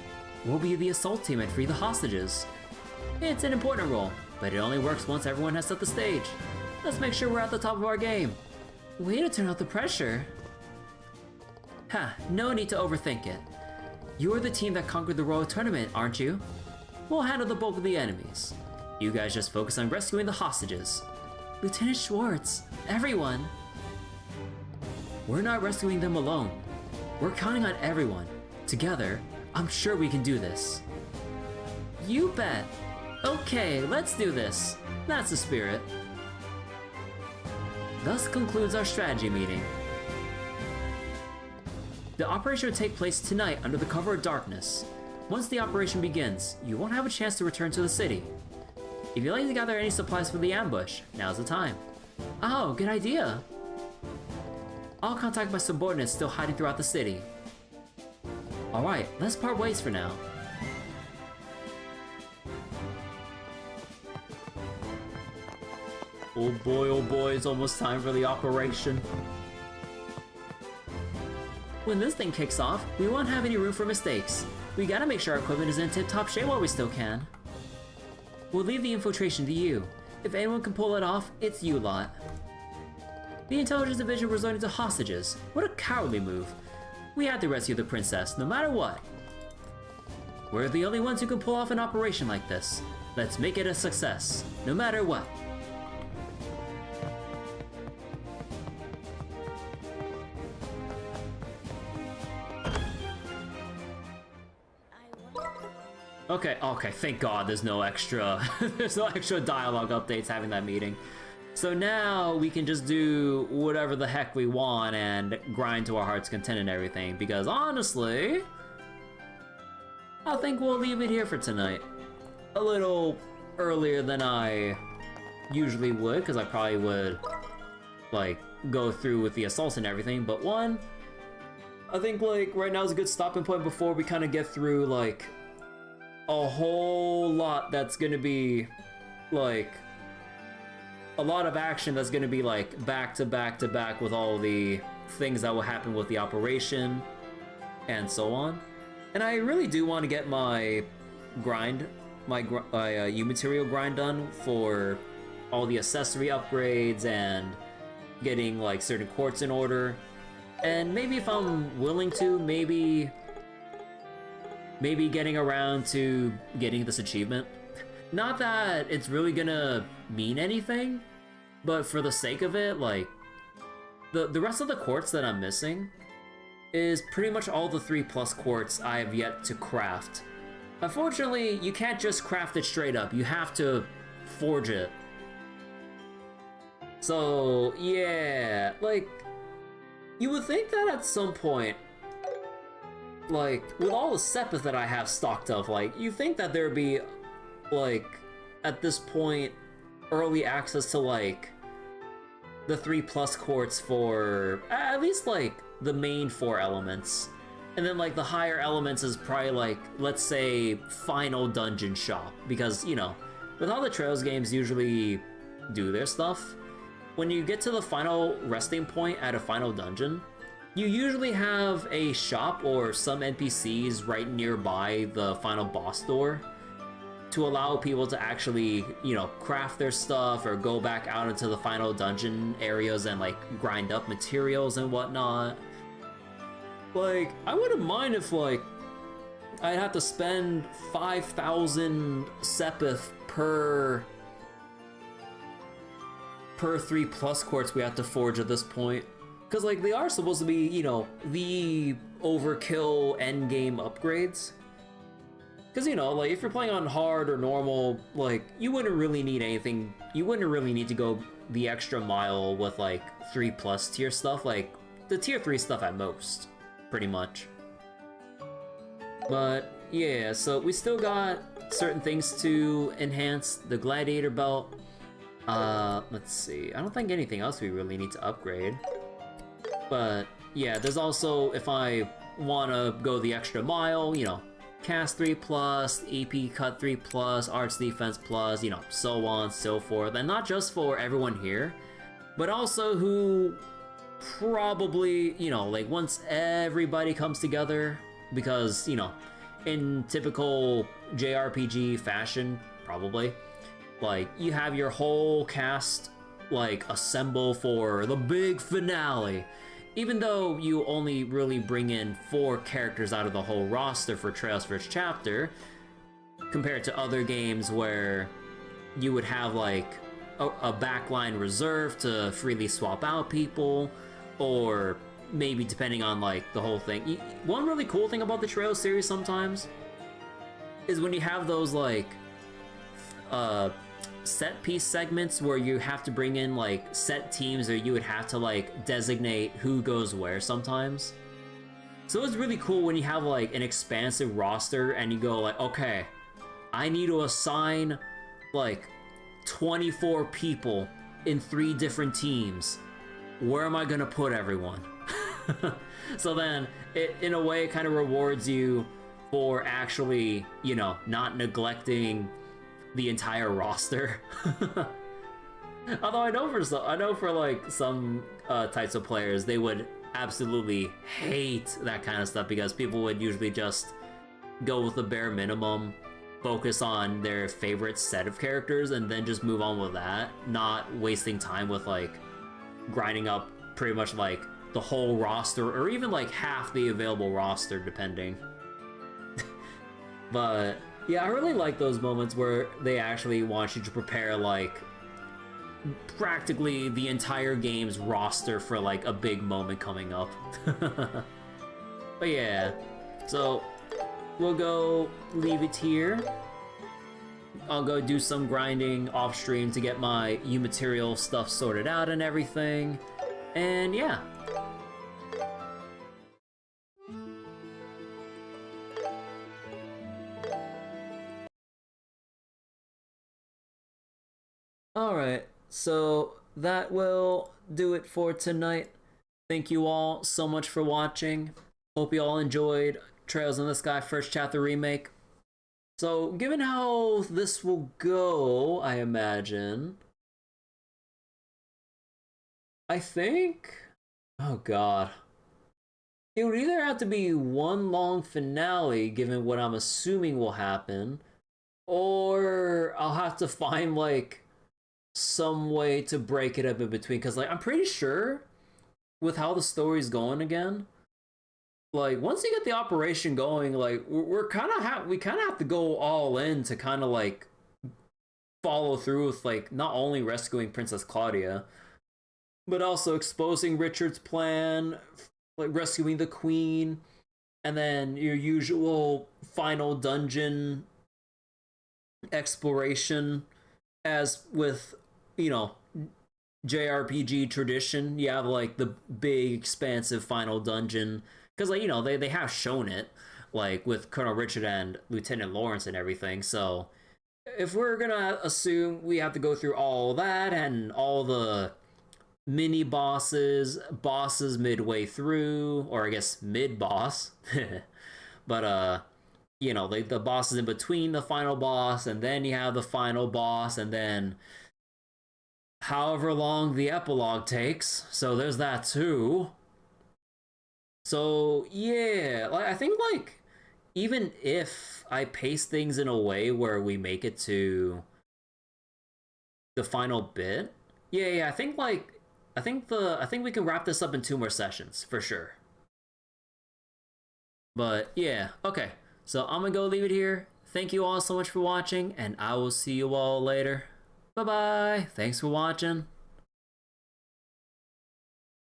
we'll be the assault team and free the hostages. It's an important role, but it only works once everyone has set the stage. Let's make sure we're at the top of our game. Way to turn out the pressure. No need to overthink it. You're the team that conquered the Royal Tournament, aren't you? We'll handle the bulk of the enemies. You guys just focus on rescuing the hostages. Lieutenant Schwartz, everyone! We're not rescuing them alone. We're counting on everyone. Together, I'm sure we can do this. You bet! Okay, let's do this. That's the spirit. Thus concludes our strategy meeting. The operation will take place tonight under the cover of darkness. Once the operation begins, you won't have a chance to return to the city. If you'd like to gather any supplies for the ambush, now's the time. Oh, good idea! I'll contact my subordinates still hiding throughout the city. Alright, let's part ways for now. Oh boy, it's almost time for the operation. When this thing kicks off, we won't have any room for mistakes. We gotta make sure our equipment is in tip-top shape while we still can. We'll leave the infiltration to you. If anyone can pull it off, it's you lot. The intelligence division resorting to hostages. What a cowardly move. We had to rescue the princess, no matter what. We're the only ones who can pull off an operation like this. Let's make it a success, no matter what. Okay, thank God there's no extra dialogue updates having that meeting. So now we can just do whatever the heck we want and grind to our heart's content and everything, because honestly, I think we'll leave it here for tonight. A little earlier than I usually would, because I probably would, like, go through with the assaults and everything, but one, I think, like, right now is a good stopping point before we kind of get through, like, a whole lot that's gonna be, like, a lot of action that's gonna be, like, back to back to back with all the things that will happen with the operation and so on. And I really do want to get my grind, my U-material grind done for all the accessory upgrades and getting, like, certain quartz in order. And maybe if I'm willing to, maybe getting around to getting this achievement. Not that it's really gonna mean anything, but for the sake of it, like, the rest of the quartz that I'm missing is pretty much all the 3+ quartz I have yet to craft. Unfortunately, you can't just craft it straight up, you have to forge it. So, yeah, like, you would think that at some point, like, with all the sepith that I have stocked up, like, you think that there'd be, like, at this point, early access to, like, the 3+ quartz for at least, like, the main 4 elements. And then, like, the higher elements is probably, like, let's say, final dungeon shop. Because, you know, with how the Trails games usually do their stuff, when you get to the final resting point at a final dungeon, you usually have a shop or some NPCs right nearby the final boss door to allow people to actually, you know, craft their stuff or go back out into the final dungeon areas and, like, grind up materials and whatnot. Like, I wouldn't mind if, like, I'd have to spend 5,000 sepith per 3+ quartz we have to forge at this point. Because, like, they are supposed to be, you know, the overkill endgame upgrades. Because, you know, like, if you're playing on hard or normal, like, you wouldn't really need anything. You wouldn't really need to go the extra mile with, like, 3+ tier stuff. Like, the tier 3 stuff at most, pretty much. But, yeah, so we still got certain things to enhance. The gladiator belt. Let's see. I don't think anything else we really need to upgrade. But, yeah, there's also, if I want to go the extra mile, you know, cast 3+, EP cut 3+, arts defense plus, you know, so on, so forth. And not just for everyone here, but also who probably, you know, like, once everybody comes together, because, you know, in typical JRPG fashion, probably, like, you have your whole cast, like, assemble for the big finale. Even though you only really bring in 4 characters out of the whole roster for Trails First Chapter, compared to other games where you would have, like, a backline reserve to freely swap out people, or maybe depending on, like, the whole thing. One really cool thing about the Trails series sometimes is when you have those, like, set piece segments where you have to bring in, like, set teams, or you would have to, like, designate who goes where sometimes. So it's really cool when you have, like, an expansive roster and you go, like, okay, I need to assign, like, 24 people in 3 different teams. Where am I gonna put everyone? So then it, in a way, kind of rewards you for actually, you know, not neglecting the entire roster. Although I know for like some types of players, they would absolutely hate that kind of stuff, because people would usually just go with the bare minimum, focus on their favorite set of characters, and then just move on with that, not wasting time with, like, grinding up pretty much like the whole roster, or even like half the available roster, depending. But yeah, I really like those moments where they actually want you to prepare like practically the entire game's roster for like a big moment coming up. But yeah, so we'll go leave it here. I'll go do some grinding off stream to get my U-material stuff sorted out and everything. And yeah. Alright, so that will do it for tonight. Thank you all so much for watching. Hope you all enjoyed Trails in the Sky First Chapter Remake. So, given how this will go, I imagine, I think, oh god, it would either have to be one long finale, given what I'm assuming will happen, or I'll have to find, like, some way to break it up in between, because, like, I'm pretty sure, with how the story's going again, like, once you get the operation going, like, we kind of have to go all in to kind of, like, follow through with, like, not only rescuing Princess Claudia, but also exposing Richard's plan, like, rescuing the Queen, and then your usual final dungeon exploration, as with, you know, JRPG tradition. You have, like, the big, expansive final dungeon. Because, like, you know, they have shown it, like, with Colonel Richard and Lieutenant Lawrence and everything, so if we're gonna assume we have to go through all that and all the mini-bosses, bosses midway through, or I guess mid-boss, but, you know, the bosses in between the final boss, and then you have the final boss, and then however long the epilogue takes, so there's that too. So, yeah, like, I think, like, even if I pace things in a way where we make it to the final bit, yeah, I think, like, I think we can wrap this up in 2 more sessions, for sure. But, yeah, okay, so I'm gonna go leave it here. Thank you all so much for watching, and I will see you all later. Bye-bye, thanks for watching.